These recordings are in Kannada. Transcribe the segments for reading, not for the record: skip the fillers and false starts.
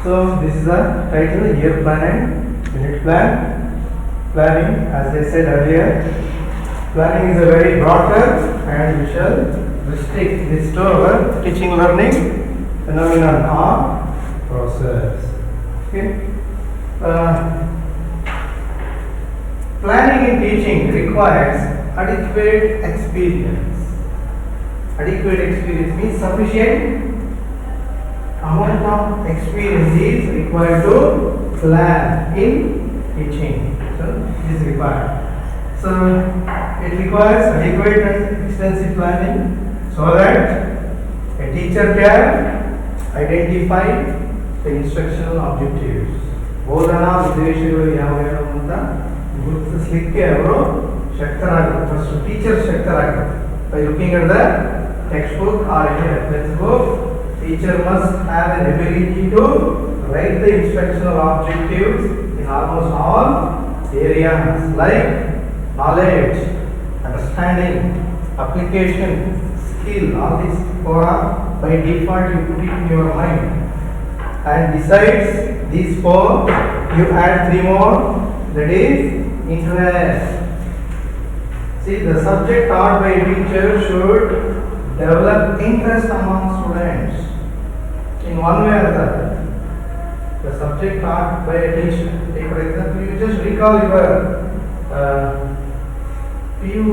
So this is the title, year plan and unit plan. Planning, as I said earlier, planning is a very broad term and we shall restrict this to our teaching learning phenomenon or process. Okay. Planning in teaching requires adequate experience. Adequate experience means sufficient amount of experience is required to plan in teaching. So it is required. So it requires adequate and extensive planning so that a teacher can identify the instructional objectives. ಬೋಧನಾ ಉದ್ದೇಶಗಳು ಯಾವ ಅಂತ ಗುರುತಿಸಲಿಕ್ಕೆ ಅವರು ಶಕ್ತರಾಗಬೇಕು. ಫಸ್ಟ್ ಟೀಚರ್ ಶಕ್ತರಾಗಬೇಕು. By looking at the textbook or any reference book, teacher must have an ability to write the instructional objectives in almost all areas like knowledge, understanding, application, skill. All these four are by default you put it in your mind. And besides these four, you add three more. That is interest. See, the subject taught by a teacher should develop interest among students in one way or the other. The subject taught by a teacher. Take for example, you just recall your few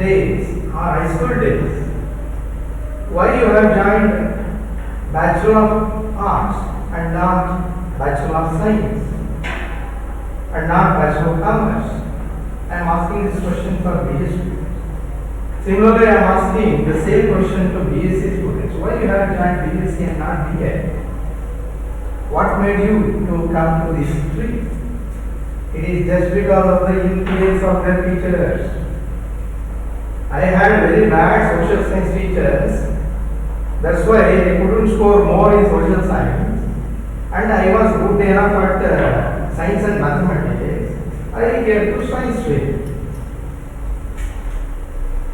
days or high school days. Why you have joined Bachelor of Arts and not Bachelor of Science and not Bachelor of Commerce? I am asking this question for BSc students. Similarly, I am asking the same question to BSc students. Why you have joined BSc and not BA? What made you to come to this stream? It is just because of the influence of their teachers. I had very bad social science teachers. That's why I couldn't score more in social science. And I was good enough at science and mathematics. I get to science stream.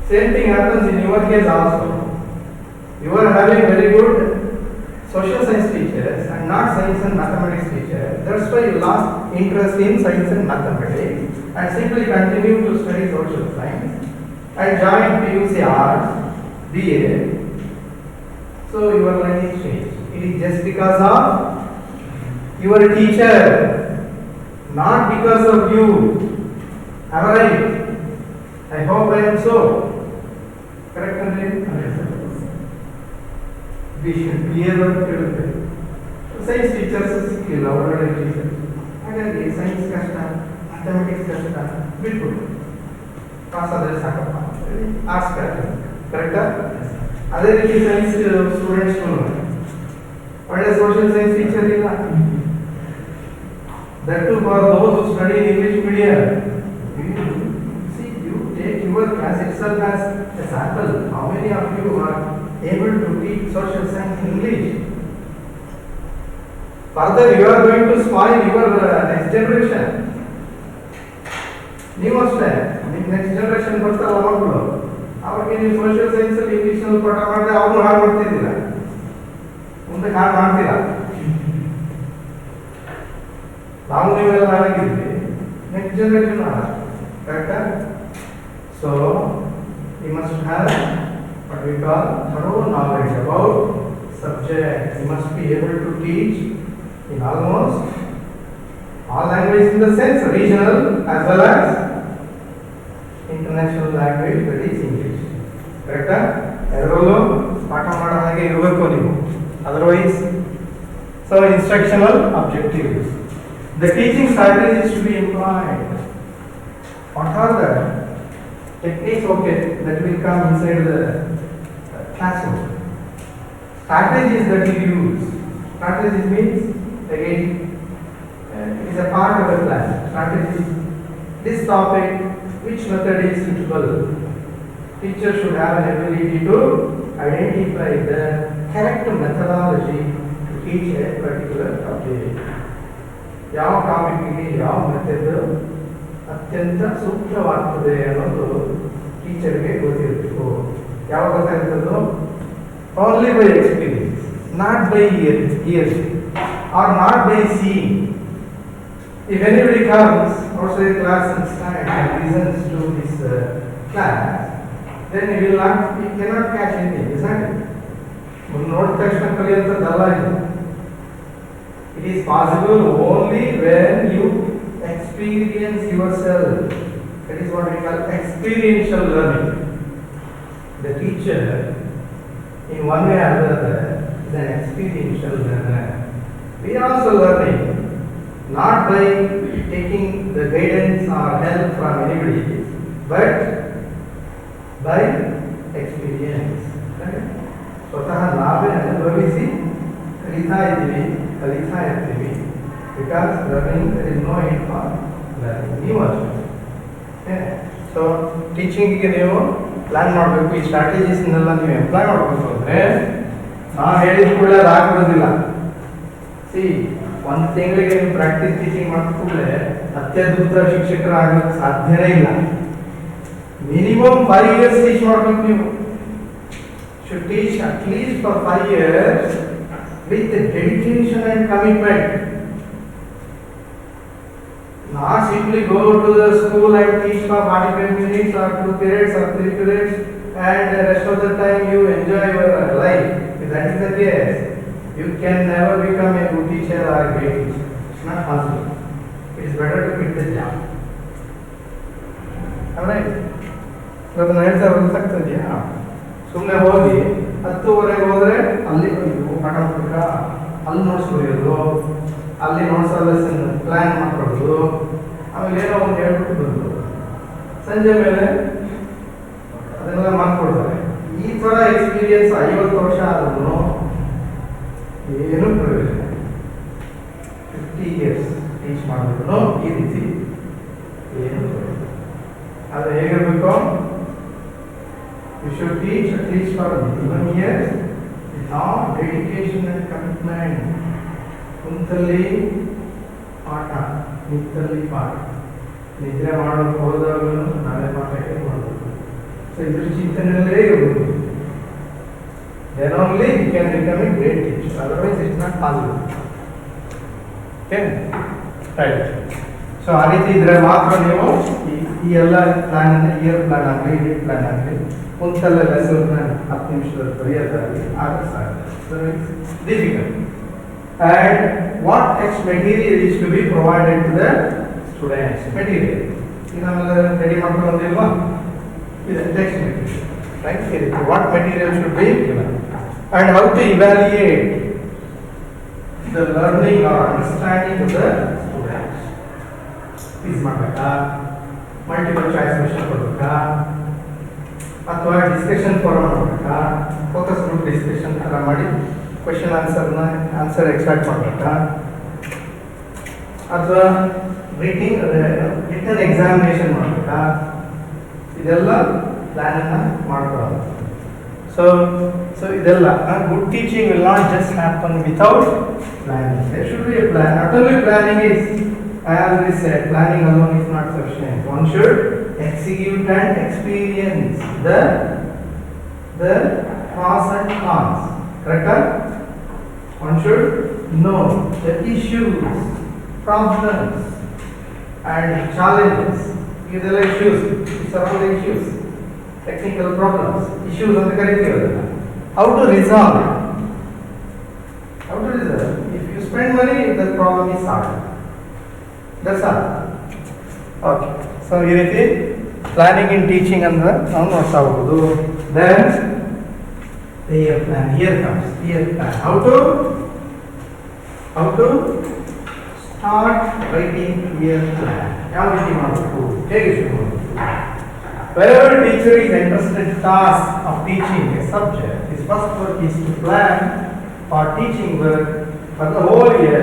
Same thing happens in your case also. You are having very good social science teachers and not science and mathematics teachers. That's why you lost interest in science and mathematics and simply continue to study social science and join PUC Arts, BA. So your life is changed. It is just because of your teacher, not because of you. Am I right? I hope I am so. Correct, Andre? We should clear the science teachers skill, our teachers. ಹಾಗಾಗಿ ಸೈನ್ಸ್ ಕಷ್ಟ, ಮ್ಯಾಥಮೆಟಿಕ್ಸ್ ಕಷ್ಟ ಬಿಟ್ಬಿಟ್ಟು ಪಾಸ್ ಆದರೆ ಸಾಕಪ್ಪ ಆರ್ಟ್ಸ್ ಕರೆಕ್ಟಾ? ಅದೇ ರೀತಿ ಸೈನ್ಸ್ ಸ್ಟೂಡೆಂಟ್ಸ್ಗೂ ಒಳ್ಳೆ ಸೋಷಿಯಲ್ ಸೈನ್ಸ್ ಟೀಚರ್ ಇಲ್ಲ. That too for those who study in English medium. You take your class itself as a sample. How many of you are able to teach social science in English? Further, you are going to spoil your next generation. ನೀವು ಅಷ್ಟೇ, ನಿಮ್ಮ ನೆಕ್ಸ್ಟ್ ಜನರೇಷನ್ ಬರ್ತಾರಲ್ಲ ಮಕ್ಕಳು, ಅವ್ರಿಗೆ ನೀವು ಸೋಷಿಯಲ್ ಸೈನ್ಸ್ ಅಲ್ಲಿ ಇಂಗ್ಲಿಷ್ ನಲ್ಲಿ ಪಾಠ ಮಾಡಿದ್ರೆ ಅವ್ರು ಹಾಳು ಮಾಡ್ತಿದ್ದೀರ, ಮುಂದೆ ಹಾಳು ಮಾಡ್ತೀರಾ. ನಾವು ನೀವೆಲ್ಲ ಹಾಳಾಗಿದ್ವಿ, ನೆಕ್ಸ್ಟ್ ಜನರೇಷನ್ ಹಾಳ. ಕರೆಕ್ಟಾ? So you must have what we call thorough knowledge about subject. You must be able to teach in almost all languages, in the sense regional as well as international language, that is English. Correct? ಎಲ್ಲರಲ್ಲೂ ಪಾಠ ಮಾಡೋ ಹಾಗೆ ಇರಬೇಕು ನೀವು. Otherwise, so instructional objectives. The teaching strategies to be employed. What are the techniques? Okay, that will come inside the classroom. Strategies that you use. Strategies means again it is a part of the class. Strategies. This topic, which method is suitable? Teacher should have an ability to identify the correct methodology to teach a particular topic. ಯಾವ ಟಾಪಿಕ್ಗೆ ಯಾವ ಮೆಥಡ್ ಅತ್ಯಂತ ಸೂಕ್ತವಾಗ್ತದೆ ಅನ್ನೋದು ಟೀಚರ್ಗೆ ಗೊತ್ತಿರಬೇಕು. ಯಾವಾಗ ಗೊತ್ತಾಗ್ತದೋ? Only by experience, not by years. or not by seeing. If anybody comes outside the class and stands and listens to this class, then he cannot catch anything, isn't it? ನೋಡಿದ ತಕ್ಷಣ ಕಲಿಯುವಂಥದ್ದಲ್ಲ ಇದು. It is possible only when you experience yourself. That is what we call experiential learning. The teacher, in one way or the other, is an experiential learner. We are also learning, not by taking the guidance or help from anybody, but by experience. ಸ್ವತಃ ನಾವೇ ಅನುಭವಿಸಿ ಕಲಿತಾ ಇರ್ತೀವಿ. Because learning there is no end for learning. ನೀವು ಅಷ್ಟೇ. ಸೊ ಟೀಚಿಂಗಿಗೆ ನೀವು ಪ್ಲಾನ್ ಮಾಡಬೇಕು. ಈ ಸ್ಟ್ರಾಟಜೀಸ್ನೆಲ್ಲ ನೀವು ಅಪ್ಲೈ ಮಾಡಬೇಕು ಅಂದರೆ ನಾವು ಹೇಳಿದ ಕೂಡಲೇ ಅದು ಆಗ್ಬಿಡೋದಿಲ್ಲ. ಸಿ, ಒಂದು ತಿಂಗಳಿಗೆ ನೀವು ಪ್ರಾಕ್ಟೀಸ್ ಟೀಚಿಂಗ್ ಮಾಡಿದ ಕೂಡಲೇ ಅತ್ಯದ್ಭುತ ಶಿಕ್ಷಕರಾಗಲಿಕ್ಕೆ ಸಾಧ್ಯನೇ ಇಲ್ಲ. ಮಿನಿಮಮ್ 5 years ಟೀಚ್ ಮಾಡಬೇಕು ನೀವು. Should teach at least for 5 years with dedication and commitment. Not simply go to the school and teach for 45 minutes or 2 periods or 3 periods and the rest of the time you enjoy your life. If that is the case, you can never become a good teacher or a great teacher. It's not possible. It is better to quit the job. Alright? So ನಾನು ಹೇಳ್ತಾ ಗೊತ್ತಾಗ್ತದೆಯಾ? ಸುಮ್ಮನೆ ಹೋಗಿ 10:30 ಹೋದರೆ ಅಲ್ಲಿ ಪಾಠ ಮಾಡ್ಬೇಕಾ, ಅಲ್ಲಿ ನೋಟ್ಸ್ ಬರೆಯೋದು, ಅಲ್ಲಿ ನೋಟ್ಸ್ ಲೆಸನ್ ಪ್ಲ್ಯಾನ್ ಮಾಡ್ಕೊಳ್ಳೋದು, ಆಮೇಲೆ ಏನೋ ಒಂದು ಹೇಳ್ಬಿಟ್ಟು ಬರೋದು, ಸಂಜೆ ಮೇಲೆ ಅದನ್ನೆಲ್ಲ ಮಾಡ್ಕೊಡ್ತಾರೆ. ಈ ಥರ ಎಕ್ಸ್ಪೀರಿಯನ್ಸ್ 50 ವರ್ಷ ಆದ್ರೂ ಏನೂ ಪ್ರಯೋಜನ. 50 years ಟೀಚ್ ಮಾಡಿದ್ರು ಈ ರೀತಿ ಏನು ಪ್ರಯೋಜನ. ಅದು ಹೇಗಿರಬೇಕು? You should teach at least for 11 years without dedication and commitment. ಕುಂತಲ್ಲಿ ಪಾಠ, ನಿಂತಲ್ಲಿ ಪಾಠ, ನಿದ್ರೆ ಮಾಡೋದು ಹೋದಾಗಲೂ ನಾಳೆ ಪಾಠ ಮಾಡಬೇಕು. ಸೊ ಇದ್ರ ಚಿಂತನೆಯಲ್ಲೇ ಇರಬೇಕು. Then only you can become a great teacher. Otherwise it's not possible. Okay? Right. So ಆ ರೀತಿ ಇದ್ರೆ ಮಾತ್ರ ನೀವು ಈ ಎಲ್ಲ ಪ್ಲಾನ್, ಇಯರ್ ಪ್ಲಾನ್ ಆಗಲಿ, ಡೇಟ್ ಪ್ಲಾನ್ ಆಗಲಿ, ಒಂದ್ಸಲ ಲೆಸನ್ 10 ನಿಮಿಷದಲ್ಲಿ ಬರೆಯೋದಾಗಲಿ ಆಗಕ್ಕೆ ಸಾಧ್ಯ. So it's difficult. And what text material is to be provided to the students? Material. ಇದನ್ನೆಲ್ಲ ರೆಡಿ ಮಾಡ್ಕೊಂಡು ಬಂದಿಲ್ವಾ? ಇದು text material, right? What material should be given and how to evaluate the learning or understanding of the students. Please ಮಾಡಬೇಕಾ, ಮಲ್ಟಿಪಲ್ ಚಾಯ್ಸ್ ಕ್ವೆಶ್ಚನ್ ಕೊಡಬೇಕಾ, ಅಥವಾ ಡಿಸ್ಕಷನ್ ಫೋರಮ್ ಮಾಡಬೇಕಾ, ಫೋಕಸ್ ಗ್ರೂಪ್ ಡಿಸ್ಕಷನ್ ಥರ ಮಾಡಿ ಕ್ವೆಶನ್ ಆನ್ಸರ್ ಎಕ್ಸ್ಟ್ರಾಕ್ಟ್ ಮಾಡಬೇಕಾ, ಅಥವಾ ರಿಟನ್ ಎಕ್ಸಾಮಿನೇಷನ್ ಮಾಡಬೇಕಾ, ಇದೆಲ್ಲ ಪ್ಲ್ಯಾನನ್ನು ಮಾಡ್ಕೊಳ್ಳೋದು. ಸೊ ಇದೆಲ್ಲ good teaching will not just happen without planning. There should be a plan. Not only planning is, I already said, planning alone is not sufficient. One should execute and experience the pros and cons. Correct? One should know the issues, problems, and challenges. These are issues. These are all the issues. Technical problems. Issues on the curriculum. How to resolve it? How to resolve? If you spend money, the problem is solved. That's all. Okay. So ಈ ರೀತಿ ಪ್ಲಾನಿಂಗ್ ಇನ್ ಟೀಚಿಂಗ್ ಅಂದ್ರೆ ನಾವು ನೋಡ್ತಾ ಹೋಗೋದು. Then the year plan. Here comes year plan. How to start writing year plan. ಯಾವ ರೀತಿ ಮಾಡಬೇಕು, ಹೇಗೆ ಶುರು ಮಾಡಬೇಕು? Wherever teacher is interested in task of teaching a subject, his first work is to plan for teaching work for the whole year.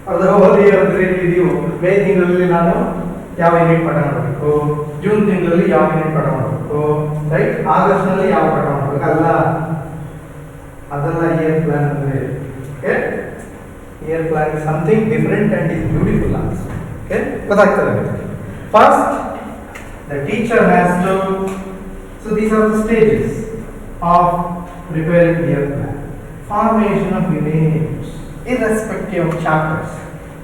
ಅದು ಹೋಗಿ ನೀವು ಮೇ ತಿಂಗಳಲ್ಲಿ ನಾನು ಯಾವ ಯೂನಿಟ್ ಪಾಠ ಮಾಡಬೇಕು, ಜೂನ್ ತಿಂಗಳಲ್ಲಿ ಯಾವ ಯೂನಿಟ್ ಪಾಠ ಮಾಡಬೇಕು, ರೈಟ್, ಆಗಸ್ಟ್ನಲ್ಲಿ ಯಾವ ಪಾಠ ಮಾಡಬೇಕು, ಅದೆಲ್ಲ ಇಯರ್ ಪ್ಲಾನ್ ಅಂದರೆ. Okay, year plan is something different and is beautiful also. Okay, ಗೊತ್ತಾಗ್ತದೆ. First the teacher has to, so these are the stages of preparing year plan. Formation of units. irrespective of chapters.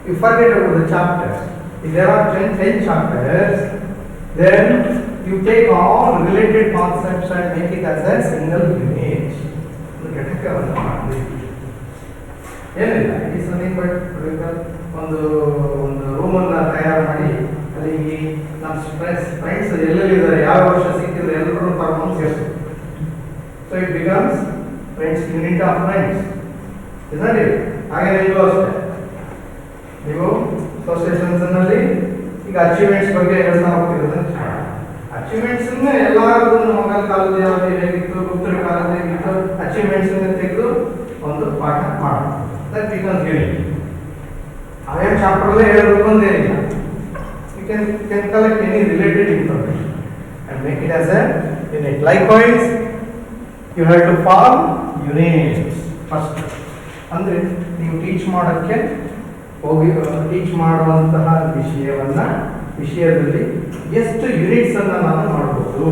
You forget about the chapters. If there are 10 chapters, then you take all related concepts and make it as a single unit. ಏನಿಲ್ಲ, ಇಸ್ ನಥಿಂಗ್ ಬಟ್ ಒಂದು ರೂಮನ್ನು ತಯಾರು ಮಾಡಿ ಅಲ್ಲಿ ನಮ್ಮ ಫ್ರೆಂಡ್ಸ್ ಎಲ್ಲೆಲ್ಲಿದ್ದಾರೆ, ಯಾವ ವರ್ಷ ಸಿಕ್ಕಿದ್ರೆ ಎಲ್ಲರೂ ತಗೊಂಡು ಸೇರಿಸ್ಬೇಕು. So it becomes friends, unit of friends, ಇದರಲ್ಲಿ ಹಾಗೆ ನೀವು ಅಷ್ಟೇ. ನೀವು ಅಸೋಸಿಯೇಷನ್ಸ್ನಲ್ಲಿ ಈಗ ಅಚೀವ್ಮೆಂಟ್ಸ್ ಬಗ್ಗೆ ಹೇಳ್ತಾ ಹೋಗ್ತಿರೋದು. ಅಚೀವ್ಮೆಂಟ್ಸ್ ಎಲ್ಲಾರು ಮೊಘಲ್ ಕಾಲದ ಯಾವ್ದು ಹೇಗಿತ್ತು, ಗುಪ್ತರ ಕಾಲದ ಹೇಗಿತ್ತು, ಅಚೀವ್ಮೆಂಟ್ಸ್ ತೆಗೆದು ಒಂದು ಪಾಠ ಮಾಡೋದು. That becomes unit. ಅವೇ ಚಾಪ್ಟರ್ಲೇ ಹೇಳಬೇಕು ಅಂತೇನಿಲ್ಲ. You can collect any related information and make it as a unit. Likewise, you have to form units first. ಅಂದ್ರೆ ನೀವು ಟೀಚ್ ಮಾಡೋಕ್ಕೆ ಹೋಗಿ ಟೀಚ್ ಮಾಡುವಂತಹ ವಿಷಯದಲ್ಲಿ ಎಷ್ಟು ಯೂನಿಟ್ಸ್ ಅನ್ನು ನಾನು ಮಾಡಬಹುದು,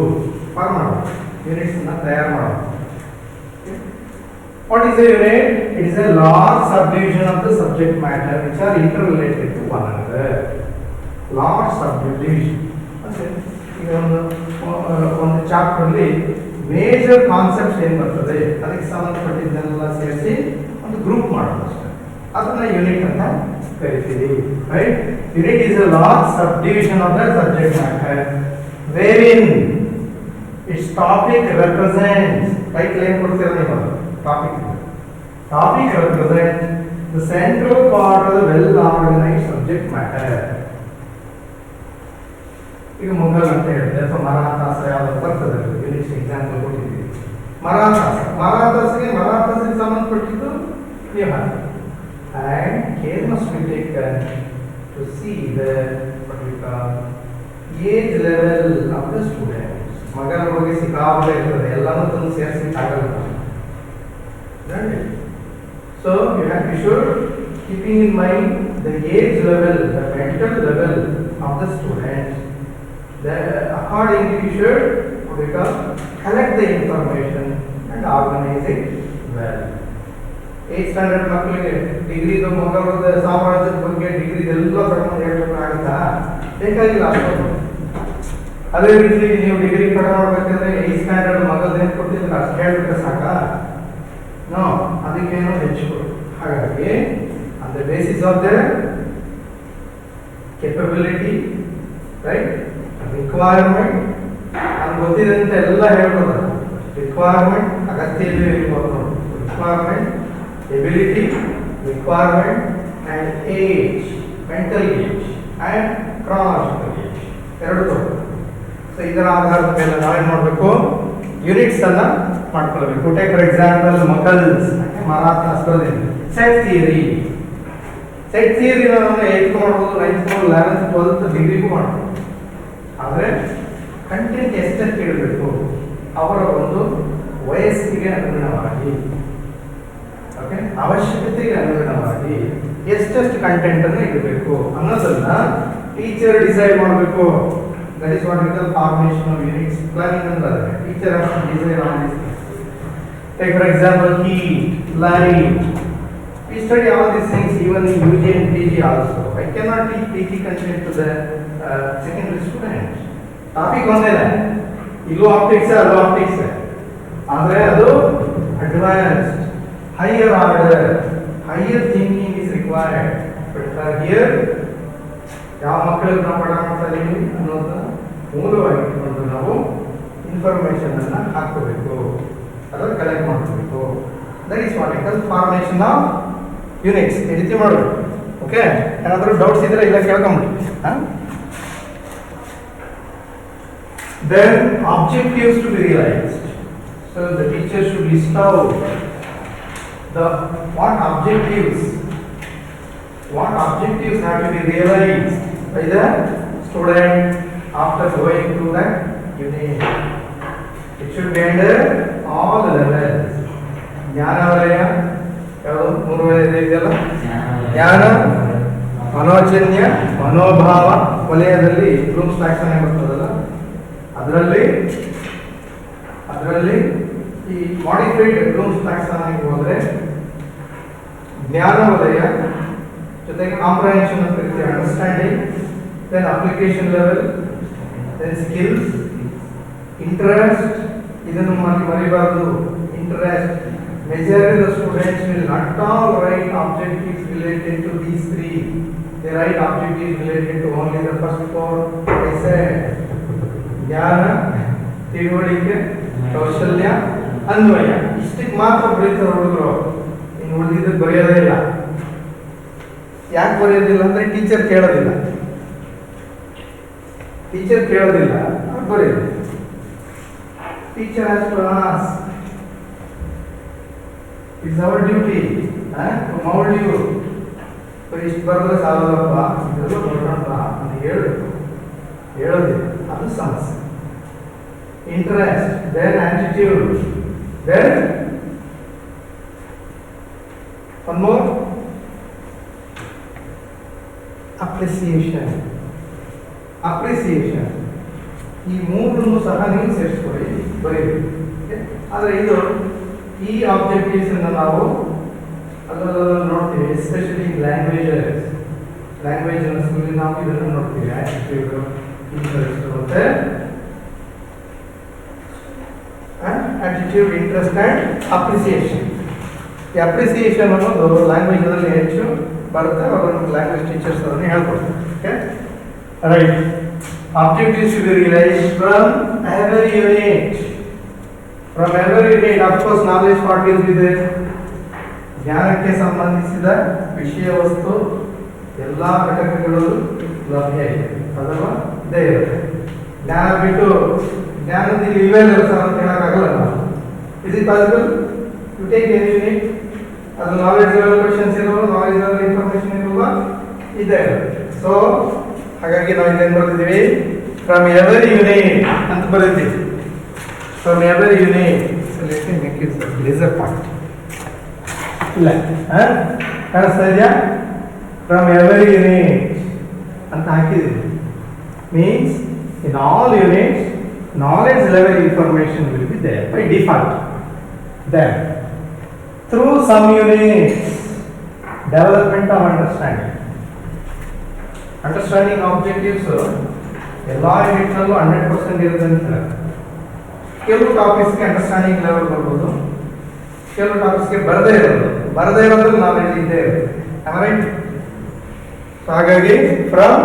ಫಾರ್ಮ್ ಮಾಡಬಹುದು, ಯೂನಿಟ್ಸ್ ಅನ್ನು ತಯಾರು ಮಾಡಬಹುದು. What is a unit? It is a large subdivision of the subject matter which are interrelated to one another. Large subdivision. ಈಗ ಒಂದು ಚಾಪ್ಟರ್ ಅಲ್ಲಿ ಮೇಜರ್ ಕಾನ್ಸೆಪ್ಟ್ಸ್ ಏನು ಬರ್ತದೆ ಅದಕ್ಕೆ ಸಂಬಂಧಪಟ್ಟಿದ್ದನ್ನೆಲ್ಲ ಸೇರಿಸಿ ಒಂದು ಗ್ರೂಪ್ ಮಾಡೋದು ಅಷ್ಟೇ. ಅದನ್ನ ಯೂನಿಟ್ ಅಂತ ಕರಿತೀವಿ. Right? Unit is a large subdivision of the subject matter wherein its topic represents, title ಏನು ಕೊಡ್ತೀರ ನೀವು, topic represents the central part of the well organized subject matter. ಈಗ ಮೊಘಲ್ ಅಂತ ಹೇಳಿದ್ರೆ ಅಥವಾ ಮರಾಠಾಸ ಯಾವ್ದು ಬರ್ತದೆ, ಯೂನಿಟ್ ಎಕ್ಸಾಂಪಲ್ ಕೊಟ್ಟಿದ್ದೀವಿ. ಮರಾಠಾಸಿಗೆ ಸಂಬಂಧಪಟ್ಟಿದ್ದು ನೀವು ಹಾಕಿ. And care must be taken to see the age level of the students. ಮಗನ ಬಗ್ಗೆ ಸಿಕ್ಕಾಪಟ್ಟೆ ಇರ್ತದೆ, ಎಲ್ಲಾನು ತಂದು ಸೇರಿಸಲಿಕ್ಕಾಗಲ್ಲ. So you should keeping in mind the age level, the mental level of the students. Accordingly you should collect the information and organize it well. 8th standard ಮಕ್ಕಳಿಗೆ ಡಿಗ್ರಿದು ಮೊಘಲದ ಸಾಮ್ರಾಜ್ಯದ ಬಗ್ಗೆ ಡಿಗ್ರಿ ಎಲ್ಲ ತಗೊಂಡು ಹೇಳ್ಬೇಕಾಗುತ್ತಾ? ಬೇಕಾಗಿಲ್ಲ ಅಷ್ಟೊಂದು. ಅದೇ ರೀತಿ ನೀವು ಡಿಗ್ರಿ ಪಠಣ ಮಾಡ್ಬೇಕಂದ್ರೆ 8th ಸ್ಟ್ಯಾಂಡರ್ಡ್ ಮೊಘಲ್ ಏನು ಕೊಡ್ತಿದ್ರೆ ಅಷ್ಟು ಹೇಳ್ಬಿಟ್ರೆ ಸಾಕಾ? ನೋ, ಅದಕ್ಕೇನೋ ಹೆಚ್ಚು. ಹಾಗಾಗಿ on the basis of the capability, right, requirement, ನಾನು ಗೊತ್ತಿದೆ ಅಂತ ಎಲ್ಲ ಹೇಳ್ಬೋದು. ರಿಕ್ವೈರ್ಮೆಂಟ್ ಅಗತ್ಯ ಇದೆ ಇರ್ಬೋದು. Requirement, ability, requirement and age, mental age and chronological age ಎರಡು ತಗೋಬೇಕು. ಸೊ ಇದರ ಆಧಾರದ ಮೇಲೆ ನಾವೇನು ಮಾಡಬೇಕು, ಯೂನಿಟ್ಸ್ ಅನ್ನ ಮಾಡ್ಕೊಳ್ಬೇಕು. Take for example Mughals, Marathas ಬರೋದಿಲ್ಲ. ಸೆಟ್ ಥಿಯರಿ ನಾವು 8th ಮಾಡ್ಬೋದು, 9th, 11th, 12th ಡಿಗ್ರಿಗೂ ಮಾಡ್ಬೋದು. ಆದರೆ ಕಂಟೆಂಟ್ ಎಷ್ಟೆಷ್ಟು ಇಡಬೇಕು, ಅವರ ಒಂದು ವಯಸ್ಸಿಗೆ ಅನುಗುಣವಾಗಿ, ಓಕೆ, ಅವಶ್ಯಕತೆಗೆ ಅನುಗುಣವಾಗಿ ಎಷ್ಟೆಷ್ಟು ಕಂಟೆಂಟ್ ಅನ್ನು ಇಡಬೇಕು ಅನ್ನೋದನ್ನ ಟೀಚರ್ ಡಿಸೈಡ್ ಮಾಡಬೇಕು. That is what we call formation of units. Planning ಅಂದ್ರೆ teacher of decide on this. Take for example heat, light. We study all these things even in UG and PG also. I cannot teach PG content to the secondary students. Topic ಒಂದೇ, ಇಲ್ಲೂ ಆಪ್ಟಿಕ್ಸ್ ಅಲ್ಲೂ ಆಪ್ಟಿಕ್ಸ್, ಆದರೆ ಅದು advanced, higher order, higher thinking is required. But here ಯಾವ ಮಕ್ಕಳಿಗೆ ನಾವು ಪಾಠ ಮಾಡ್ತಾ ಇದ್ದೀವಿ ಅನ್ನೋದನ್ನ ಮೂಲವಾಗಿ ಇಟ್ಕೊಂಡು ನಾವು ಇನ್ಫಾರ್ಮೇಶನ್ ಅನ್ನ ಹಾಕೋಬೇಕು, ಅದನ್ನು ಕಲೆಕ್ಟ್ ಮಾಡಬೇಕು. That is what it formation of units. ಈ ರೀತಿ ಮಾಡಬೇಕು. ಓಕೆ, ಏನಾದರೂ ಡೌಟ್ಸ್ ಇದ್ರೆ ಇಲ್ಲ ಕೇಳ್ಕೊಂಬಿಡಿ. Then objectives to be realized. So the teacher should list out what objectives have to be realized by the student after going through that unit. It should be under all the levels. ಜ್ಞಾನ ವಲಯ ಯಾವುದು? 3 ವಲಯ ಇದೆಯಲ್ಲ, ಜ್ಞಾನ, ಮನೋಜನ್ಯ, ಮನೋಭಾವ ವಲಯದಲ್ಲಿ ಬ್ಲೂಮ್ಸ್ ಟ್ಯಾಕ್ಸಾನಮಿ ಬರ್ತದಲ್ಲ, ಅದರಲ್ಲಿ ಈ ಮಾಡಿಫೈಡ್ ಬ್ಲೂಮ್ಸ್ ಟ್ಯಾಕ್ಸಾನಮಿಗೆ ಹೋದರೆ ಜ್ಞಾನ ವಲಯ ಜೊತೆಗೆ ಕಾಂಪ್ರಹೆನ್ಷನ್ ಅಂತ ಕರಿತೀವಿ, understanding, then application level, then skills, interest, ಇದನ್ನು ಮರಿಬಾರದು, interest. Majority of the students will not all write objectives related to these three. They write objectives related to only the first four. I said ಜ್ಞಾನ, ತಿಳುವಳಿಕೆ, ಕೌಶಲ್ಯ, ಅನ್ವಯ. ಇಷ್ಟಕ್ಕೆ ಮಾತ್ರ ಬರೀತಾರೆ ಹುಡುಗರು, ಇನ್ನು ಉಳಿದಿದ್ದಕ್ಕೆ ಬರೆಯೋದೇ ಇಲ್ಲ. ಯಾಕೆ ಬರೆಯೋದಿಲ್ಲ ಅಂದ್ರೆ ಟೀಚರ್ ಕೇಳೋದಿಲ್ಲ, ಅವ್ರು ಬರೆಯೋದು. Teacher has to ask, it's our duty to mould you. ಇಷ್ಟು ಬರೆದ್ರೆ ಸಾಲದಪ್ಪ, ಇದೆಲ್ಲ ಬರೋಣಪ್ಪ ಅಂತ ಹೇಳೋದಿಲ್ಲ, ಅದು ಸಮಸ್ಯೆ. Interest, then attitude, then one more appreciation. ಈ ಮೂರನ್ನು ಸಹ ನೀವು ಸೇರಿಸ್ಕೊಳ್ಳಿ, ಬರೀಬೇಕು. ಆದರೆ ಇದು ಈ ಆಬ್ಜೆಕ್ಟಿವ್ಸ್ ಅನ್ನು ನಾವು ಅಲ್ಲಲ್ಲಿ ನೋಡ್ತೀವಿ, ಎಸ್ಪೆಷಲಿ ಲ್ಯಾಂಗ್ವೇಜ್ ಸ್ಕೂಲಿಗೆ ನಾವು ಇದನ್ನು ನೋಡ್ತೀವಿ. Attitude, interest and appreciation. ಈ ಅಪ್ರಿಸಿಯೇಷನ್ ಅನ್ನೋದು ಲ್ಯಾಂಗ್ವೇಜ್ ಅಲ್ಲಿ ಹೆಚ್ಚು ಬರುತ್ತೆ, ಅವರನ್ನು ಲ್ಯಾಂಗ್ವೇಜ್ ಟೀಚರ್ಸ್ ಅದನ್ನು ಹೇಳ್ಕೊಡ್ತಾರೆ. Okay, right. Objectives to be realized from every unit. From every unit, of course, knowledge part will be there. ಜ್ಞಾನಕ್ಕೆ ಸಂಬಂಧಿಸಿದ ವಿಷಯ ವಸ್ತು ಎಲ್ಲ ಘಟಕಗಳು ಲಭ್ಯ ಇದೆ, ಅದಲ್ವಾ? ಇದೇ ಇರುತ್ತೆ. ಜ್ಞಾನ ಬಿಟ್ಟು ಜ್ಞಾನದಲ್ಲಿ ಇವೇ ಸರ್ ಅಂತ ಹೇಳೋಕ್ಕಾಗಲ್ಲ ನಾವು. Is it possible? You take any unit, ಅದು ನಾಲೆಜ್ ಲೆವೆಲ್ ಕ್ವಶನ್ಸ್ ಇರೋದು, ನಾಲೆಜ್ ಲೆವೆಲ್ ಇನ್ಫಾರ್ಮೇಶನ್ ಇರೋಲ್ವಾ? ಇದೆ. ಸೊ ಹಾಗಾಗಿ ನಾವು ಇಲ್ಲೇನು ಬರೆದಿದ್ದೀವಿ? ಫ್ರಮ್ ಎವರಿ ಯೂನಿಟ್ ಅಂತ ಬರೀತೀವಿ. From every unit. So let me make it laser point. ಇಲ್ಲ ಕಾಣಿಸ್ತಾ ಇದೆಯಾ? ಫ್ರಮ್ ಎವರಿ ಯೂನಿಟ್ ಅಂತ ಹಾಕಿದ್ದೀವಿ. Means in all units knowledge level information will be there by default. Then through some units, development of understanding objectives ಎಲ್ಲ ಯೂನಿಟ್ನಲ್ಲೂ 100% ಇರುತ್ತೆ ಅಂತ. ಕೆಲವು ಟಾಪಿಕ್ಸ್ಗೆ ಅಂಡರ್ಸ್ಟ್ಯಾಂಡಿಂಗ್ ಲೆವೆಲ್ ಬರ್ಬೋದು, ಕೆಲವು ಟಾಪಿಕ್ಸ್ಗೆ ಬರದೇ ಇರೋದು ನಾಲೆಡ್ಜ್ ಇದ್ದೇ ಇರುತ್ತೆ. ರೈಟ್? ಹಾಗಾಗಿ from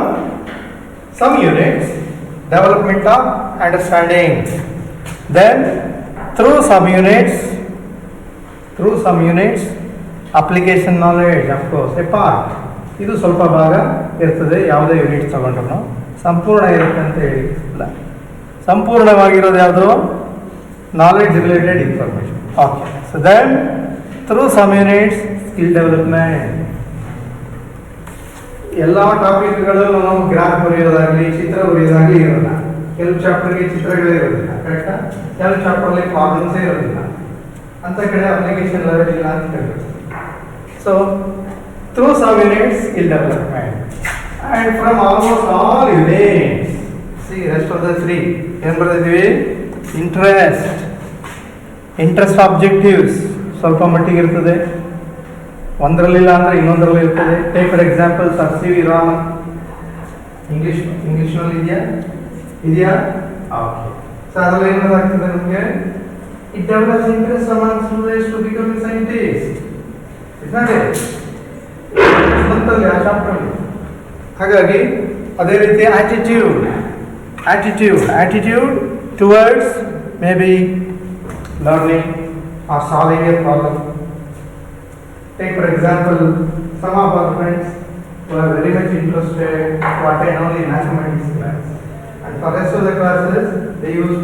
some units development of understanding, then through some units application knowledge, of course a part. ಇದು ಸ್ವಲ್ಪ ಭಾಗ ಇರ್ತದೆ ಯಾವುದೇ ಯೂನಿಟ್ ತಗೊಂಡ್ರು. ಸಂಪೂರ್ಣ ಇರುತ್ತೆ ಅಂತ ಹೇಳಿಲ್ಲ, ಸಂಪೂರ್ಣವಾಗಿರೋದು ಯಾವುದು? Knowledge related information. Okay, so then through some units skill development. ಎಲ್ಲ ಟಾಪಿಕ್ಗಳು ನಾವು ಗ್ರಾಫ್ ಬರೆಯೋದಾಗಲಿ ಚಿತ್ರ ಬರೆಯೋದಾಗಲಿ ಇರೋಲ್ಲ. ಕೆಲವು ಚಾಪ್ಟರ್ಗೆ ಚಿತ್ರಗಳೇ ಇರೋದಿಲ್ಲ, ಕರೆಕ್ಟಾ? ಕೆಲವು ಚಾಪ್ಟರ್ಲಿ ಪ್ರಾಬ್ಲಮ್ಸೇ ಇರೋದಿಲ್ಲ, ಅಂತ ಕಡೆ ಅಪ್ಲಿಕೇಶನ್ ಲೆವೆಲ್ ಇಲ್ಲ ಅಂತ ಹೇಳ್ಬೇಕು. So through some units skill development and from almost all units. See rest of the 3 ಏನು ಬರೆದಿದ್ದೀವಿ? ಇಂಟ್ರೆಸ್ಟ್ ಆಬ್ಜೆಕ್ಟಿವ್ಸ್ ಸ್ವಲ್ಪ ಮಟ್ಟಿಗೆ ಇರ್ತದೆ, ಒಂದರಲ್ಲಿಲ್ಲ ಅಂದರೆ ಇನ್ನೊಂದರಲ್ಲಿ ಇರ್ತದೆ. Take for example sir C V Raman, ಇಂಗ್ಲೀಷ್ನಲ್ಲಿ ಇದೆಯಾ? ಓಕೆ. ಸೊ ಅದರಲ್ಲಿ ಏನಾಗ್ತದೆ ನಮಗೆ? It develops interest among students to become scientist. ಅಂತಲ್ಲಿ ಆ ಚಾಪ್ಟರ್ಲಿ. ಹಾಗಾಗಿ ಅದೇ ರೀತಿ attitude towards maybe learning or solving a problem. Take for example, some of our friends who are very much interested to attend only mathematics class, and for rest of the classes they used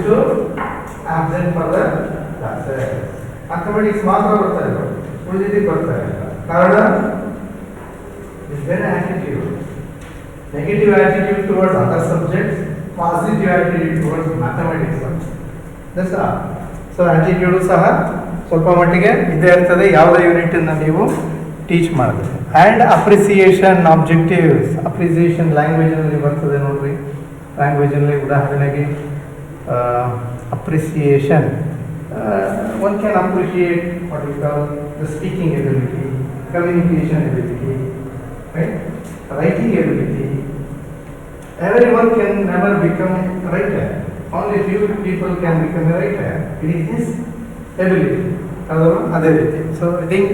to absent for the classes. Mathematics ಮಾತ್ರ ಬರ್ತಾರೆ, ಉಳಿದಿದ್ದು ಬರ್ತಾರೆ. ಕಾರಣ is their attitude. Negative attitude towards other subjects, positive attitude towards mathematics. That's all. So attitude ಸಹ ಸ್ವಲ್ಪ ಮಟ್ಟಿಗೆ ಇದೇ ಇರ್ತದೆ ಯಾವುದೇ ಯೂನಿಟನ್ನು ನೀವು ಟೀಚ್ ಮಾಡಿದ್ರೆ. And appreciation objectives. ಅಪ್ರಿಸಿಯೇಷನ್ ಲ್ಯಾಂಗ್ವೇಜಲ್ಲಿ ಬರ್ತದೆ ನೋಡ್ರಿ. ಲ್ಯಾಂಗ್ವೇಜಲ್ಲಿ ಉದಾಹರಣೆಗೆ appreciation one can appreciate what we call the speaking ability, communication ability, right? Writing ability. Everyone can never become a writer. Only few people can become a writer. It is his ability. So I think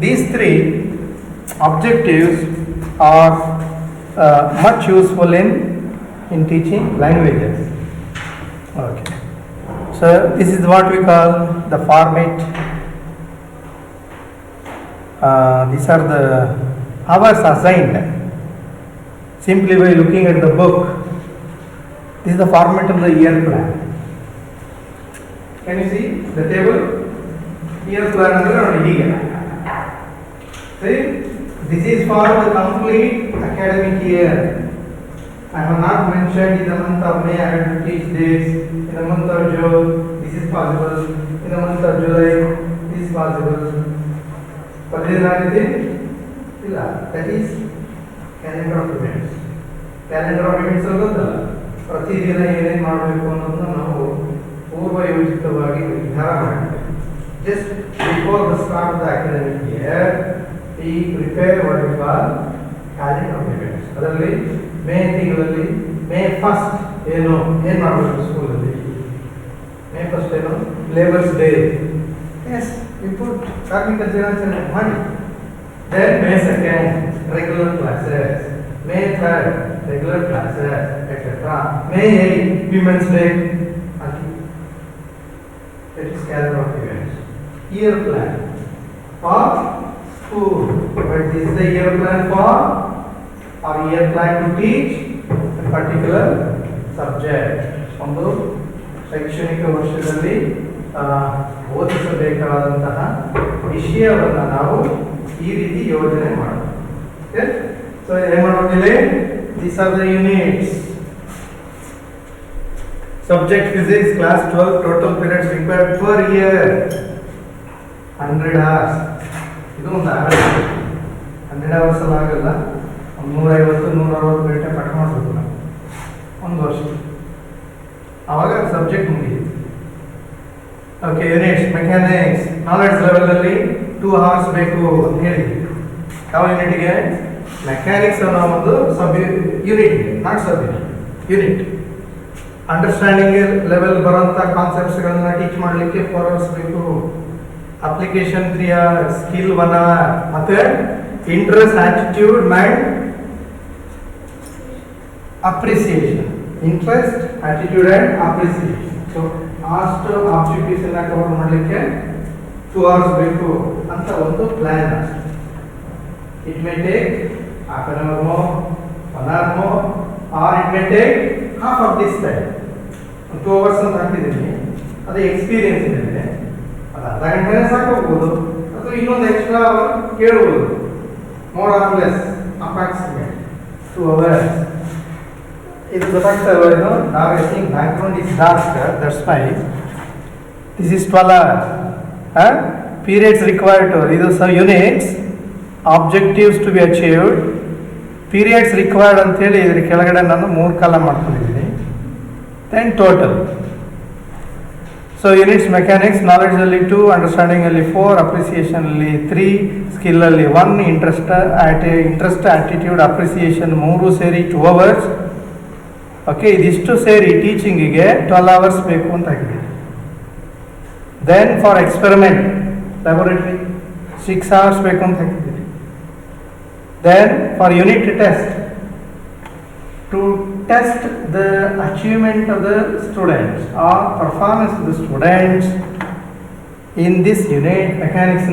these three objectives are much useful in teaching languages. Okay. So this is what we call the format. These are the hours assigned. Simply by looking at the book, this is the format of the year plan. Can you see the table? Year plan under see, this is for the complete academic year. I have not mentioned in the month of May I have to teach this, in the month of June this is possible, in the month of July this is possible. But there is anything? That is calendar of events. Calendar of events algodala. ಪ್ರತಿದಿನ ಏನೇನು ಮಾಡಬೇಕು ಅನ್ನೋದನ್ನ ನಾವು ಪೂರ್ವ ಯೋಜಿತವಾಗಿ ನಿರ್ಧಾರ ಮಾಡ್ತೇವೆ. Just before the start of the academic year, we prepare what we call calendar of events. ಅದರಲ್ಲಿ ಮೇ ತಿಂಗಳಲ್ಲಿ ಮೇ ಫಸ್ಟ್ ಏನು ಮಾಡಬೇಕು ಸ್ಕೂಲಲ್ಲಿ? ಮೇ ಫಸ್ಟ್ ಏನು? Labours day. Yes, we put ಕಾರ್ಮಿಕ ದಿನಾಚರಣೆ ಮಾಡಿ. Then May 2nd, regular classes. May 3rd, regular classes, etc. May 8th, Women's Day. That is calendar of events. Year plan for school. But this is the year plan for or year plan to teach a particular subject. ಒಂದು ಶೈಕ್ಷಣಿಕ ವರ್ಷದಲ್ಲಿ ಓದಿಸಬೇಕಾದಂತಹ ವಿಷಯವನ್ನು ನಾವು ಈ ರೀತಿ ಯೋಜನೆ ಮಾಡಬೇಕು. ಸೊ ಏನು ಮಾಡೋದಿಲ್ಲ? These are the units. Subject physics, class 12, total periods required per year 100 hours. ಇದು ಒಂದು ಆವರೇಜ್. 100 hours ಅಲ್ಲಿ ಆಗಲ್ಲ. 150-160 ಗಂಟೆ ಕಟ್ ಮಾಡಬೇಕು ನಾವು ಒಂದು ವರ್ಷ. ಆವಾಗ ಸಬ್ಜೆಕ್ಟ್ ಮುಗಿಯುತ್ತೆ. ಓಕೆ, ಯೂನಿಟ್ಸ್ ಮೆಕ್ಯಾನಿಕ್ಸ್ ನಾಲೆಡ್ಜ್ ಲೆವೆಲಲ್ಲಿ 2 hours ಬೇಕು ಅಂತ ಹೇಳಿದ್ವಿ. ಯಾವ ಯೂನಿಟ್ಗೆ? ಮೆಕ್ಯಾನಿಕ್ಸ್ ಅನ್ನೋ ಒಂದು sub unit, not sub unit. Understanding level ಬರೋಂಥ ಕಾನ್ಸೆಪ್ಟ್ಸ್ಗಳನ್ನ ಟೀಚ್ ಮಾಡಲಿಕ್ಕೆ 4 hours ಬೇಕು. ಅಪ್ಲಿಕೇಶನ್ 3 hours, ಸ್ಕಿಲ್ 1 hour, ಮತ್ತೆ interest, attitude, mind, appreciation. Interest, attitude and appreciation. So ಅಷ್ಟು ಆಬ್ಜೆಕ್ಟಿವ್ಸನ್ನ ಕವರ್ ಮಾಡಲಿಕ್ಕೆ 2 hours ಬೇಕು ಅಂತ ಒಂದು plan. It may take half an hour more, 1 hour more, or it may take half of this time. 2 hours ಅಂತ ಹಾಕಿದ್ದೀನಿ, ಅದು ಎಕ್ಸ್ಪೀರಿಯನ್ಸ್ ಇದೆ. ಅದು ಅರ್ಧ ಗಂಟೆನೇ ಸಾಕಾಗ್ಬೋದು, ಅಥವಾ ಇನ್ನೊಂದು ಎಕ್ಸ್ಟ್ರಾ ಅವರ್ ಕೇಳ್ಬೋದು. More or less approximate 2 hours. ಇದು ಗೊತ್ತಾಗ್ತಾ ಇಲ್ವ? ಇದು ನಾವು I think background is dark, that's why this is 12 hours. Periods required to, ಇದು sir units, objectives to be achieved, periods required ಅಂತೇಳಿ ಇದ್ರ ಕೆಳಗಡೆ ನಾನು 3 ಕಾಲಮ್ ಮಾಡ್ಕೊಂಡಿದ್ದೀನಿ. Then total. So units mechanics, ನಾಲೆಡ್ಜಲ್ಲಿ 2, ಅಂಡರ್ಸ್ಟ್ಯಾಂಡಿಂಗಲ್ಲಿ 4, ಅಪ್ರಿಸಿಯೇಷನಲ್ಲಿ 3, ಸ್ಕಿಲ್ಲಲ್ಲಿ 1, ಇಂಟ್ರೆಸ್ಟ್, ಆಟಿಟ್ಯೂಡ್, ಅಪ್ರಿಸಿಯೇಷನ್ 3 ಸೇರಿ 2 hours. ಓಕೆ, ಇದಿಷ್ಟು ಸೇರಿ ಟೀಚಿಂಗಿಗೆ 12 hours ಬೇಕು ಅಂತ ಹಾಕಿದ್ದೀನಿ. Then for experiment laboratory 6 hours ಬೇಕು ಅಂತ ಹಾಕಿದ್ದೀನಿ. Then for unit test, to test the achievement of the students or performance of the students in this unit, mechanics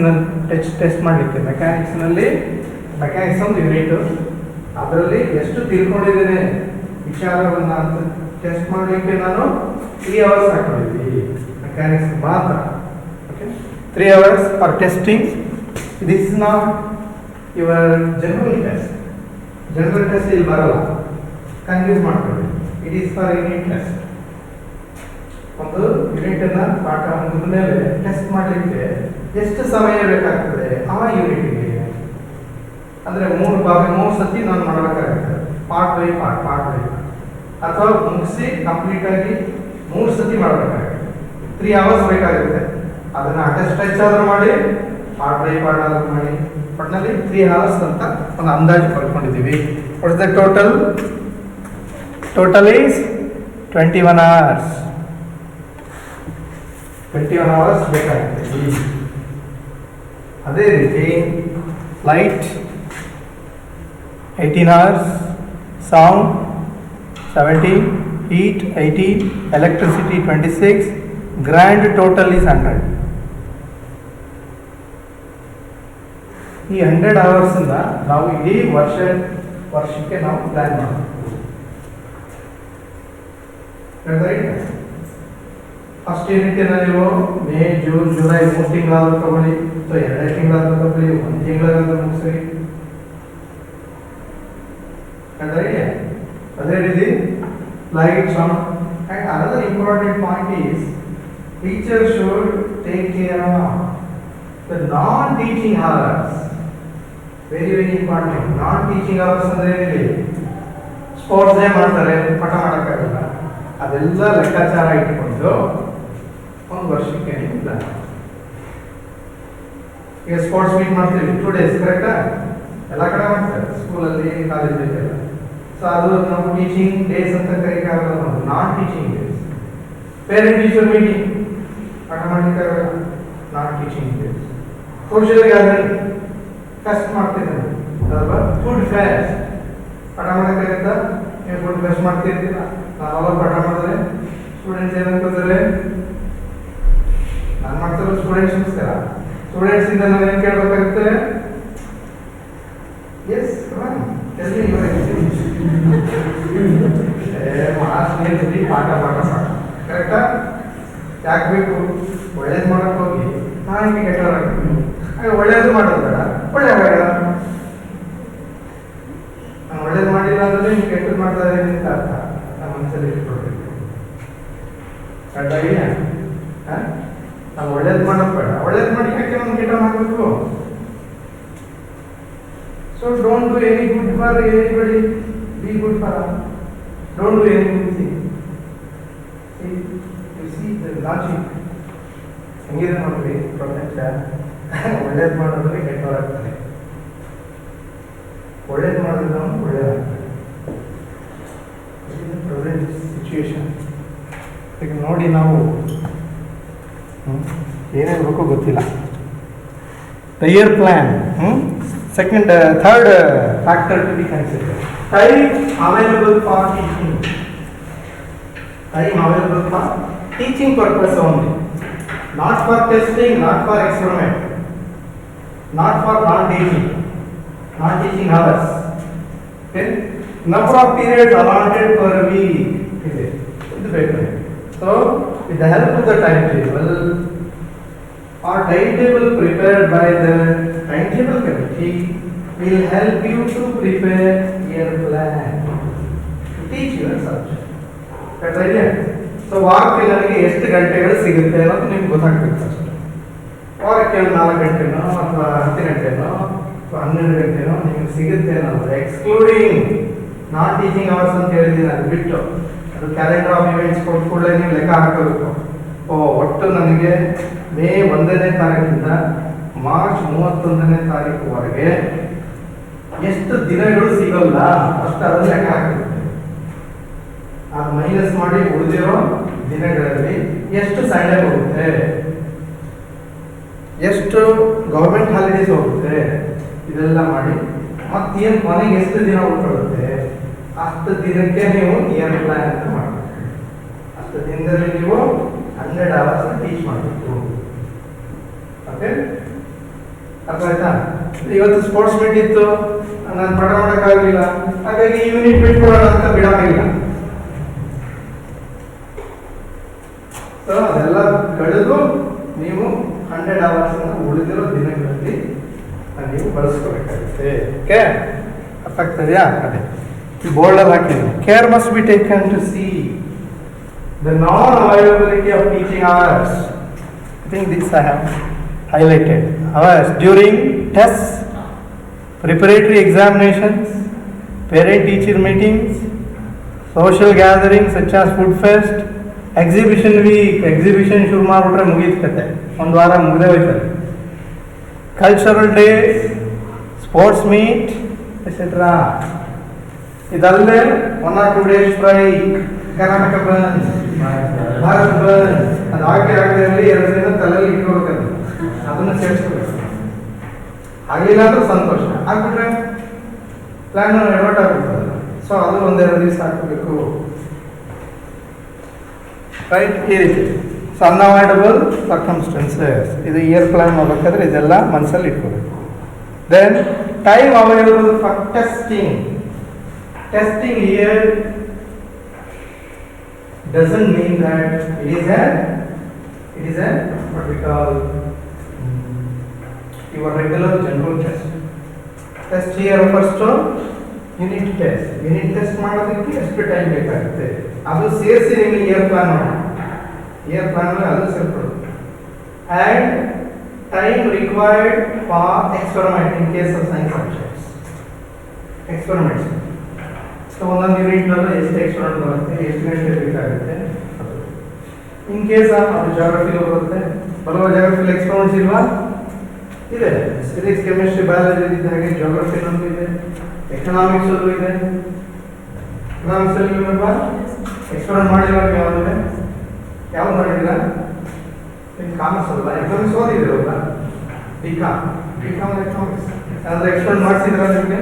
test ಮಾಡಲಿಕ್ಕೆ ಮೆಕ್ಯಾನಿಕ್ಸ್ ಒಂದು ಯೂನಿಟ್, ಅದರಲ್ಲಿ ಎಷ್ಟು ತಿಳ್ಕೊಂಡಿದ್ದೇನೆ ವಿಚಾರವನ್ನು ಅಂತ ಟೆಸ್ಟ್ ಮಾಡಲಿಕ್ಕೆ ನಾನು 3 hours ಹಾಕೊಂಡಿದ್ದೀನಿ ಮೆಕ್ಯಾನಿಕ್ಸ್ ಮಾತ್ರ. Okay, 3 hours for testing. This is not your general test. General test ಇಲ್ಲಿ ಬರಲ್ಲ, ಕನ್ಫ್ಯೂಸ್ ಮಾಡ್ಕೊಳ್ಳಿ. It is for unit test. ಒಂದು ಯೂನಿಟನ್ನು ಪಾಠ ಮುಗಿದ ಮೇಲೆ ಟೆಸ್ಟ್ ಮಾಡಲಿಕ್ಕೆ ಎಷ್ಟು ಸಮಯ ಬೇಕಾಗ್ತದೆ ಆ ಯೂನಿಟ್ಗೆ. ಅಂದರೆ 3 ಸತಿ ನಾನು ಮಾಡಬೇಕಾಗ್ತದೆ, ಪಾರ್ಟ್ ಬೈ ಪಾರ್ಟ್. ಅಥವಾ ಮುಗಿಸಿ ಕಂಪ್ಲೀಟಾಗಿ 3 ಸತಿ ಮಾಡಬೇಕಾಗುತ್ತೆ. 3 hours ಬೇಕಾಗುತ್ತೆ. ಅದನ್ನು ಅಟೆಸ್ಟ್ ಆದರೂ ಮಾಡಿ, ಪಾರ್ಟ್ ಬೈ ಪಾರ್ಟ್ ಆದರೂ ಮಾಡಿ, ಒಟ್ಟಿನಲ್ಲಿ 3 hours ಅಂತ ಒಂದು ಅಂದಾಜು ಬರ್ಕೊಂಡಿದ್ದೀವಿ. What is the total? Total is 21 hours. 21 hours ಬೇಕಾಗುತ್ತೆ. ಅದೇ ರೀತಿ light 18 hours, sound 17, heat 18, electricity 26, grand total is 100. ಈ 100 hours ಇಂದ ನಾವು ಇಡೀ ವರ್ಷಕ್ಕೆ ನಾವು ಪ್ಲಾನ್ ಮಾಡಬೇಕು. ಫಸ್ಟ್ ಯೂನಿಟ್ ನೀವು ಮೇ, ಜೂನ್, ಜುಲೈ 3 ತಿಂಗಳಾದ್ರೂ ತಗೊಳ್ಳಿ, ಅಥವಾ 2 ತಿಂಗಳಾದ್ರೂ ತಗೊಳ್ಳಿ, 1 ತಿಂಗಳಾದ್ರೂ ಮುಗಿಸಿ. ಅದೇ ರೀತಿ light, sound, and another important point is teacher should take care of the non-teaching hours. Very very important. Non-teaching hours ಅಂದ್ರೆ ಸ್ಪೋರ್ಟ್ಸ್ ಡೇ ಮಾಡ್ತಾರೆ, ಪಾಠ ಮಾಡೋಕ್ಕಾಗಲ್ಲ, ಅದೆಲ್ಲ ಲೆಕ್ಕಾಚಾರ ಇಟ್ಕೊಂಡು ಒಂದು ವರ್ಷಕ್ಕೆ ಇಲ್ಲ. ಈಗ ಸ್ಪೋರ್ಟ್ಸ್ ಮೀಟ್ ಮಾಡ್ತೀವಿ 2 days, ಕರೆಕ್ಟಾ? ಎಲ್ಲ ಕಡೆ ಮಾಡ್ತಾರೆ, ಸ್ಕೂಲಲ್ಲಿ, ಕಾಲೇಜಲ್ಲಿ ಎಲ್ಲ. ಸೊ ಅದು ನಾವು ಟೀಚಿಂಗ್ ಡೇಸ್ ಅಂತ ಕರೀಕಾಗಲ್ಲ, ನಾವು non teaching days. Parent teacher meeting ಪಾಠ ಮಾಡಲಿಕ್ಕಾಗಲ್ಲ, non teaching days. Social gathering fest ಮಾಡ್ತೀನಿ ಅಲ್ವಾ, ಫುಡ್ ಫೆಸ್ಟ್ ಪಾಠ ಮಾಡೋಕ್ಕಾಗತ್ತಾ? ನೀವು ಫುಡ್ ಫೆಸ್ಟ್ ಮಾಡ್ತಿರ್ತೀರ, ನಾವೆಲ್ಲ ಪಾಠ ಮಾಡಿದ್ರೆ ಸ್ಟೂಡೆಂಟ್ಸ್ ಏನಂತಾರೆ, ನಾನು ಮಾಡ್ತಿರೋ ಸ್ಟೂಡೆಂಟ್ಸ್ಗೋಸ್ಕರ. ಸ್ಟೂಡೆಂಟ್ಸಿಂದ ನಾವು ಏನು ಕೇಳಬೇಕಾಗುತ್ತೆ? ಎಸ್ ಪಾಠ ಕರೆಕ್ಟಾ? ಯಾಕೆ ಬೇಕು? ಒಳ್ಳೇದು ಮಾಡಕ್ ಹೋಗಿ ನಾಯಿ ಕೆಟ್ಟವರಾಗ್ತೀವಿ. ಹಾಗೆ ಒಳ್ಳೇದು ಮಾಡೋದು ಬೇಡ, ಒಳ್ಳೆಯವಾಗ ನಾನು ಒಳ್ಳೇದು ಮಾಡಿಲ್ಲ ಅಂದ್ರೆ ನೀವು ಕೆಟ್ಟದ್ದು ಮಾಡ್ತಾರೆ ಅಂತ ಅರ್ಥ. ನಮ್ಮ ಮನಸ್ಸಲ್ಲಿ ಇಟ್ಕೊಳ್ಬೇಕು. ಕರೆಕ್ಟಾಗಿ ನಾವು ಒಳ್ಳೇದು ಮಾಡೋದು ಬೇಡ, ಒಳ್ಳೇದು ಮಾಡಿ ಯಾಕೆ ಒಂದು ಕೆಟ್ಟ ಮಾಡಬೇಕು? So don't do any good for anybody, be good for all. Don't do any good thing. You see the logic. ಹೆಂಗಿದೆ ನೋಡ್ರಿ ಪ್ರಪಂಚ. ಒಳ್ಳೇದು ಮಾಡಿದ್ರೆ ಕೆಟ್ಟವರಾಗ್ತಾರೆ, ಒಳ್ಳೇದು ಮಾಡಿದ್ರೆ ಒಳ್ಳೇದಾಗ್ತಾರೆ. Present situation. ಈಗ ನೋಡಿ, ನಾವು ಏನೇನು ಬೇಕೋ ಗೊತ್ತಿಲ್ಲ. The year plan. Third factor to be considered. Time available for teaching. Time available for teaching purpose only. Not for testing, not for experiment, not for non-teaching. Non-teaching hours. Okay? Number of periods allotted per week. So, with the help of the timetable, or timetable prepared by the timetable committee will help you to prepare your plan to teach your subject. That's idea. So ವಾರಕ್ಕೆ ನನಗೆ ಎಷ್ಟು ಗಂಟೆಗಳು ಸಿಗುತ್ತೆ ಅನ್ನೋದು ನಿಮ್ಗೆ ಗೊತ್ತಾಗ್ಬೇಕು ಅಷ್ಟೇ. ವಾರಕ್ಕೆ 4 ಗಂಟೆನೋ ಅಥವಾ 10 ಗಂಟೆನೋ ಅಥವಾ 12 ಗಂಟೆನೋ ನಿಮ್ಗೆ ಸಿಗುತ್ತೆ ಅನ್ನೋದು ಎಕ್ಸ್ಕ್ಲೂಡಿಂಗ್ ನಾನ್ ಟೀಚಿಂಗ್ ಅವರ್ಸ್ ಅಂತ ಹೇಳಿದ್ದೀನಿ. ಅದು ಬಿಟ್ಟು ಅದು ಕ್ಯಾಲೆಂಡರ್ ಆಫ್ ಇವೆಂಟ್ಸ್ ಕೊಟ್ಟು ಕೂಡಲೇ ನೀವು ಲೆಕ್ಕ ಹಾಕಬೇಕು. ಒಟ್ಟು ನನಗೆ ಮೇ 1ನೇ ತಾರೀಕಿಂದ ಮಾರ್ಚ್ 31ನೇ ತಾರೀಕುವರೆಗೆ ಎಷ್ಟು ದಿನಗಳು ಸಿಗಲ್ಲ ಅಷ್ಟು ಅದನ್ನು ಲೆಕ್ಕ ಹಾಕಬೇಕು. ಅದು ಮೈನಸ್ ಮಾಡಿ ಉಳಿದಿರೋ ದಿನಗಳಲ್ಲಿ ಎಷ್ಟು ಸಂಡೇ ಹೋಗುತ್ತೆ, ಎಷ್ಟು ಗೌರ್ಮೆಂಟ್ ಹಾಲಿಡೇಸ್ ಹೋಗುತ್ತೆ, ಇದೆಲ್ಲ ಮಾಡಿ ಮತ್ತೇನು ಕೊನೆಗೆ ಎಷ್ಟು ದಿನ ಉಳ್ಕೊಳ್ಳುತ್ತೆ ಅಷ್ಟು ದಿನಕ್ಕೆ ನೀವು ಇಯರ್ ಪ್ಲಾನ್ ಅಂತ ಮಾಡಬೇಕು. ಅಷ್ಟು ದಿನದಲ್ಲಿ ನೀವು 100 hours ಟೀಚ್ ಮಾಡಬೇಕು. ಓಕೆ, ಅರ್ಥ ಆಯ್ತಾ? ಇವತ್ತು ಸ್ಪೋರ್ಟ್ಸ್ ಮೀಟ್ ಇತ್ತು, ನಾನು ಪಾಠ ಮಾಡೋಕ್ಕಾಗಲಿಲ್ಲ, ಹಾಗಾಗಿ ಯೂನಿಟ್ ಬಿಟ್ಕೊಡೋಣ ಅಂತ ಬಿಡೋಂಗಿಲ್ಲ. ಸೊ ಅದೆಲ್ಲ ಕಳೆದು ನೀವು 100 hours ಉಳಿದಿರೋ ದಿನಗಳಲ್ಲಿ ನೀವು ಬಳಸ್ಕೋಬೇಕಾಗುತ್ತೆ. ಓಕೆ, ಅರ್ಥ ಆಗ್ತದೆಯಾ? ಅದೇ ಈ ಬೋರ್ಡಲ್ಲಿ ಹಾಕಿದ್ರು. Care must be taken to see the non-availability of teaching hours. I think this I have highlighted. Hours during tests, preparatory examinations, parent-teacher meetings, social gatherings such as food fest, exhibition week, exhibition ಶುರು ಮಾಡಿಬಿಟ್ರೆ ಮುಗೀತು ಕತೆ, ಒಂದು ವಾರ ಮುಗಿದೇ ಹೋಯ್ತದೆ. Cultural days, sports meet etcetera. ಇದಲ್ಲದೆ 1 or 2 days strike, Karnataka bandh, Bharat bandh, ಅದು ಆಗದೆ ಇರಲಿ 2 ದಿನ ತಲೆಯಲ್ಲಿ ಇಟ್ಕೊಳ್ಬೇಕು, ಅದನ್ನು ಸೇರಿಸ್ಕೋಬೇಕು. ಆಗಲಿಲ್ಲ ಅಂದ್ರೆ ಸಂತೋಷ, ಆಗ್ಬಿಟ್ರೆ ಪ್ಲಾನ್ ಎಡವಟ್ ಆಗ್ಬಿಡ್ತದೆ. ಸೊ ಅದು 1-2 ದಿವಸ ಹಾಕಬೇಕು, ರೈಟ್? ಈ ರೀತಿ. ಸೊ ಅನ್ಅವಾಯ್ಡಬಲ್ ಸರ್ಕಮ್ಸ್ಟೆನ್ಸಸ್, ಇದು ಇಯರ್ ಪ್ಲಾನ್ ಮಾಡಬೇಕಾದ್ರೆ ಇದೆಲ್ಲ ಮನಸ್ಸಲ್ಲಿ ಇಟ್ಕೋಬೇಕು. Then time available for testing. Testing here doesn't mean that it is a what we call your regular general test. Test here refers to unit test. Unit test ಮಾಡೋದಕ್ಕೆ ಎಷ್ಟು ಟೈಮ್ ಬೇಕಾಗುತ್ತೆ ಅದು ಸೇರಿಸಿ ನಿಮಗೆ ಇಯರ್ ಪ್ಲಾನ್ ಮಾಡಿ. ಇಯರ್ ಪ್ಲಾನ್ ಅಲ್ಲಿ ಅದು ಸೇರ್ಕೊಳ್ಳುತ್ತೆ. And time required for experiment in case of science subjects. Experiments. So ಒಂದೊಂದು ಯೂನಿಟ್ನಲ್ಲೂ ಎಷ್ಟು ಎಕ್ಸ್ಪೆರಿಮೆಂಟ್ ಬರುತ್ತೆ, ಎಷ್ಟು ಗಂಟೆ ಬೇಕಾಗುತ್ತೆ. ಇನ್ ಕೇಸ್ ಅದು ಜಾಗ್ರಫಿಲೂ ಬರುತ್ತೆ, ಬರುವ ಜಾಗ್ರಫಿಲಿ ಎಕ್ಸ್ಪೆರಿಮೆಂಟ್ಸ್ ಇಲ್ವಾ? ಇದೆ. ಫಿಸಿಕ್ಸ್, ಕೆಮಿಸ್ಟ್ರಿ, ಬಯಾಲಜಿ ಇದ್ದ ಹಾಗೆ ಜಾಗ್ರಫಿನಲ್ಲೂ ಇದೆ, ಎಕನಾಮಿಕ್ಸಲ್ಲೂ ಇದೆ. ಎಕನಾಮಿಕ್ಸಲ್ಲಿ ಇಲ್ವಾ ಎಕ್ಸ್ಪೆರಿಮೆಂಟ್ ಮಾಡಿಲ್ಲ ಯಾವ್ದು ಮಾಡಿದಿಲ್ಲ? ಕಾಮರ್ಸ್ ಅಲ್ಲ, ಎಕನಾಮಿಕ್ಸ್ ಓದಿದಿರಲ್ಲ, ಬಿಕಾಮ್ ಎಕನಾಮಿಕ್ಸ್ ಅಂದರೆ ಎಕ್ಸ್ಪೆರಿಮೆಂಟ್ ಮಾಡಿಸಿದ್ರ ನಿಮಗೆ?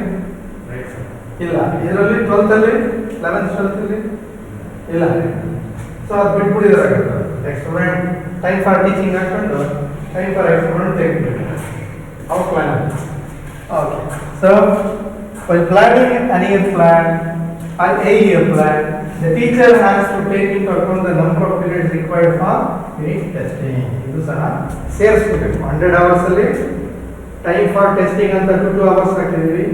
ಇಲ್ಲ. ಇದರಲ್ಲಿ 12th ಅಲ್ಲಿ 11th 12th ಅಲ್ಲಿ ಇಲ್ಲ. ಸೊ ಅದು ಬಿಟ್ಬಿಟ್ಟಿದ್ದಾರೆ. ಎಕ್ಸ್ಪೆರಿಮೆಂಟ್ ಟೈಮ್ ಫಾರ್ ಟೀಚಿಂಗ್ ಹಾಕೊಂಡು ಟೈಮ್ ಫಾರ್ ಎಕ್ಸ್ಪೆರಿಮೆಂಟ್ ತೆಗೆದುಬಿಟ್ಟು ಅವ್ರ plan. Okay. So by planning an year plan or a year plan, the teacher has to take into account the number of periods required for unit testing. ಇದು ಸಹ ಸೇರಿಸಬೇಕು. 100 hours ಅಲ್ಲಿ ಟೈಮ್ ಫಾರ್ ಟೆಸ್ಟಿಂಗ್ ಅಂತ 2 hours ಹಾಕಿದ್ದೀವಿ,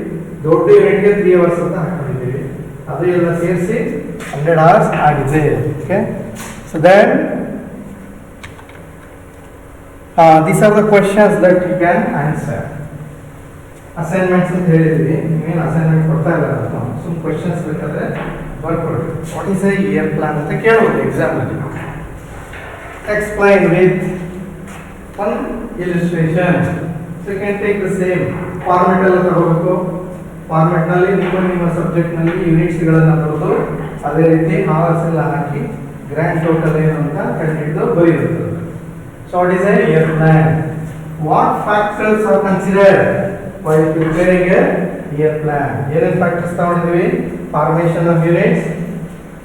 ದೊಡ್ಡ ಯೂನಿಟ್ಗೆ 3 hours ಅಂತ ಹಾಕೊಂಡಿದ್ದೀವಿ. ಅದು ಎಲ್ಲ ಸೇರಿಸಿ 100 hours ಆಗಿದೆ. Okay. So then these are the questions that you can answer. Assignments ಅಂತ ಹೇಳಿದ್ವಿ, ನೀವೇನು ಅಸೈನ್ಮೆಂಟ್ ಕೊಡ್ತಾ ಇಲ್ಲ, ಸುಮ್ ಕ್ವೆಶ್ಚನ್ಸ್ ಬೇಕಾದ್ರೆ ಬರ್ಕೊಡ್ರಿ. What is a year plan ಅಂತ ಕೇಳ್ಬೋದು ಎಕ್ಸಾಮಲ್ಲಿ. Explain with one illustration. So you can take the same format ಎಲ್ಲ ತಗೋಬೇಕು. ಫಾರ್ಮೆಟ್ನಲ್ಲಿ ನಿಮ್ಮ ಸಬ್ಜೆಕ್ಟ್ನಲ್ಲಿ ಯೂನಿಟ್ಸ್ಗಳನ್ನು ಬರೆದು ಅದೇ ರೀತಿ ಅವರ್ಸ್ ಎಲ್ಲ ಹಾಕಿ ಗ್ರ್ಯಾಂಡ್ ಟೋಟಲ್ ಏನು ಅಂತ ಕಂಡುಹಿಡಿದು ಬರೆಯುತ್ತೆ. So what is a year plan? What factors are considered while preparing a year plan? ಏನೇನು ಫ್ಯಾಕ್ಟರ್ಸ್ ತಗೊಂಡಿದ್ದೀವಿ? Formation of units,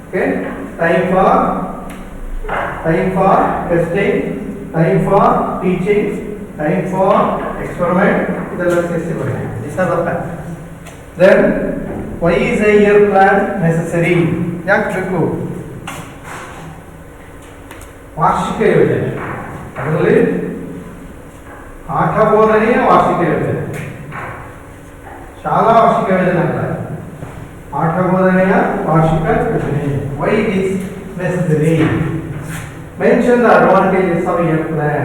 okay, time for testing, time for teaching, time for experiment, ಇದೆಲ್ಲ ಸೇರಿಸಿ ಬರೀ. these are the factors. Then why is a year plan necessary? ಯಾಕೆ ಬೇಕು? ವಾರ್ಷಿಕ ಯೋಜನೆ, ಅದರಲ್ಲಿ ಪಾಠ ಬೋಧನೆಯ ವಾರ್ಷಿಕ ಯೋಜನೆ, ಶಾಲಾ ವಾರ್ಷಿಕ ಯೋಜನೆ ಅಲ್ಲ, ಪಾಠ ಬೋಧನೆಯ ವಾರ್ಷಿಕ ಯೋಜನೆ. Why it is necessary? Mention the advantages of year plan.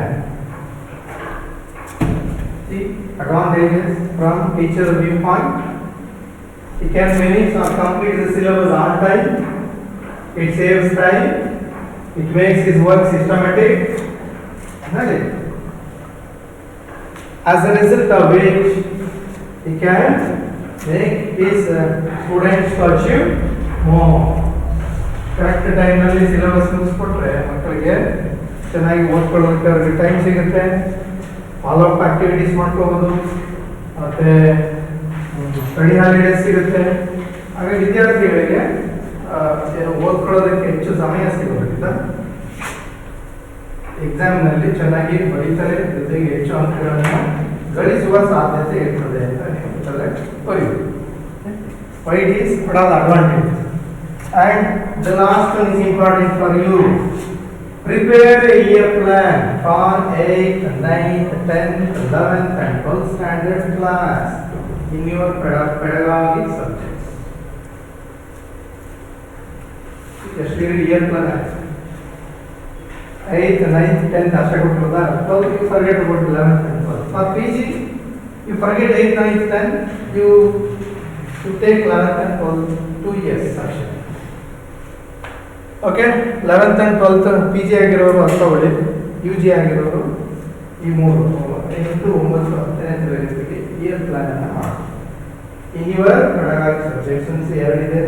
See, advantages from teacher viewpoint. It can finish or complete the syllabus on time. It saves time. It makes his work systematic. As a result of which, he can make his students achieve more. Correct ಟೈಮ್ನಲ್ಲಿ ಸಿಲೆಬಸ್ ಮುಗಿಸ್ಕೊಟ್ರೆ ಮಕ್ಕಳಿಗೆ ಚೆನ್ನಾಗಿ ಓದ್ಕೊಳ್ಳೋದಕ್ಕೆ ಅವ್ರಿಗೆ ಟೈಮ್ ಸಿಗುತ್ತೆ, ಫಾಲೋ ಅಪ್ ಆಕ್ಟಿವಿಟೀಸ್ ಮಾಡ್ಕೋಬೋದು, ಮತ್ತು ಸ್ಟಡಿ ಹಾಲಿಡೇಸ್ ಸಿಗುತ್ತೆ. ಹಾಗೆ ವಿದ್ಯಾರ್ಥಿಗಳಿಗೆ ಏನು ಓದ್ಕೊಳ್ಳೋದಕ್ಕೆ ಹೆಚ್ಚು ಸಮಯ ಸಿಗೋದ್ರಿಂದ ಎಕ್ಸಾಮ್ನಲ್ಲಿ ಚೆನ್ನಾಗಿ ಬರೀತಾರೆ, ಜೊತೆಗೆ ಹೆಚ್ಚು ಅಂಕಗಳನ್ನು ಗಳಿಸುವ ಸಾಧ್ಯತೆ ಇರ್ತದೆ ಅಂತ ಹೇಳ್ತಾರೆ ಬರೀಬೇಕು. Why it is? What are the advantages? And the last one is important for you. Prepare a year plan for 8th, 9th, 10th, 11th and 12th standard class in your pedagogic subjects. Just read year plan. 8th, 9th, 10th, ಅಷ್ಟೇ ಕೊಟ್ಟಿರೋದಾ? 12th you forget about 11th and 12th. For PG you forget 8th, 9th, 10th, you take 11th and 12th 2 years section. Okay 11th and 12th P G ಆಗಿರೋರು ಅಂತ ತಗೊಳ್ಳಿ, ಯು ಜಿ ಆಗಿರೋರು ಈ 3 8 9 10ನೇ ತರಗತಿಗೆ ಇಯರ್ ಪ್ಲಾನ್ ಅನ್ನು ಮಾಡಿ. ಇನ್ ಯುವರ್ ಪೆಡಗಾಗಿ ಸಬ್ಜೆಕ್ಟ್ಸ್ ಎರಡಿದೆ,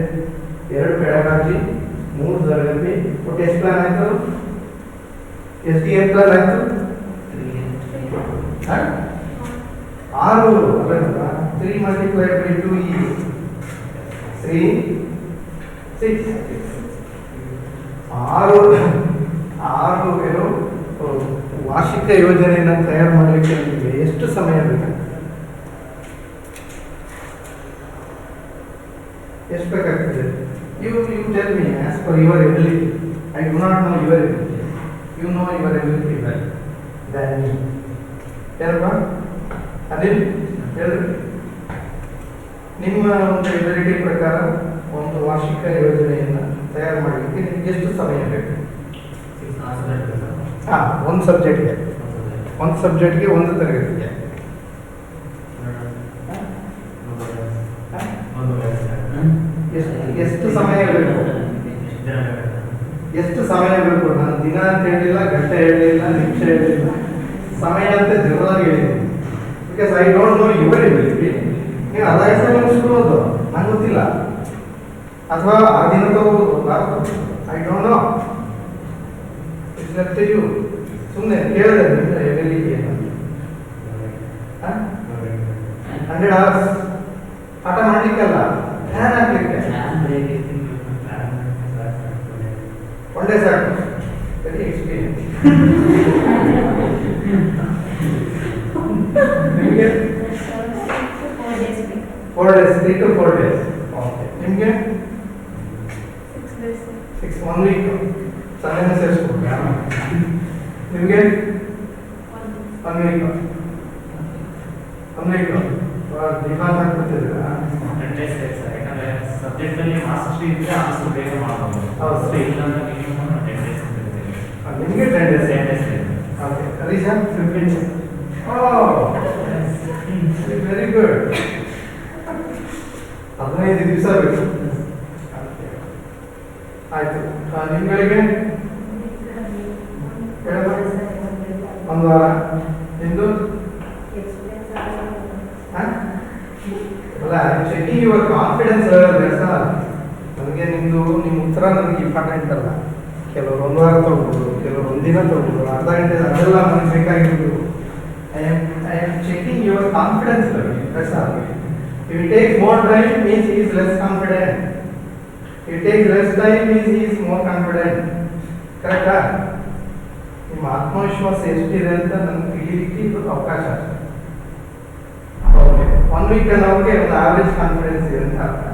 2 ಪೆಡಗಾಗಿ 3 ತರಗತಿ. ಒಟ್ಟು ಎಷ್ಟು ಪ್ಲಾನ್ ಆಯ್ತು? ಎಷ್ಟು ಇಯರ್ ಪ್ಲಾನ್ ಆಯ್ತು? 6 ಅಲ್ಲ, 3 multiplied by 2 is 3 6 6 ಏನು ವಾರ್ಷಿಕ ಯೋಜನೆಯನ್ನು ತಯಾರು ಮಾಡಲಿಕ್ಕೆ ನಿಮಗೆ ಎಷ್ಟು ಸಮಯ ಬೇಕು? ಎಷ್ಟು ಬೇಕಾಗ್ತದೆ? You tell me as per your ability. I do not know your ability, you know your ability well then me. ಏನಪ್ಪ ಅನಿಲ್ ಹೇಳ್ರಿ, ನಿಮ್ಮ ಒಂದು ಎಬಿಲಿಟಿ ಪ್ರಕಾರ ಒಂದು ವಾರ್ಷಿಕ ಯೋಜನೆಯನ್ನು ತಯಾರು ಮಾಡಲಿಕ್ಕೆ ನಿಮ್ಗೆ ಎಷ್ಟು ಸಮಯ ಬೇಕು? ಒಂದು ಸಬ್ಜೆಕ್ಟ್ಗೆ, ಒಂದು ತರಗತಿಗೆ ಎಷ್ಟು ಸಮಯ ಬೇಕು? ಎಷ್ಟು ಸಮಯ ಬೇಕು? ನಾನು ದಿನ ಅಂತ ಹೇಳಿಲ್ಲ, ಗಂಟೆ ಹೇಳಿಲ್ಲ, ನಿಮಿಷ ಹೇಳಿಲ್ಲ, ಸಮಯ ಅಂತ ಜನರಲ್ ಹೇಳಿದ್ದೀನಿ. Because I don't no your ability. ನೀವು ಅರ್ಧ ಹೆಸರು ಮುಗಿಸ್ಬೋದು, ನಂಗೆ ಗೊತ್ತಿಲ್ಲ, ಅಥವಾ ಆ ದಿನ ತಗೋಬೋದು, I don't know. It's up to you. ಸುಮ್ಮನೆ ಕೇಳಿದೆ ನಿಮ್ಗೆ ಎಬಿಲಿಟಿ ಏನು? 100 hours ಪಾಠ ಮಾಡಲಿಕ್ಕಲ್ಲ, ಧ್ಯಾನ ಹಾಕ್ಲಿಕ್ಕೆ ಒಂದೇ ಸಾಕು. Very experience. ನಿಮಗೆ 4 days, 3 to 4 days. ಓಕೆ, ನಿಮಗೆ 6 1 week ಸಮಯ ಸೇರಿಸ್ಬೇಕು. ನಿಮಗೆ 1 week ದಿನಾಂಕ ಹಾಕ್ಬಿಟ್ಟಿದ್ದೀರಾ? 10 days ಬೇಕು ಸರ್, ಯಾಕಂದ್ರೆ ಸಬ್ಜೆಕ್ಟ್ ಅಲ್ಲಿ ಮಾಸ್ಟರ್ ಇದ್ರೆ ಆದಷ್ಟು ಬೇಗ ಮಾಡಬಹುದು. ಹೌದು, ಇಲ್ಲಾಂದ್ರೆ ಮಿನಿಮಮ್ 10 days ಬೇಕು. ನಿಮಗೆ 10 days. 10 days ಬೇಕು. ಓಕೆ, ಹರೀಶಾ 15 days. Oh, very good. 15 ದಿವಸ ಬೇಕು. ಆಯ್ತು, ನಿಮ್ಗಳಿಗೆ ಒಂದು ವಾರ. ನಿಮ್ದು ಅಲ್ಲ, ಚೆಕಿಂಗ್ ಯುವರ್ ಕಾನ್ಫಿಡೆನ್ಸ್. ನನಗೆ ನಿಮ್ಮ ಉತ್ತರ ನನಗೆ ಇಂಪಾರ್ಟೆಂಟ್ ಅಲ್ಲ. ಕೆಲವರು 1 ವಾರ ತಗೋಬೋದು, ಕೆಲವರು 1 ದಿನ ತಗೋಬೋದು, ಅರ್ಧ ಗಂಟೆ, ಅದೆಲ್ಲ ನನಗೆ ಬೇಕಾಗಿರೋದು. I am checking your confidence level. That's all. If it takes more time means he is less confident. If it takes less time means he is more confident. ಕರೆಕ್ಟಾ? ನಿಮ್ಮ ಆತ್ಮವಿಶ್ವಾಸ ಎಷ್ಟಿದೆ ಅಂತ ನನಗೆ ತಿಳಿಲಿಕ್ಕೆ ಇದು ಅವಕಾಶ. ಓಕೆ, 1 week ಅನ್ನೋಕ್ಕೆ ಒಂದು ಆವರೇಜ್ ಕಾನ್ಫಿಡೆನ್ಸ್ ಇದೆ ಅಂತ ಅರ್ಥ.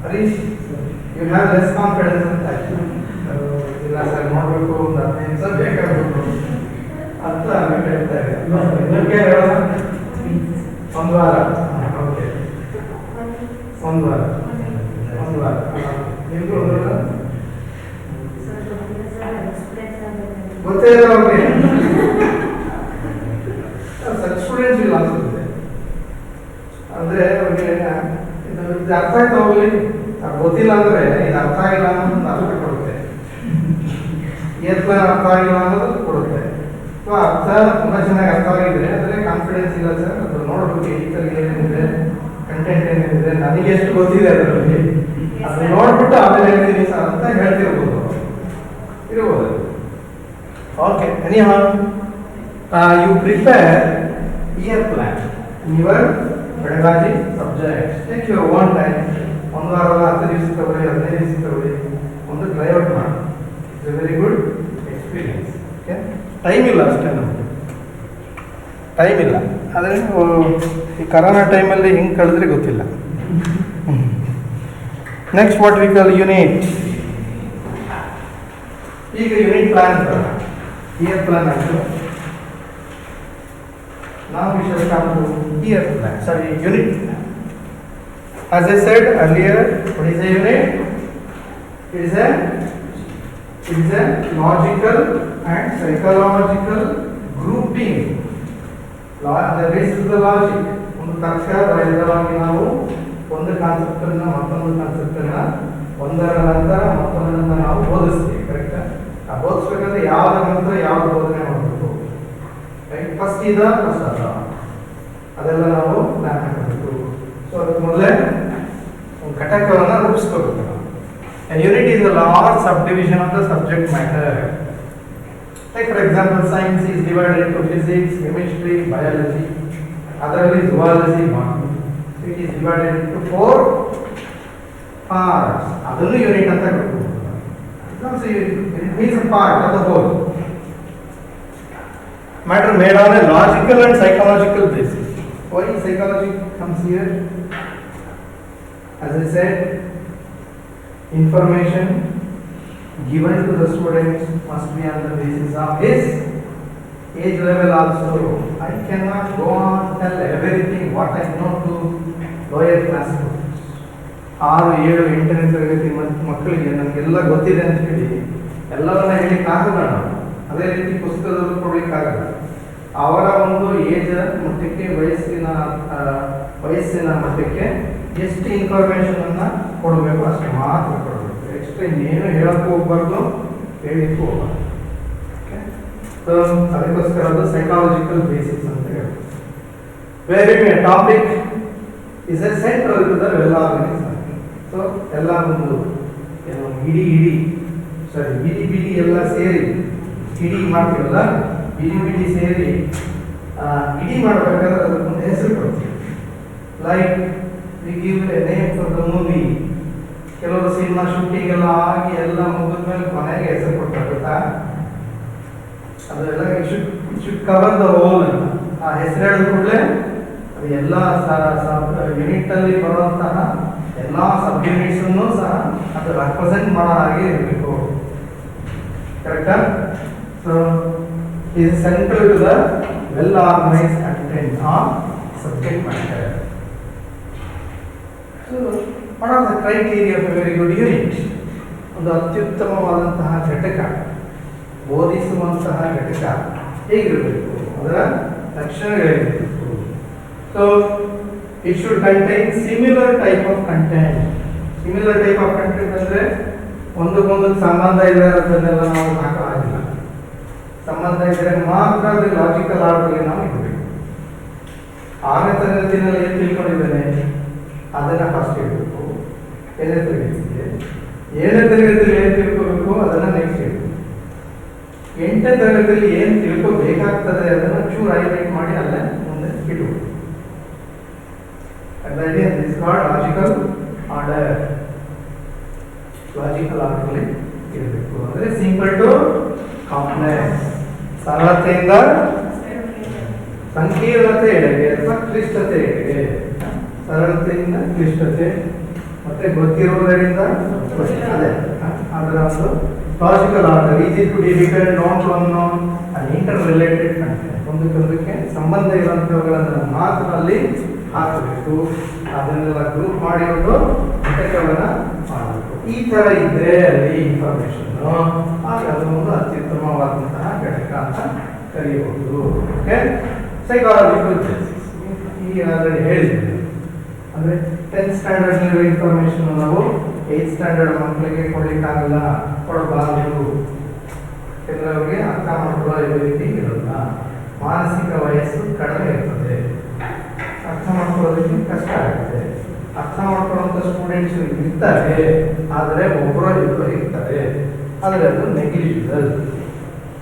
Harish, you have less confidence ಅಂತ ಆಯ್ತು. ಇಲ್ಲ ಸರ್, ನೋಡಬೇಕು, ಒಂದು 15 ನಿಮಿಷ ಬೇಕಾಗಬೇಕು ಅಂತ ಹೇಳ್ತಾ ಇದೆ. ನಿಮಗೆ ಹೇಳೋಣ 1 ವಾರ. ಓಕೆ, 1 ವಾರ. ನಿಮ್ಗೆ 1 ವಾರ ಗೊತ್ತೇ ಇಲ್ಲ ಅವ್ರಿಗೆ. ಸ್ಟೂಡೆಂಟ್ಸ್ ಇಲ್ಲ ಅನ್ಸುತ್ತೆ. ಅಂದರೆ ಅವ್ರಿಗೆ ಇದು ಅರ್ಥ ಆಯ್ತು ಹೋಗ್ಲಿ, ಅದು ಗೊತ್ತಿಲ್ಲ ಅಂದರೆ ಇದು ಅರ್ಥ ಆಗಿಲ್ಲ ಅನ್ನೋದು ಅರ್ಥ ಕೊಡುತ್ತೆ. ಅರ್ಥ ಆಗಿಲ್ಲ ಅನ್ನೋದು ಕೊಡುತ್ತೆ. ಅಥವಾ ಅರ್ಥ ತುಂಬ ಚೆನ್ನಾಗಿ ಅರ್ಥ ಆಗಿದ್ರೆ ಅಂದರೆ ಕಾನ್ಫಿಡೆನ್ಸ್ ಇಲ್ಲ ಸರ್, ಅದು ನೋಡ್ಬೇಕು ಈ ಥರ ಏನೇನಿದೆ, ಕಂಟೆಂಟ್ ಏನೇನಿದೆ, ನನಗೆ ಎಷ್ಟು ಗೊತ್ತಿದೆ ಅದರಲ್ಲಿ, ಅದು ನೋಡ್ಬಿಟ್ಟು ಆಮೇಲೆ ಹೇಳ್ತೀನಿ ಸರ್ ಅಂತ ಹೇಳ್ತಿರ್ಬೋದು, ಇರ್ಬೋದು. Okay, anyhow, you prepare year plan in your pedagogy subjects. Take your own time. 1 ವಾರ 10 ದಿವಸ ತಗೊಳ್ಳಿ, 15 ದಿವಸ ತಗೊಳ್ಳಿ, ಒಂದು ಟ್ರೈ ಔಟ್ ಮಾಡಿ. It's A very good experience. Okay, time ಇಲ್ಲ ಅಷ್ಟೇ, ನಮಗೆ ಟೈಮ್ ಇಲ್ಲ. ಆದರೆ ಈ ಕರೋನಾ ಟೈಮಲ್ಲಿ ಹೆಂಗೆ ಕಳೆದ್ರೆ ಗೊತ್ತಿಲ್ಲ. Next what we call unit. ಈಗ ಯೂನಿಟ್ ಪ್ಲಾನ್ ಬರೋಣ. Year plan also. Now we shall come to year plan. Sorry, unit plan. As I said earlier, what is a unit? It is a logical and psychological grouping. The basis of the logic. ಒಂದು ತರ್ಕ ಬರೆದವಾಗಿ ನಾವು ಒಂದು ಕಾನ್ಸೆಪ್ಟ್ ಅನ್ನ ಮತ್ತೊಂದು ಕಾನ್ಸೆಪ್ಟ್ ಅನ್ನ ಒಂದರ ನಂತರ ಮತ್ತೊಂದನ್ನ ನಾವು ಬೋಧಿಸ್ತೀವಿ. ಕರೆಕ್ಟ್? ಆ ಬೋಧಿಸ್ಬೇಕಂದ್ರೆ ಯಾವ್ದ ನಂತರ ಯಾವ್ದು ಬೋಧನೆ ಮಾಡಬೇಕು, ರೈಟ್? ಫಸ್ಟ್ ಅದ ಅದೆಲ್ಲ ನಾವು ಪ್ಲಾನ್ ಮಾಡಬೇಕು. ಸೊ ಅದಕ್ಕೆ ಮೊದಲೇ ಒಂದು ಘಟಕವನ್ನು ರೂಪಿಸ್ಕೋಬೇಕು. A unit is a large subdivision of the subject matter. Like for example, science is divided into physics, chemistry, biology, otherly zoology, botany. It is divided into 4 parts. Adunu unit anta kodu. So it means a part of the whole. Matter made on a logical and psychological basis. Why psychology comes here? As I said, information given to the students must be on the basis of his age level also. I cannot go on tell everything what I know to lower class students. 6, 7, 8ನೇ ತರಗತಿ ಮಕ್ಕಳಿಗೆ ನಮಗೆಲ್ಲ ಗೊತ್ತಿದೆ ಅಂತ ಹೇಳಿ ಎಲ್ಲವನ್ನ ಹೇಳಿಕ್ಕಾಗಲ್ಲ ನಾವು. ಅದೇ ರೀತಿ ಪುಸ್ತಕದಲ್ಲೂ ಕೊಡ್ಲಿಕ್ಕಾಗಲ್ಲ. ಅವರ ಒಂದು ಏಜ್ ಮಟ್ಟಕ್ಕೆ ವಯಸ್ಸಿನ ಮಟ್ಟಕ್ಕೆ ಎಷ್ಟು ಇನ್ಫಾರ್ಮೇಶನ್ ಅನ್ನ ಕೊಡಬೇಕು ಅಷ್ಟು ಮಾತ್ರ ಕೊಡಬೇಕು. ಎಕ್ಸ್ಟ್ರಾ ಇನ್ನೇನು ಹೇಳಕ್ಕೂ ಹೋಗ್ಬಾರ್ದು, ಹೇಳಿಕ್ಕೂ ಹೋಗ್ಬಾರ್ದು. ಸೊ ಅದಕ್ಕೋಸ್ಕರ ಅದು ಸೈಕಾಲಜಿಕಲ್ ಬೇಸಿಸ್ ಅಂತ ಹೇಳ್ಬೋದು. Where a topic is a central to the well organised. So ಎಲ್ಲ ಒಂದು ಏನು ಇಡೀ ಬಿಡಿ ಎಲ್ಲ ಸೇರಿ ಇಡೀ ಮಾಡ್ತೀವಲ್ಲ, ಬಿಡಿ ಸೇರಿ ಇಡೀ ಮಾಡಬೇಕಾದ್ರೆ ಅದಕ್ಕೊಂದು ಹೆಸರು ಕೊಡ್ತೀವಿ. Like we give A name for the movie. ಕೆಲವರು ಸಿನಿಮಾ ಶೂಟಿಂಗ್ ಎಲ್ಲ ಆಗಿ ಎಲ್ಲ ಮುಗಿದ ಮೇಲೆ ಕೊನೆಗೆ ಹೆಸರು ಕೊಡ್ತಾರೆ, ಗೊತ್ತಾ? ಅದೆಲ್ಲ ಶುಡ್ ಕವರ್ ದ ಹೋಲ್. ಆ ಹೆಸರು ಹೇಳಿದ ಕೂಡಲೇ ಅದು ಎಲ್ಲ ಯೂನಿಟ್ ಅಲ್ಲಿ ಬರುವಂತಹ ಎಲ್ಲ ಸಬ್ ಯೂನಿಟ್ಸ್ ಅನ್ನು ಸಹ ಅದು ರೆಪ್ರೆಸೆಂಟ್ ಮಾಡೋ ಹಾಗೆ ಇರಬೇಕು. ಕರೆಕ್ಟಾ? So is central to the well organized content of subject matter. So what are the criteria of a very good unit? ಒಂದು ಅತ್ಯುತ್ತಮವಾದಂತಹ ಘಟಕ, ಬೋಧಿಸುವಂತಹ ಘಟಕ ಹೇಗಿರಬೇಕು, ಅದರ ಲಕ್ಷಣಗಳೇನಿರಬೇಕು. So it should contain similar type of content. Similar type of content ಅಂದ್ರೆ ಒಂದಕ್ಕೊಂದು ಸಂಬಂಧ ಇರೋದನ್ನೆಲ್ಲ ನಾವು ಹಾಕಲಾಗಿಲ್ಲ. ಸಂಬಂಧ ಇದ್ದರೆ ಮಾತ್ರ ಅದು ಲಾಜಿಕಲ್ ಆರ್ಡರ್ಗೆ ನಾವು ಇಡಬೇಕು. 6ನೇ ತರಗತಿನಲ್ಲಿ ಏನು ತಿಳ್ಕೊಂಡಿದ್ದೇನೆ ಅದನ್ನ ಫಸ್ಟ್ ಇಡಬೇಕು. 7ನೇ ತರಗತಿಗೆ 7ನೇ ತರಗತಿಯಲ್ಲಿ ಏನು ತಿಳ್ಕೋಬೇಕು ಅದನ್ನ ನೆಕ್ಸ್ಟ್ ಇಡಬೇಕು. 8ನೇ ತರಗತಿಯಲ್ಲಿ ಏನು ತಿಳ್ಕೋಬೇಕಾಗ್ತದೆ ಅದನ್ನ ಚೂರು ಹೈಲೈಟ್ ಮಾಡಿ ಅಲ್ಲೇ ಮುಂದೆ ಇಡಬೇಕು. Logical order. ಲಾಜಿಕಲ್ ಆರ್ಡರ್ ಇರಬೇಕು. ಅಂದ್ರೆ ಸಿಂಪಲ್ ಟು ಕಾಂಪ್ಲೆಕ್ಸ್. ಸರಳತೆಯಿಂದ ಸಂಕೀರ್ಣತೆ ಎಡೆಗೆ ಅಥವಾ ಕ್ಲಿಷ್ಟತೆ ಎಡೆಗೆ. ಸರಳತೆಯಿಂದ ಕ್ಲಿಷ್ಟತೆ ಮತ್ತೆ ಗೊತ್ತಿರುವುದರಿಂದ ಅದೇ ಅದರ ಒಂದು logical order. Easy to difficult, not to unknown and interrelated content. ಒಂದಕ್ಕೊಂದಕ್ಕೆ ಸಂಬಂಧ ಇರುವಂತವುಗಳನ್ನು ಮಾತ್ರ ಅಲ್ಲಿ ಹಾಕಬೇಕು. ಅದನ್ನೆಲ್ಲ ಗ್ರೂಪ್ ಮಾಡಿ ಒಂದು ಘಟಕವನ್ನ ಮಾಡಬೇಕು. ಈ ತರ ಇದ್ರೆ ಅಲ್ಲಿ ಇನ್ಫಾರ್ಮೇಶನ್ ಆಗ ಅದು ಒಂದು ಅತ್ಯುತ್ತಮವಾದಂತಹ ಘಟಕ ಅಂತ ಕರೆಯಬಹುದು. ಓಕೆ, ಸೈಕಾಲಜಿಕಲ್ ಬೇಸಿಸ್ ಈಗ ಆಲ್ರೆಡಿ ಹೇಳಿದ್ವಿ. ಅಂದ್ರೆ 10th ಸ್ಟ್ಯಾಂಡರ್ಡ್ ಇನ್ಫಾರ್ಮೇಶನ್ ನಾವು 8th ಸ್ಟ್ಯಾಂಡರ್ಡ್ ಮಕ್ಕಳಿಗೆ ಕೊಡ್ಲಿಕ್ಕಾಗಲ್ಲ, ಕೊಡಬಾರದು. ಯಾಕಂದ್ರೆ ಅವ್ರಿಗೆ ಅರ್ಥ ಮಾಡ್ಕೊಳ್ಳೋ ಎಬಿಲಿಟಿ ಇರಲ್ಲ. ಮಾನಸಿಕ ವಯಸ್ಸು ಕಡಿಮೆ ಇರ್ತದೆ, ಅರ್ಥ ಮಾಡ್ಕೊಳ್ಳೋದಕ್ಕೆ ಕಷ್ಟ ಆಗುತ್ತೆ. ಅರ್ಥ ಮಾಡ್ಕೊಳ್ಳುವಂಥ ಸ್ಟೂಡೆಂಟ್ಸ್ ಇರ್ತಾರೆ, ಆದರೆ ಒಬ್ಬರು ಇಬ್ಬರು ಇರ್ತಾರೆ, ಆದರೆ ಅದು ನೆಗ್ಲಿಜಿಬಲ್.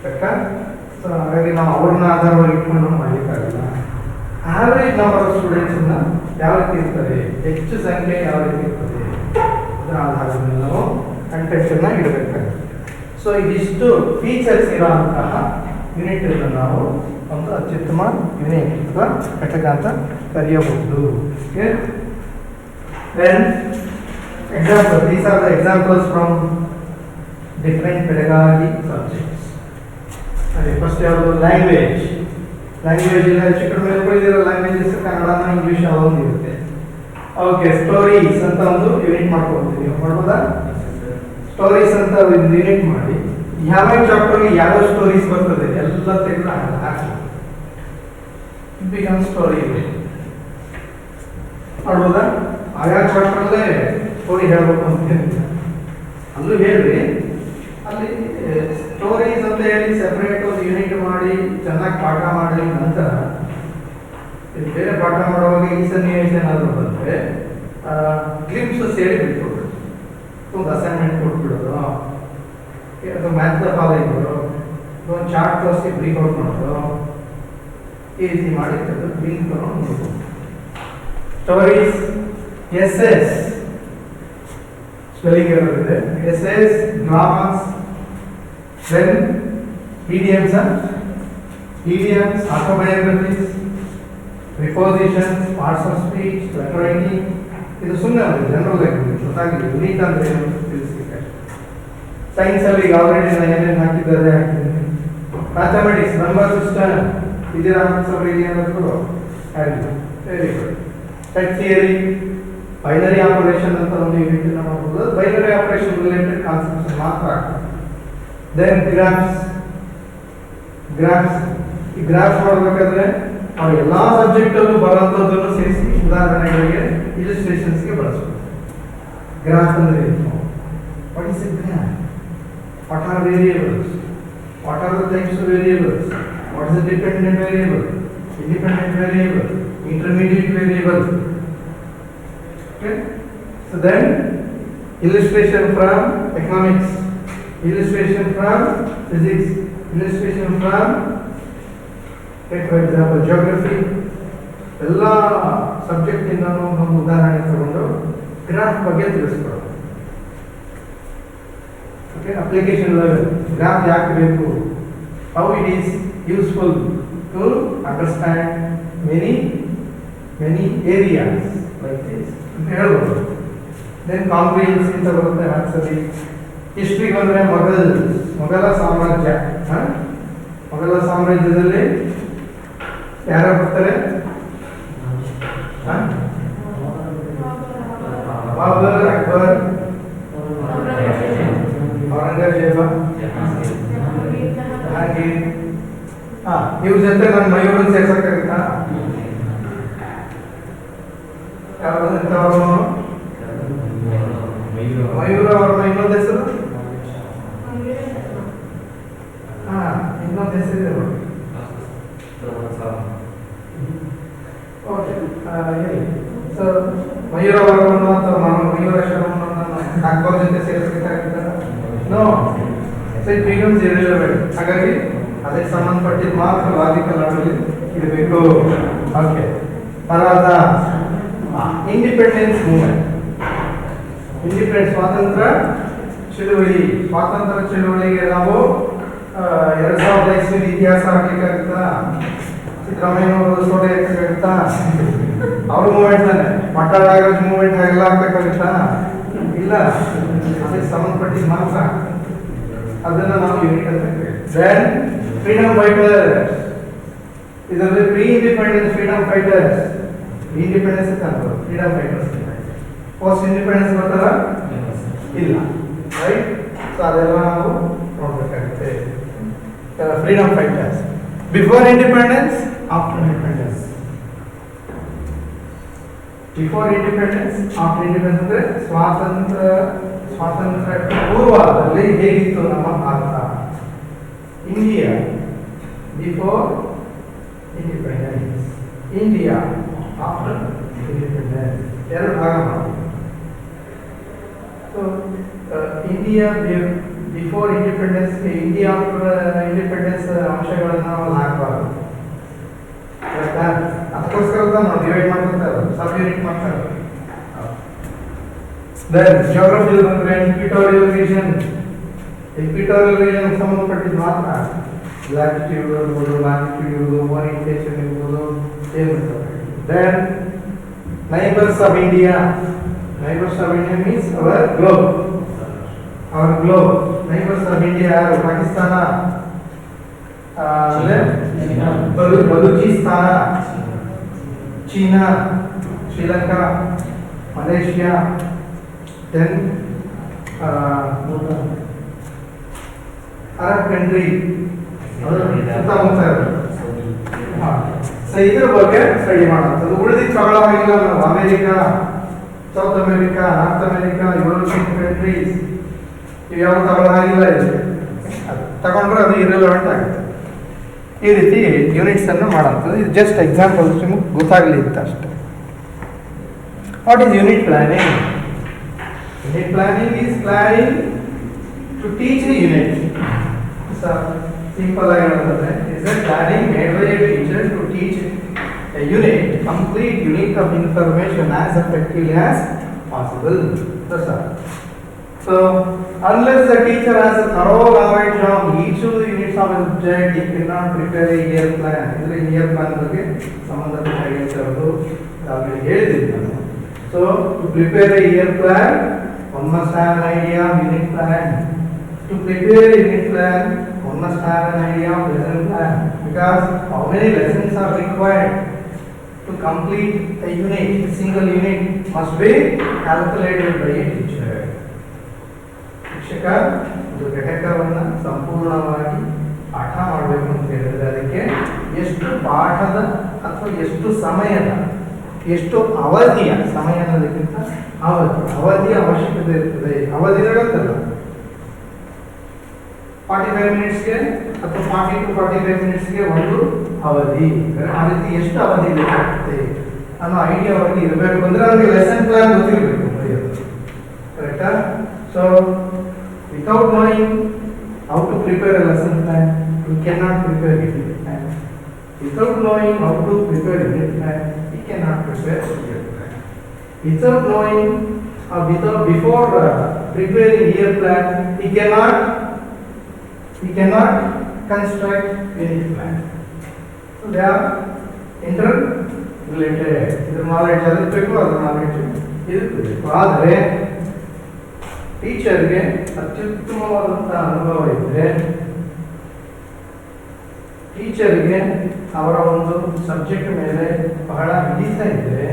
ಕರೆಕ್ಟಾ? ಸೊ ಹಾಗಾಗಿ ನಾವು ಅವ್ರನ್ನ ಆಧಾರವಾಗಿ ಇಟ್ಕೊಂಡು ಮಾಡಲಿಕ್ಕಾಗಲ್ಲ. ಆವ್ರೇಜ್ ನಂಬರ್ ಆಫ್ ಸ್ಟೂಡೆಂಟ್ಸನ್ನ ಯಾವ ರೀತಿ ಇರ್ತಾರೆ, ಹೆಚ್ಚು ಸಂಖ್ಯೆ ಯಾವ ರೀತಿ ಇರ್ತದೆ ಅದರ ಆಧಾರದ ಮೇಲೆ ನಾವು ಕಂಟೆಂಟನ್ನು ಇಡಬೇಕಾಗುತ್ತೆ. ಸೊ ಇದಿಷ್ಟು ಫೀಚರ್ಸ್ ಇರೋಂತಹ ಯೂನಿಟ್ ನಾವು ಒಂದು ಅತ್ಯುತ್ತಮ ಯೂನಿಟ್ ಅಥವಾ ಘಟಕ ಅಂತ ಕರೆಯಬಹುದು. Then example, these are the examples from different pedagogy subjects. First ಯಾವುದು ಲ್ಯಾಂಗ್ವೇಜ್. ಲ್ಯಾಂಗ್ವೇಜ್ ಇಲ್ಲ ಹೆಚ್ಚು ಕಡಿಮೆ ಹೇಳ್ಕೊಂಡಿರೋ ಲ್ಯಾಂಗ್ವೇಜಸ್ ಕನ್ನಡನ ಇಂಗ್ಲೀಷ್ ಅದೊಂದು ಇರುತ್ತೆ. ಓಕೆ, ಸ್ಟೋರೀಸ್ ಅಂತ ಒಂದು ಯೂನಿಟ್ ಮಾಡ್ಕೊಳ್ತೀವಿ. ನೀವು ಮಾಡ್ಬೋದಾ? ಸ್ಟೋರೀಸ್ ಅಂತ ಒಂದು ಯೂನಿಟ್ ಮಾಡಿ ಯಾವ ಚಾಪ್ಟರ್ಗೆ ಯಾವ ಸ್ಟೋರೀಸ್ ಬರ್ತದೆ ಎಲ್ಲ ತೆಗೆದು ಹಾಕಿ ಬಿಕಮ್ ಸ್ಟೋರಿ ಯೂನಿಟ್ ಮಾಡ್ಬೋದಾ? ಆಯಾ ಚಾಪ್ಟರಲ್ಲೇ ಸ್ಟೋರಿ ಹೇಳಬೇಕು ಅಂತ ಹೇಳಿಲ್ಲ. ಅಲ್ಲೂ ಹೇಳ್ರಿ, ಅಲ್ಲಿ ಸ್ಟೋರೀಸ್ ಅಂತ ಹೇಳಿ ಸೆಪರೇಟ್ ಒಂದು ಯೂನಿಟ್ ಮಾಡಿ ಚೆನ್ನಾಗಿ ಪಾಠ ಮಾಡಿ ನಂತರ ಬೇರೆ ಪಾಠ ಮಾಡುವಾಗ ಈ ಸನ್ನಿವೇಶ ಏನಾದರೂ ಬಂದರೆ ಗ್ಲಿಮ್ಸಸ್ ಹೇಳಿ ಬಿಟ್ಕೊಡ್ಬೇಕು. ಒಂದು ಅಸೈನ್ಮೆಂಟ್ ಕೊಟ್ಬಿಡೋದು, ಅದು ಮ್ಯಾಥ್ ಫಾಲೋಯಿಂಗು, ಒಂದು ಚಾರ್ಟ್ ತೋರಿಸಿ ಬ್ರೀಫ್ ಔಟ್ ಮಾಡೋದು, ಈ ರೀತಿ ಮಾಡಿ ಬ್ರೀಫ್ ತಗೊಂಡು ಸ್ಟೋರೀಸ್. ಎಸ್ಸೆಸ್ ಸ್ಪೆಲ್ಲಿಂಗ್ ಇರೋದಿದೆ. Essays, dramas, then idioms, autobiographies, prepositions, parts of speech, letter writing. ಇದು ಸುಮ್ಮನೆ ಒಂದು ಜನರಲ್ ಲ್ಯಾಂಗ್ವೇಜ್ ಗೊತ್ತಾಗಲಿ ಯುನೀಕ್ ಅಂದರೆ ಏನು ಅಂತ ತಿಳಿಸ್ಲಿಕ್ಕೆ. ಸೈನ್ಸಲ್ಲಿ ಈಗ ಆಲ್ರೆಡಿ ನಾನು ಏನೇನು ಹಾಕಿದ್ದಾರೆ ಹಾಕಿದ್ದೀನಿ. ಮ್ಯಾಥಮೆಟಿಕ್ಸ್, ನಂಬರ್ ಸಿಸ್ಟಮ್, ವಿಜಯರಾಮನ್ ಸಭೆಗೆ ಏನಾದರೂ ಹೇಳಿಲ್ಲ. Very good. Set theory, binary operation ಅಂತ ಒಂದು ಯೂನಿಟ್ ಮಾಡ್ಬೋದು. ಬೈನರಿ ಆಪರೇಷನ್ ರಿಲೇಟೆಡ್ ಕಾನ್ಸೆಪ್ಟ್ಸ್ ಮಾತ್ರ ಆಗ್ತದೆ. Then graphs. ಈ ಗ್ರಾಫ್ಸ್ ಮಾಡಬೇಕಾದ್ರೆ ನಾವು ಎಲ್ಲ ಸಬ್ಜೆಕ್ಟಲ್ಲೂ ಬರೋಂಥದ್ದನ್ನು ಸೇರಿಸಿ ಉದಾಹರಣೆಗಳಿಗೆ ಇಲಿಸ್ಟ್ರೇಷನ್ಸ್ಗೆ ಬಳಸಬೇಕು. ಗ್ರಾಫ್ ಅಂದರೆ what is A graph? What are variables? What are the types of variables? What is the dependent variable, independent variable, intermediate variable? Okay, so then illustration from economics, illustration from physics, illustration from, take for example, geography. ಎಲ್ಲ ಸಬ್ಜೆಕ್ಟ್ ಇಂದನೂ ಒಂದು ಉದಾಹರಣೆ ತಗೊಂಡು ಗ್ರಾಫ್ ಬಗ್ಗೆ ತಿಳಿಸ್ಕೊಡೋದು. ಓಕೆ, ಅಪ್ಲಿಕೇಶನ್ ಲೆವೆಲ್ ಗ್ರಾಫ್ ಯಾಕೆ ಬೇಕು, how it is useful to understand many areas like this ಅಂತ ಹೇಳ್ಬೋದು. ದೆನ್ ಕಾಂಗ್ರಿಯನ್ಸ್ ಅಂತ ಬರುತ್ತೆ ಆನ್ಸರಿ. ಹಿಸ್ಟ್ರಿ ಬಂದರೆ ಮೊಘಲ ಸಾಮ್ರಾಜ್ಯ. ಮೊಘಲ ಸಾಮ್ರಾಜ್ಯದಲ್ಲಿ ಯಾರು ಬರ್ತಾರೆ? ಬಾಬರ್, ಅಕ್ಬರ್, ಔರಂಗಜೇಬ, ಜಹಾಂಗೀರ್. ಇವ್ರ ಜೊತೆ ನನ್ನ ಮಯೂರನ್ನು ಸೇರ್ಸಕ್ಕಾಗುತ್ತಾ? ಯಾವ್ದು ಮಯೂರ ಅವರ ಇನ್ನೊಂದು ಹೆಸರು? ಇನ್ನೊಂದು ಹೆಸರಿದೆ ನೋಡಿ. ಓಕೆ, ಸೊ ಮಯೂರ ಅವರನ್ನು ಅಥವಾ ಮಯೂರ ಶರ್ಮನನ್ನು ಅಕ್ಬರ್ ಜೊತೆ ಸೇರಿಸಬೇಕಾಗುತ್ತಾ? No, so it becomes irrelevant. ಹಾಗಾಗಿ ಅದಕ್ಕೆ ಸಂಬಂಧಪಟ್ಟಿದ್ದು ಮಾತ್ರ ಲಾಜಿಕಲ್ ಆರ್ಡರ್ ಇರಬೇಕು. ಓಕೆ, తర్వాత ಇಂಡಿಪೆಂಡೆನ್ಸ್ ಮೂವ್ಮೆಂಟ್. ಸ್ವಾತಂತ್ರ್ಯ ಚಳುವಳಿಗೆ ನಾವು 2005 ಇತಿಹಾಸ ಹಾಕ್ಲಿಕ್ಕಾಗುತ್ತಾ? ಸಿದ್ದರಾಮಯ್ಯನವರು ಸೋಡೆ ಹಾಕ್ಬೇಕಾಗುತ್ತಾ? ಅವ್ರ ಮೂವ್ಮೆಂಟ್ ತಾನೆ. ಮಕ್ಕಳ ನಾಗರಾಜ್ ಮೂವ್ಮೆಂಟ್ ಹಾಗೆಲ್ಲ ಹಾಕ್ಬೇಕಾಗುತ್ತಾ? ಇಲ್ಲ, ಅದಕ್ಕೆ ಸಂಬಂಧಪಟ್ಟಿದ್ದು ಮಾತ್ರ. ಅದನ್ನು ನಾವು ಯೂನಿಟ್ ಅಂತ ಹೇಳ್ತೀವಿ. Then freedom fighters. ಇದರಲ್ಲಿ pre independence freedom fighters, independence ಅಂತ ಫ್ರೀಡಮ್ ಫೈಟರ್ಸ್. ಪೋಸ್ಟ್ ಇಂಡಿಪೆಂಡೆನ್ಸ್ ಬರ್ತಾರ? ಇಲ್ಲ, ರೈಟ್. ಸೊ ಅದೆಲ್ಲ ನಾವು ನೋಡ್ಬೇಕಾಗುತ್ತೆ. Freedom fighters, before independence, after independence. Before independence, after independence ಅಂದ್ರೆ ಸ್ವಾತಂತ್ರ್ಯ ಪೂರ್ವದಲ್ಲಿ ಹೇಗಿತ್ತು ನಮ್ಮ ಭಾರತ. India before independence, India after independence, ಎರಡು ಭಾಗ ಮಾಡಿ. So India before independence, India after independence ಅಂಶಗಳನ್ನು ನಾವು ಹಾಕಬಾರ್ದು. ಅದಕ್ಕೋಸ್ಕರ ನಾವು ಡಿವೈಡ್ ಮಾಡ್ಕೊತಾರೆ, ಸಬ್ ಯೂನಿಟ್ ಮಾಡ್ತಾರೆ. ದೆನ್ ಜಿಯೋಗ್ರಫಿ ಬಂದ್ರೆ ಇಕ್ವಿಟೋರಿಯಲ್ ರೀಜನ್ ಸಂಬಂಧಪಟ್ಟಿದ್ದು ಮಾತ್ರ. ಲ್ಯಾಟಿಟ್ಯೂಡ್ ಇರ್ಬೋದು, ಲ್ಯಾಟಿಟ್ಯೂಡ್ ಓರಿಯಂಟೇಷನ್ ಇರ್ಬೋದು, ಏನಿರ್ತದೆ. Then neighbours of India. Neighbours of India means our globe. Neighbours of India ಯಾರು? Pakistan, Baluchistan, China, Sri Lanka, Malaysia, then Arab country ಸುತ್ತಮುತ್ತ. ಸೊ ಇದ್ರ ಬಗ್ಗೆ ಸ್ಟಡಿ ಮಾಡೋದು. ಉಳಿದಿದ್ದು ತಗೊಳ್ಳೋವಾಗಿಲ್ಲ ನಾವು. America, South America, North America, European countries ಇವು ಯಾವ ತಗೊಳ್ಳೋದಾಗಿಲ್ಲ ಇದೆ. ಅದು ತಗೊಂಡ್ರೆ ಅದು ಇರೆಲೆವೆಂಟ್ ಆಗುತ್ತೆ. ಈ ರೀತಿ ಯೂನಿಟ್ಸನ್ನು ಮಾಡೋಂಥದ್ದು. ಇದು ಜಸ್ಟ್ ಎಕ್ಸಾಂಪಲ್ಸ್ ನಿಮಗೆ ಗೊತ್ತಾಗಲಿ ಅಂತ ಅಷ್ಟೆ. What is unit planning? Unit planning is planning to teach a unit. Simple ಆಗಿ ಹೇಳೋದಾದ್ರೆ is a planning made by a teacher to teach a unit complete unit of information as effectively as possible. That's all. So, unless the teacher has a thorough knowledge of each of the units of a subject, he cannot prepare a year plan. This is year plan ಬಗ್ಗೆ ಸಂಬಂಧಪಟ್ಟ ಹೇಳಿರೋದು ಆಗಲೇ ಹೇಳಿದ್ದೀನಿ ನಾನು. So, to prepare a year plan, one must have an idea of unit plan. To prepare a unit plan, one must have an idea of lesson plan. Because how many lessons are required to complete a unit, a single unit must be calculated by a teacher. ಶಿಕ್ಷಕ ಒಂದು ಘಟಕವನ್ನು ಸಂಪೂರ್ಣವಾಗಿ ಪಾಠ ಮಾಡಬೇಕು ಅಂತ ಹೇಳಿದ್ರೆ ಅದಕ್ಕೆ ಎಷ್ಟು ಪಾಠದ ಅಥವಾ ಎಷ್ಟು ಸಮಯದ, ಎಷ್ಟು ಅವಧಿಯ, ಸಮಯ ಅನ್ನೋದಕ್ಕಿಂತ ಅವಧಿಯ ಅವಶ್ಯಕತೆ ಇರ್ತದೆ. ಅವಧಿನ ಗೊತ್ತಲ್ಲ, 45 ಮಿನಿಟ್ಸ್ಗೆ ಅಥವಾ 40 to 45 ಮಿನಿಟ್ಸ್ಗೆ ಒಂದು ಅವಧಿ. ಆ ರೀತಿ ಎಷ್ಟು ಅವಧಿ ಬೇಕಾಗುತ್ತೆ ಅನ್ನೋ ಐಡಿಯಾ ಅವರಿಗೆ ಇರಬೇಕು. ಅಂದ್ರೆ ಅವ್ರಿಗೆ ಲೆಸನ್ ಪ್ಲಾನ್ ಗೊತ್ತಿರಬೇಕು, ಕರೆಕ್ಟಾ? So without knowing how to prepare a lesson plan, you can not prepare unit plan. Without knowing how to prepare unit plan, you can not prepare unit plan. Without knowing before preparing year plan, you cannot construct unit plan. So they are interrelated. This knowledge ಇರಬೇಕು, ಅದು knowledge ಇರಬೇಕು. ಆದರೆ ಟೀಚರ್ಗೆ ಅತ್ಯುತ್ತಮವಾದಂಥ ಅನುಭವ ಇದ್ದರೆ, ಟೀಚರ್ಗೆ ಅವರ ಒಂದು ಸಬ್ಜೆಕ್ಟ್ ಮೇಲೆ ಬಹಳ ಹಿಡಿತ ಇದ್ದರೆ,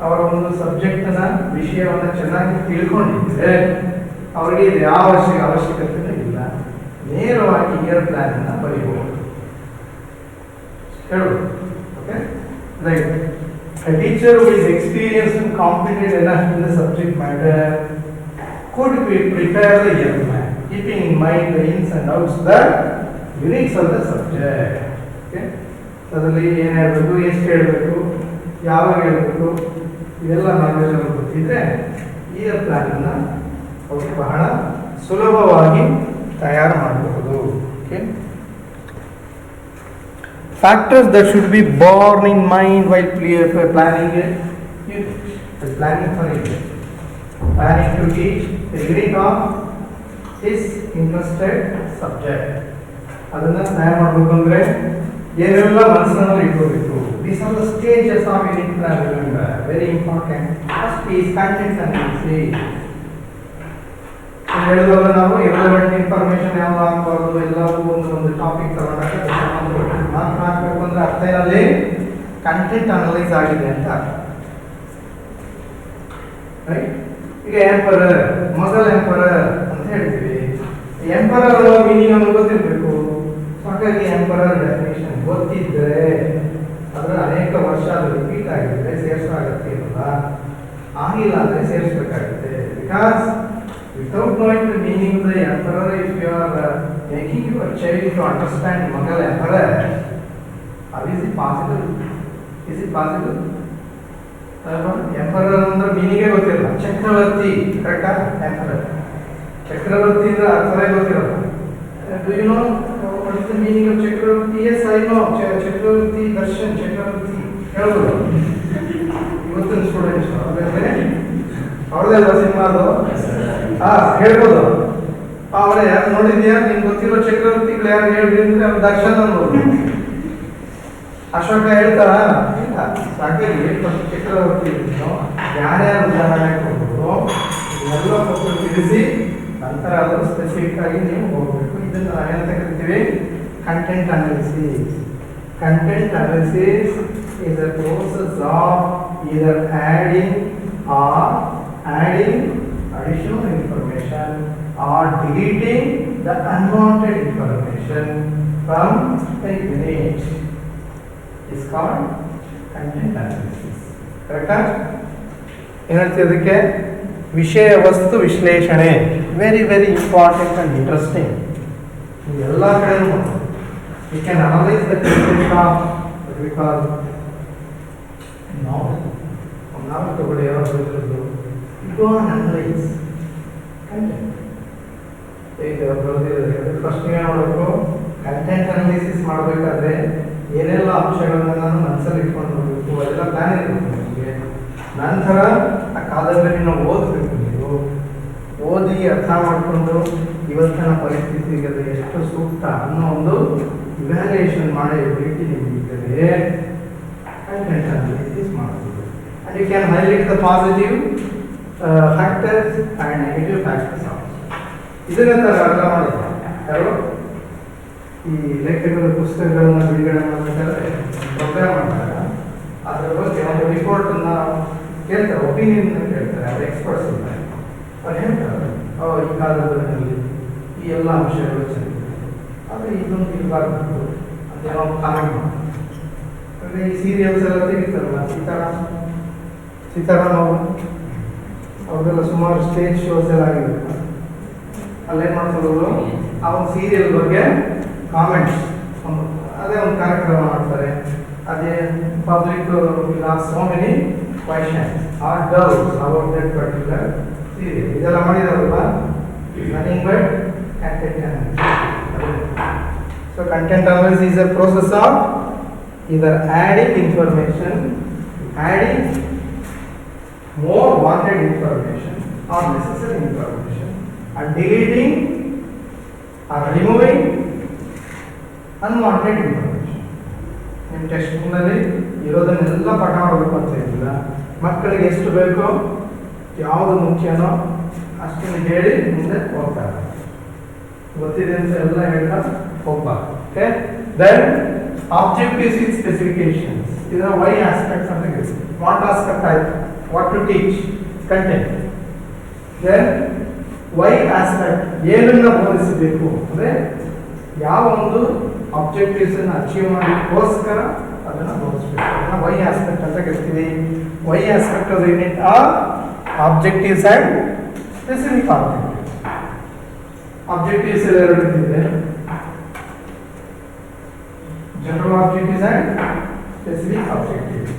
ಅವರ ಒಂದು ಸಬ್ಜೆಕ್ಟ್ನ ವಿಷಯವನ್ನು ಚೆನ್ನಾಗಿ ತಿಳ್ಕೊಂಡಿದ್ದರೆ ಅವರಿಗೆ ಇದು ಯಾವ ಅವಶ್ಯಕತೆ ಇಲ್ಲ, ನೇರವಾಗಿ ಇಯರ್ ಪ್ಲಾನ್ ಅನ್ನು ಬರೀಬಹುದು. ಹೇಳೋದು okay right. A teacher who is experienced and competent enough in the subject matter could prepare the year plan, keeping in mind the ins and outs, the units of the subject. Okay, ಅದರಲ್ಲಿ ಏನು ಹೇಳಬೇಕು, ಎಷ್ಟು ಹೇಳಬೇಕು, ಯಾವಾಗ ಹೇಳಬೇಕು, ಇದೆಲ್ಲ ನಾಲೆಜ್ ಅವ್ರಿಗೆ ಗೊತ್ತಿದ್ರೆ ಇಯರ್ ಪ್ಲಾನ್ ಅನ್ನು ಅವರು ಬಹಳ ಸುಲಭವಾಗಿ ತಯಾರು ಮಾಡಬಹುದು. Okay, factors that should be borne in mind while planning a unit. Planning for a unit, planning to teach the unit of his interested subject. ಅದನ್ನ ತಯಾರು ಮಾಡಬೇಕು ಅಂದ್ರೆ ಏನೆಲ್ಲ ಮನಸ್ಸಿನಲ್ಲಿ ಇಟ್ಕೋಬೇಕು. These are the stages of unit plan. Remember, very important. First is content analysis. ಹೇಳಿದವಾಗ ನಾವು ಇರೆಲೆವೆಂಟ್ ಇನ್ಫಾರ್ಮೇಶನ್ ಯಾವ ಹಾಕಬಾರ್ದು, ಎಲ್ಲವೂ ಒಂದು ಟಾಪಿಕ್ ತಗೊಂಡಾಗ ಮಾರ್ಕ್ ಹಾಕಬೇಕು ಅಂದ್ರೆ ಅರ್ಥ ಏನಲ್ಲಿ ಕಂಟೆಂಟ್ ಅನಲೈಸ್ ಆಗಿದೆ ಅಂತ ಅರ್ಥ. ರೈಟ್. ಈಗ ಎಂಪರರ್, ಮೊಘಲ್ ಎಂಪರರ್ ಅಂತ ಹೇಳ್ತೀವಿ. ಎಂಪರರ್ ಮೀನಿಂಗ್ ಅನ್ನು ಗೊತ್ತಿರಬೇಕು. ಹಾಗಾಗಿ ಎಂಪರರ್ ಡೆಫಿನೇಷನ್ ಗೊತ್ತಿದ್ದರೆ ಅದರ ಅನೇಕ ವರ್ಷ ಅದು ರಿಪೀಟ್ ಆಗಿದ್ರೆ ಸೇರಿಸೋ ಅಗತ್ಯ ಇರಲ್ಲ, ಆಗಿಲ್ಲ ಅಂದರೆ ಸೇರಿಸಬೇಕಾಗುತ್ತೆ. Because without knowing the meaning of the emperor, if you are making your child to understand Mughal emperor, how is it possible? Is it possible? Emperor ಅಂದ್ರೆ ಮೀನಿಂಗೇ ಗೊತ್ತಿರಲ್ಲ. ಚಕ್ರವರ್ತಿ, ಕರೆಕ್ಟಾ? ಎಂಪರರ್ ಚಕ್ರವರ್ತಿ ಅಂದ್ರೆ ಅರ್ಥವೇ ಗೊತ್ತಿರಲ್ಲ. Do you know what is the meaning of Chakravarti? Yes, I know. ಚಕ್ರವರ್ತಿ ದರ್ಶನ್, ಚಕ್ರವರ್ತಿ ಹೇಳ್ಬೋದು ಇವತ್ತಿನ ಸ್ಟೂಡೆಂಟ್ಸ್. ಅದಾದ್ರೆ ಅವ್ರದೆಲ್ಲ ಸಿನಿಮಾದು ಹೇಳ್ಬೋದು. ಅವರೇ ಯಾರು ನೋಡಿದ್ಯಾ, ನಿಮ್ಗೆ ಗೊತ್ತಿರೋ ಚಕ್ರವರ್ತಿಗಳು ಯಾರು ಹೇಳ್ರಿ ಅಂದ್ರೆ ಅವ್ರು ದರ್ಶನ್ ಅನ್ಬೋದು. ಅಶೋಕ ಹೇಳ್ತಾರ ಇಲ್ಲ, ಸಾಕಾಗಿ ಚಕ್ರವರ್ತಿ ಯಾರ್ಯಾರು ಉದಾಹರಣೆ ಕೊಡ್ಬೋದು ಎಲ್ಲ ಕೊಟ್ಟು ತಿಳಿಸಿ ನಂತರ ಅದನ್ನು ಸ್ಪೆಸಿಫಿಕ್ ಆಗಿ ನೀವು ಹೋಗ್ಬೇಕು. ಇದನ್ನು ನಾವೇನಂತ ಕರಿತೀವಿ? Content analysis. Content analysis is a process of either adding additional information or deleting the unwanted information from a unit is called content analysis. Correct? ಏನು ಹೇಳ್ತೀವಿ ಅದಕ್ಕೆ? ವಿಷಯ ವಸ್ತು ವಿಶ್ಲೇಷಣೆ. Very very important and interesting. ಎಲ್ಲ ಕಡೆನೂ you can analyse the content of what we call novel. ನಾವು ತಗೊಳ್ಳಿ ಯಾವಾಗ ಬರೆದಿರೋದು go and analyze content. ಈಗ ಬರೆದಿರೋದು ಫಸ್ಟ್ ಏನು ಮಾಡಬೇಕು? ಕಂಟೆಂಟ್ ಅನಾಲಿಸಿಸ್ ಮಾಡಬೇಕಾದ್ರೆ ಏನೆಲ್ಲ ಅಂಶಗಳನ್ನ ನಾನು ಮನಸ್ಸಲ್ಲಿ ಇಟ್ಕೊಂಡು ಹೋಗಬೇಕು, ಅದೆಲ್ಲ ಪ್ಲಾನ್ ಇರಬೇಕು ನಿಮಗೆ. ನಂತರ ಆ ಕಾದಂಬರಿನ ಓದಬೇಕು. ನೀವು ಓದಿ ಅರ್ಥ ಮಾಡಿಕೊಂಡು ಇವತ್ತಿನ ಪರಿಸ್ಥಿತಿಗೆ ಅದು ಎಷ್ಟು ಸೂಕ್ತ ಅನ್ನೋ ಒಂದು ಇವ್ಯಾಲ್ಯೂಯೇಷನ್ ಮಾಡೋ ಎಬಿಲಿಟಿ ನಿಮಗಿದ್ದರೆ ಕಂಟೆಂಟ್ ಅನಾಲಿಸಿಸ್ ಮಾಡಬಹುದು. And you can highlight the positive factors and negative factors. ಇದನ್ನ ಅರ್ಥ ಮಾಡಿದ್ರೆ ಯಾರು ಈ ಲೇಖಕರ ಪುಸ್ತಕಗಳನ್ನ ಬಿಡುಗಡೆ ಮಾಡಬೇಕಾದ್ರೆ ಪ್ರೋಗ್ರಾಮ್ ಮಾಡ್ತಾರೆ. ಅದರ ಬಗ್ಗೆ ಒಂದು ರಿಪೋರ್ಟನ್ನು ಕೇಳ್ತಾರೆ, ಒಪಿನಿಯನ್ ಕೇಳ್ತಾರೆ. ಅದು ಎಕ್ಸ್ಪರ್ಟ್ಸ್ ಇರ್ತಾರೆ. ಅವ್ರು ಹೇಳ್ತಾರೆ ಈ ಕಾಲದಲ್ಲಿ ಈ ಎಲ್ಲ ಅಂಶಗಳು ಚೆನ್ನಾಗಿದೆ, ಆದರೆ ಇದೊಂದು ಇರಬಾರ್ದು ಅಂತ ನಾವು ಕಾಮೆಂಟ್ ಮಾಡ್ತೀವಿ. ಅಂದರೆ ಈ ಸೀರಿಯಲ್ಸ್ ಎಲ್ಲ ತೆಗಿತಾರಲ್ಲ, ಸೀತಾರಾಮ್ ಅವರು ಅವ್ರದ್ದೆಲ್ಲ ಸುಮಾರು ಸ್ಟೇಜ್ ಶೋಸ್ ಎಲ್ಲ ಆಗಿರುತ್ತೆ. ಅಲ್ಲೇನು ಮಾಡ್ತಾರೆ, ಆ ಒಂದು ಸೀರಿಯಲ್ ಬಗ್ಗೆ ಕಾಮೆಂಟ್ಸ್, ಅದೇ ಒಂದು ಕಾರ್ಯಕ್ರಮ ಮಾಡ್ತಾರೆ. ಅದೇ public so many questions are doubts about that particular serial. ಇದೆಲ್ಲ ಮಾಡಿದಾರಲ್ಲ, nothing but content analysis. So content analysis is a process of either adding information, adding more wanted information or necessary information, and deleting or removing unwanted information. ನಿಮ್ಮ ಟೆಕ್ಸ್ಟ್ ಬುಕ್ನಲ್ಲಿ ಇರೋದನ್ನೆಲ್ಲ ಪಾಠ ಮಾಡಬೇಕು ಅಂತ ಏನಿಲ್ಲ. ಮಕ್ಕಳಿಗೆ ಎಷ್ಟು ಬೇಕೋ, ಯಾವುದು ಮುಖ್ಯನೋ ಅಷ್ಟನ್ನು ಹೇಳಿ ಮುಂದೆ ಹೋಗ್ತಾರೆ. ಗೊತ್ತಿದೆ ಅಂತ ಎಲ್ಲ ಹೇಳ್ತಾ ಹೋಗ್ಬಾರ್ದು. Okay, then objectives and specifications. These are why aspects of the course. What aspect type, what to teach, content. Then why aspect, ಏನನ್ನ ಬೋಧಿಸಬೇಕು ಅಂದರೆ ಯಾವ ಒಂದು ಆಬ್ಜೆಕ್ಟಿವ್ಸ್ ಅನ್ನು ಅಚೀವ್ ಮಾಡಲಿಕ್ಕೋಸ್ಕರ ಅದನ್ನು ಬೋಧಿಸಬೇಕು. ಅದನ್ನು ವೈ ಆಸ್ಪೆಕ್ಟ್ ಅಂತ ಕರಿತೀವಿ. Why aspect of unit are objectives and specific objectives. Objectives ಎಲ್ಲ ಎರಡು ಇದೆ, general objectives and specific objectives.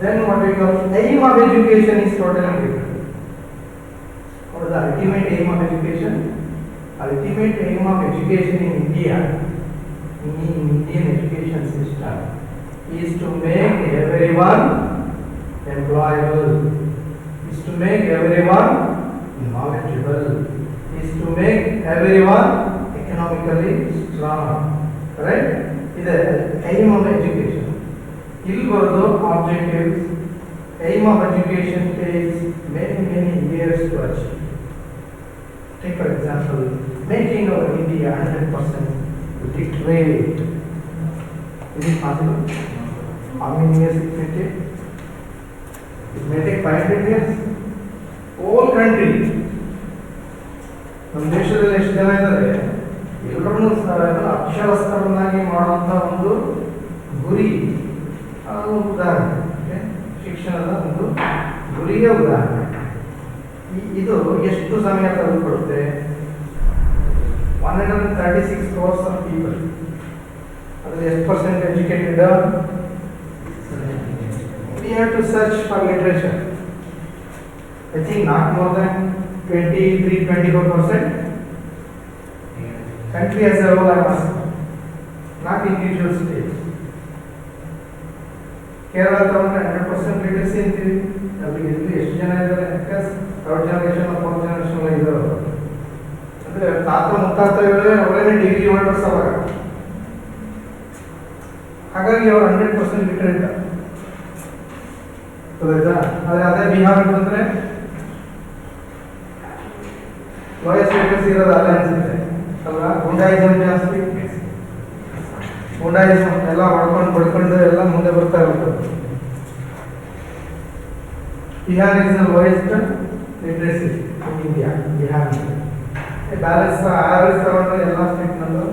Then what we call aim of education is totally different. What is the ultimate aim of education? Ultimate aim of education in India, in Indian education system, is to make everyone employable, is to make everyone knowledgeable, is to make everyone economically strong. Right? This is aim of education. ಇಲ್ಲಿ ಬರೋದು objectives. Aim of education takes many years to achieve. Take for example, making our India 100% literate. Is it possible? How many years it may take? It may take 500 years. Whole country. ನಮ್ಮ ದೇಶದಲ್ಲಿ ಎಷ್ಟು ಜನ ಇದ್ದಾರೆ, ಎಲ್ಲರನ್ನೂ ಅಕ್ಷರಸ್ಥರನ್ನಾಗಿ ಮಾಡುವಂಥ ಒಂದು ಗುರಿ, ಉದಾಹರಣೆ ಶಿಕ್ಷಣದ ಒಂದು ಗುರಿಯ ಉದಾಹರಣೆ. ಇದು ಎಷ್ಟು ಸಮಯ ತೆಗೆದುಕೊಳ್ಳುತ್ತೆ? 136 crores of people. ಅದರಲ್ಲಿ ಎಷ್ಟು percent educated? We have to search for literature. I think not more than 23-24%. Country as a whole, I must, not individual states. Kerala ತಗೊಂಡ್ರೆ 100% literacy ಅಂತೀವಿ. ಅಲ್ಲಿ ಎಷ್ಟು ಜನ ಇದ್ದಾರೆ? Because third generation fourth generation ಇದ್ದಾರೆ. ಅಂದರೆ ತಾತ ಮುತ್ತಾತಗಳೇ ಅವರೇನೆ ಡಿಗ್ರಿ ಹೋಲ್ಡರ್ಸ್ ಅವಾಗ. ಹಾಗಾಗಿ ಅವರು 100% ಲಿಟರೇಟ್. ಗೊತ್ತಾಯ್ತಾ? ಆದರೆ ಅದೇ ಬಿಹಾರಕ್ಕೆ ಬಂದರೆ ಲೋಯೆಸ್ಟ್ ಲಿಟರೇಸಿ ಇರೋದು ಅಲ್ಲೇ ಅನಿಸುತ್ತೆ ಅಲ್ವಾ? ಗುಂಡಾಯಿಸಮ್ ಜಾಸ್ತಿ, ಗುಂಡಾಯಿಸಮ್ ಎಲ್ಲ ಹೊಡ್ಕೊಂಡು ಎಲ್ಲ ಮುಂದೆ ಬರ್ತಾ ಇರ್ತದೆ. Bihar is the lowest literacy in India. Bihar balance average ತಗೊಂಡ್ರೆ ಎಲ್ಲ ಸ್ಟೇಟ್ನಲ್ಲೂ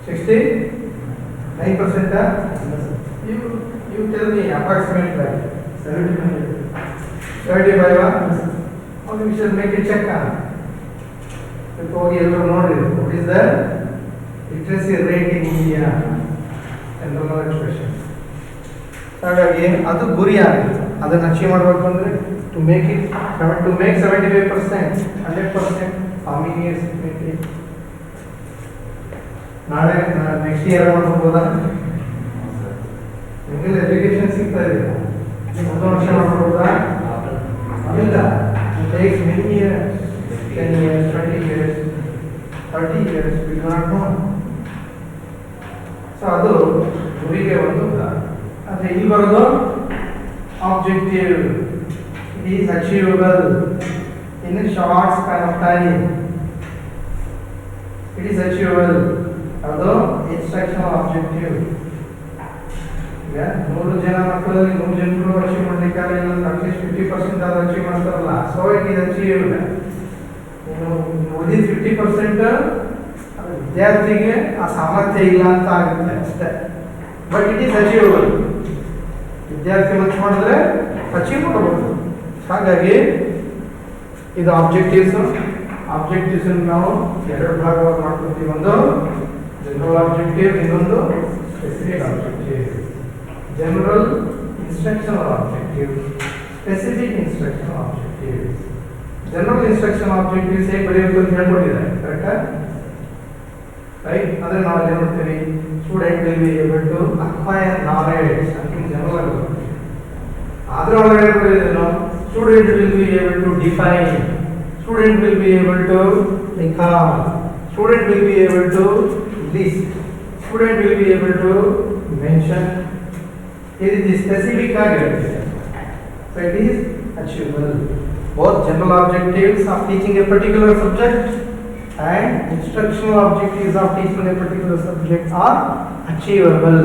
69%. You tell me approximate value. 75. Okay, we should make a check on. What is the literacy rate in India? General expression. ಹಾಗಾಗಿ ಅದು ಗುರಿ ಆಗುತ್ತೆ. ಅದನ್ನು ಅಚೀವ್ ಮಾಡಬೇಕು ಅಂದರೆ to make 75%, 100%, how many years it may take? ನಾಳೆ ನೆಕ್ಸ್ಟ್ ಇಯರ್ ಮಾಡ್ಬೋದಾ? ನಿಮಗೆಲ್ಲ ಎಜುಕೇಶನ್ ಸಿಗ್ತಾ ಇದೆ, ಒಂದು ವರ್ಷ ಮಾಡ್ಬೋದಾ? ಇಲ್ಲ, it takes many years, 10 years, 20 years, 30 years, we do not know. So ಅದು ಗುರಿಗೆ ಒಂದು ಆದರೆ ಇಲ್ಲಿ ಬರೋದು objective, it is achievable in a short span of time, it is achievable. ಅದು ಇನ್ಸ್ಟ್ರಕ್ಷನಲ್ ಆಬ್ಜೆಕ್ಟಿವ್. ಈಗ 100 ಜನ ಮಕ್ಕಳಲ್ಲಿ 100 ಜನರು ಅಚೀವ್ ಮಾಡಲಿಕ್ಕಾಗಲಿಲ್ಲ, ಅಟ್ಲೀಸ್ಟ್ 50% ಆದ್ರೂ ಅಚೀವ್ ಮಾಡ್ತಾರಲ್ಲ, ಸೊ ಇಟ್ ಈಸ್ ಅಚೀವ್ಡ್. ಉಳಿದ 50% ವಿದ್ಯಾರ್ಥಿಗೆ ಆ ಸಾಮರ್ಥ್ಯ ಇಲ್ಲ ಅಂತ ಆಗುತ್ತೆ ಅಷ್ಟೇ, ಬಟ್ ಇಟ್ ಈಸ್ ಅಚೀವಬಲ್. ವಿದ್ಯಾರ್ಥಿ ಮನ್ಸು ಮಾಡಿದ್ರೆ ಅಚೀವ್ ಮಾಡಬಹುದು. ಹಾಗಾಗಿ ಇದು ಆಬ್ಜೆಕ್ಟಿವ್ಸ್ ನಾವು ಎರಡು ಭಾಗವಾಗಿ ಮಾಡ್ಕೊತೀವಿ. ಒಂದು ಜನರಲ್ ಆಬ್ಜೆಕ್ಟಿವ್, ಇನ್ನೊಂದು specific objective. General instructional objective, specific instructional objective. General instructional objectives ಹೇಗೆ ಬರೆಯೋದು ಅಂತ ಹೇಳ್ಕೊಟ್ಟಿದ್ದಾರೆ, ಕರೆಕ್ಟಾ? ರೈಟ್. ಅಂದ್ರೆ ನಾವು ಏನು ಮಾಡ್ತೀವಿ, student will be able to acquire knowledge ಅಂತ ಜನರಲ್ ಆಗಿ ಬರುತ್ತೆ. ಆದ್ರೆ ಒಳಗಡೆ ಬರೆಯೋದೇನು, student will be able to define, student will be able to recall, student will be able to list, student will be able to mention. ಈ ರೀತಿ ಸ್ಪೆಸಿಫಿಕ್ ಆಗಿರುತ್ತೆ. So it is achievable. Both general objectives of teaching a particular subject and instructional objectives of teaching a particular subject are achievable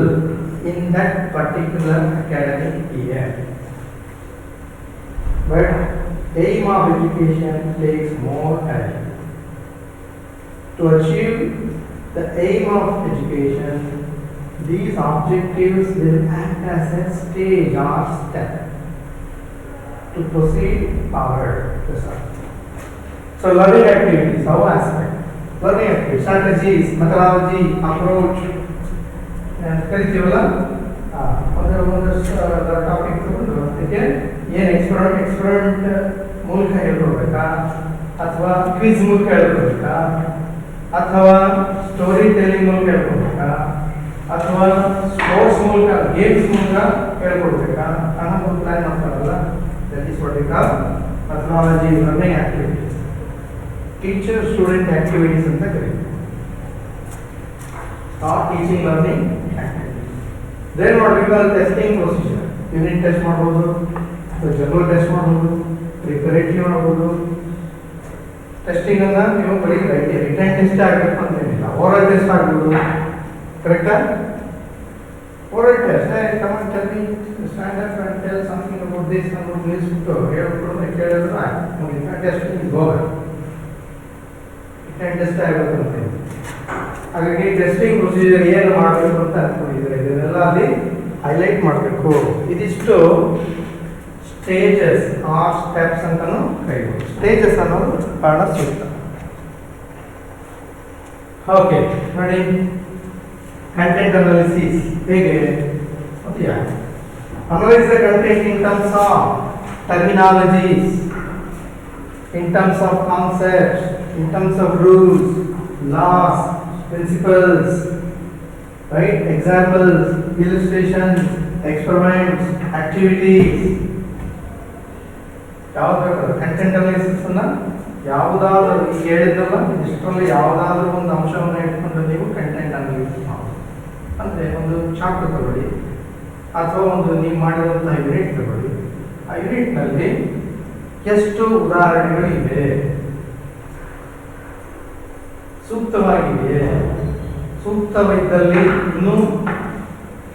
in that particular academic year. But aim of education takes more time. To achieve the aim of education, these objectives will act as a stage or step to proceed forward. So learning activities, how aspect? Learning activities, strategies, methodology, approach. ಕರಿತೀವಲ್ಲ, ಒಂದು ಟಾಪಿಕ್ ತಗೊಂಡು ಅದಕ್ಕೆ ಏನು ಎಕ್ಸ್ಪೆರಿಮೆಂಟ್ ಮೂಲಕ ಹೇಳ್ಕೊಡ್ಬೇಕಾ, ಅಥವಾ ಕ್ವಿಜ್ ಮೂಲಕ ಹೇಳ್ಕೊಡ್ಬೇಕಾ, ಅಥವಾ ಸ್ಟೋರಿ ಟೆಲ್ಲಿಂಗ್ ಮೂಲಕ ಹೇಳ್ಕೊಡ್ಬೇಕಾ, ಅಥವಾ ಸ್ಪೋರ್ಟ್ಸ್ ಮೂಲಕ ಗೇಮ್ಸ್ ಮೂಲಕ ಹೇಳ್ಕೊಡ್ಬೇಕಾ ಅನ್ನೋ ಒಂದು ಪ್ಲಾನ್ ಮಾಡ್ತಾರಲ್ಲ. That is what we call methodology learning activities. Teacher student activities ಅಂತ ಕರೀತೀವಿ. Start teaching learning activities. Then what we call testing procedure. Unit test ಮಾಡಬಹುದು, ಜನರಲ್ ಟೆಸ್ಟ್ ಮಾಡಬಹುದು, ಪ್ರಿಪರೇಟರಿ ಮಾಡಬಹುದು. ಟೆಸ್ಟಿಂಗ್ ಅನ್ನ ನೀವು ಬರೀ ರಿಟರ್ನ್ ಟೆಸ್ಟ್ ಆಗಬೇಕು ಅಂತ ಏನಿಲ್ಲ, ಓರಲ್ ಟೆಸ್ಟ್ ಆಗಬಹುದು. ಕರೆಕ್ಟಾ? Oral test. Hey, come on, tell me, stand up and tell something about this and about this. So, here from the career right. No, testing is over. You can test everything. ಹಾಗಾಗಿ ಟೆಸ್ಟಿಂಗ್ ಪ್ರೊಸೀಜರ್ ಏನು ಮಾಡಬೇಕು ಅಂತ ಅನ್ಕೊಂಡಿದ್ದಾರೆ, ಇದನ್ನೆಲ್ಲ ಅಲ್ಲಿ ಹೈಲೈಟ್ ಮಾಡಬೇಕು. ಇದಿಷ್ಟು ಸ್ಟೇಜಸ್ ಆರ್ ಸ್ಟೆಪ್ಸ್ ಅಂತಾನು ಕರೀಬೋದು. ಸ್ಟೇಜಸ್ ಅನ್ನೋದು ಬಹಳ ಸೂಕ್ತ. ಓಕೆ ನೋಡಿ, content analysis ಹೇಗೆ ಓಕೆಯಾ? Analyze the content in terms of terminologies, in terms of concepts, in terms of rules, laws, principles, right? Examples, illustrations, experiments, activities. ಯಾವ್ದು ಕಂಟೆಂಟ್ ಅನಾಲಿಸಿಸ್ ಅನ್ನ ಯಾವುದಾದ್ರೂ ಹೇಳಿದ್ರಲ್ಲ, ಇಷ್ಟರಲ್ಲಿ ಯಾವುದಾದ್ರೂ ಒಂದು ಅಂಶವನ್ನು ಇಟ್ಕೊಂಡು ನೀವು ಕಂಟೆಂಟ್ ಅನಾಲಿಸಿಸ್ ಮಾಡಿ. ಅಂದರೆ ಒಂದು ಚಾಪ್ಟರ್ ತಗೊಳ್ಳಿ, ಅಥವಾ ಒಂದು ನೀವು ಮಾಡಿರುವಂತಹ ಯೂನಿಟ್ ತಗೊಳ್ಳಿ. ಆ ಯೂನಿಟ್ನಲ್ಲಿ ಎಷ್ಟು ಉದಾಹರಣೆಗಳು ಇವೆ, ಸೂಕ್ತವಾಗಿದೆಯೇ, ಸೂಕ್ತವಿದ್ದಲ್ಲಿ ಇನ್ನೂ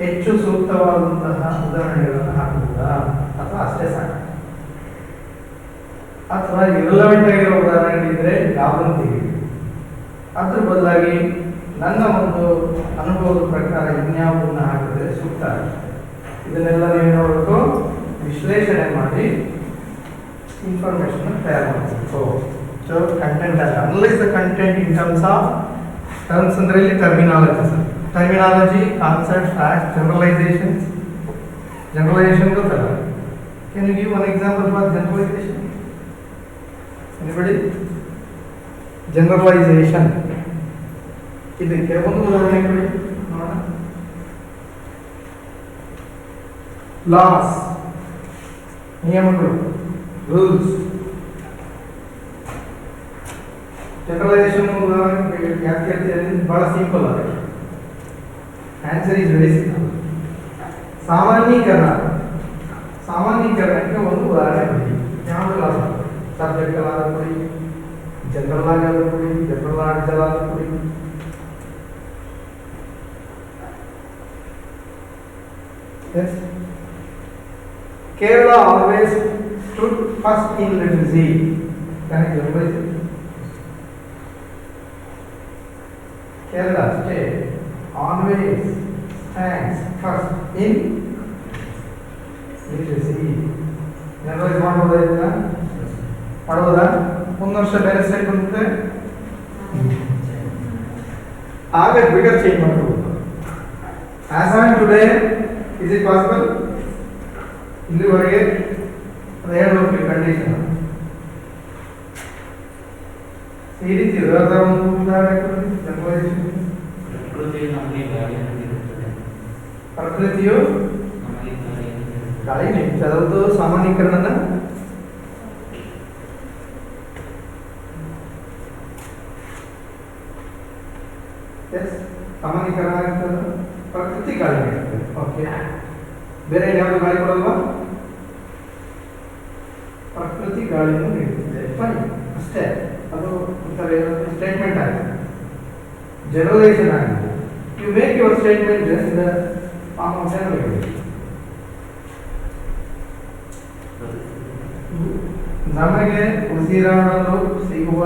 ಹೆಚ್ಚು ಸೂಕ್ತವಾದಂತಹ ಉದಾಹರಣೆಗಳನ್ನು ಹಾಕಬಹುದಾ, ಅಥವಾ ಅಷ್ಟೇ ಸಾಕು, ಅಥವಾ ಇರಲವೆಂಟ್ ಆಗಿರೋ ಉದಾಹರಣೆಗಳಿದ್ರೆ ಯಾವುದನ್ನು ತೆಗೆಯಿರಿ. ಅದ್ರ ಬದಲಾಗಿ ನನ್ನ ಒಂದು ಅನುಭವದ ಪ್ರಕಾರ ಇನ್ಯಾವುದನ್ನು ಹಾಕಿದ್ರೆ ಸೂಕ್ತ ಆಗುತ್ತೆ. ಇದನ್ನೆಲ್ಲ ನೀವು ನೋಡಬೇಕು, ವಿಶ್ಲೇಷಣೆ ಮಾಡಿ ಇನ್ಫಾರ್ಮೇಶನ್ ತಯಾರು ಮಾಡಬೇಕು. So content analyse the content in terms of terms ಅಂದ್ರೆ ಇಲ್ಲಿ terminology sir. Terminology, concept, fact, generalisations. Generalisation ಗೊತ್ತಲ್ಲ? Can you give one example for generalisation? Anybody? Generalisation ಇದಕ್ಕೆ ಒಂದು ಉದಾಹರಣೆ ಕೊಡಿ ನೋಡೋಣ. ಲಾಸ್, ನಿಯಮಗಳು, ರೂಲ್ಸ್. ಜನರಲೈಸೇಷನ್ ಉದಾಹರಣೆ ಯಾಕೆ ಹೇಳ್ತೀವಿ? ಬಹಳ ಸಿಂಪಲ್ ಅದ. Answer is very simple. ಸಾಮಾನ್ಯೀಕರಣ, ಸಾಮಾನ್ಯೀಕರಣಕ್ಕೆ ಒಂದು ಉದಾಹರಣೆ ಕೊಡಿ. ಯಾವುದಾದ್ರು ಸಬ್ಜೆಕ್ಟ್ ಆದ ಕೊಡಿ, ಜನರಲ್ ಆಗಿ ಕೊಡಿ, ಜನರಲ್ ಆರ್ಟಿಕಲ್ ಆದ ಕೊಡಿ. Yes. Kerala always stood first in literacy. Can you remember it? Kerala state always stands first in literacy. Generalize ಮಾಡಬಹುದಾ? ಮಾಡಬಹುದಾ? ಒಂದು ವರ್ಷ ಬೇರೆ ಸ್ಟೇಟ್ ಬಂದ್ರೆ ಆಗ ಬಿಗರ್ ಚೇಂಜ್ ಮಾಡಬಹುದು. As on today, is it possible? ಇಲ್ಲಿವರೆಗೆ ಹೇಳಬೇಕು ಕಂಡೀಷನ್. ಈ ರೀತಿ ಒಂದು ಉದಾಹರಣೆ ಪ್ರಕೃತಿಯು ಗಾಳಿ ಅದೊಂದು ಸಾಮಾನ್ಯೀಕರಣದ ಸಾಮಾನ್ಯೀಕರಣ ಆಗ್ತದೆ. ಪ್ರಕೃತಿ ಗಾಳಿ ನೀಡುತ್ತದೆ. ಓಕೆ, ಬೇರೆ ಯಾವುದು ಗಾಳಿ ಕೊಡಲ್ವಾ? ಪ್ರಕೃತಿ ಗಾಳಿಯನ್ನು ನೀಡುತ್ತದೆ. ಫೈನ್, ಅಷ್ಟೇ. ಅದು ಸ್ಟೇಟ್ಮೆಂಟ್ ಆಗಿದೆ, ಜನರಲೈಸೇಷನ್ ಆಗಿದೆ. You make your statement in the form of generalisation. ನಮಗೆ ಉಸಿರಾಡಲು ಸಿಗುವ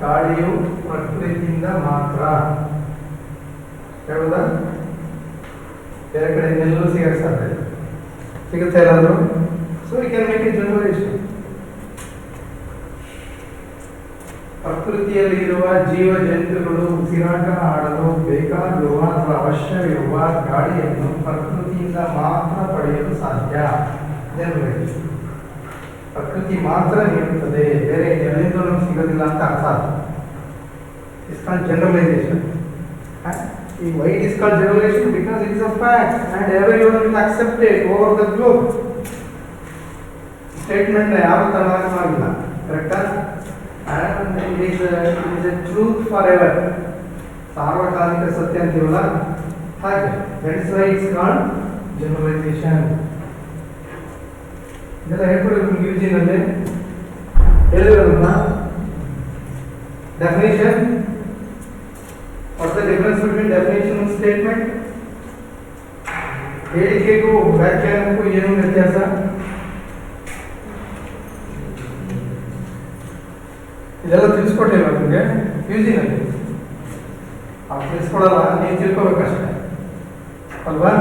ಗಾಳಿಯು ಪ್ರಕೃತಿಯಿಂದ ಮಾತ್ರ. ಹೇಳುವುದಾ? ಬೇರೆ ಕಡೆ ಎಲ್ಲರೂ ಸಿಗಕ್ಕೆ ಸಾಧ್ಯ ಸಿಗುತ್ತೆ ಎಲ್ಲಾದರೂ. So we can make it generalisation. ಪ್ರಕೃತಿಯಲ್ಲಿ ಇರುವ ಜೀವ ಜಂತುಗಳು ಉಸಿರಾಟ ಆಡಲು ಬೇಕಾಗಿರುವ ಅಥವಾ ಅವಶ್ಯವಿರುವ ಗಾಳಿಯನ್ನು ಪ್ರಕೃತಿಯಿಂದ ಮಾತ್ರ ಪಡೆಯಲು ಸಾಧ್ಯ. ಜನರಲೈಸೇಷನ್. ಪ್ರಕೃತಿ ಮಾತ್ರ ನೀಡುತ್ತದೆ, ಬೇರೆ ಎಲ್ಲಿಂದ ನಮ್ಗೆ ಸಿಗೋದಿಲ್ಲ ಅಂತ ಅರ್ಥ. It's called generalisation. Why it is called generalization? Because it is a fact and everyone will accept it over the globe. Statement ಯಾರು ತಗೊಳ್ಳೋಕ್ಕಾಗಿಲ್ಲ, ಕರೆಕ್ಟಾ? And it is a truth forever. ಸಾರ್ವಕಾಲಿಕ ಸತ್ಯ ಅಂತೀವಲ್ಲ ಹಾಗೆ. That is why it is called generalization. ಇದೆಲ್ಲ ಹೇಳ್ಕೊಡ್ಬೇಕು ಯೂಜಿನಲ್ಲಿ ಹೇಳಿರೋದನ್ನ. Definition. What's the difference between definition and statement? ಹೇಳಿಕೆಗೂ ವ್ಯಾಖ್ಯಾನಕ್ಕೂ ಏನು ವ್ಯತ್ಯಾಸ? ಇದೆಲ್ಲ ತಿಳಿಸ್ಕೊಟ್ಟಿಲ್ಲ ನಿಮಗೆ ಯೂಜಿನಲ್ಲಿ. ಅವ್ರು ತಿಳಿಸ್ಕೊಡಲ್ಲ, ನೀವು ತಿಳ್ಕೊಬೇಕಷ್ಟೇ ಅಲ್ವಾ?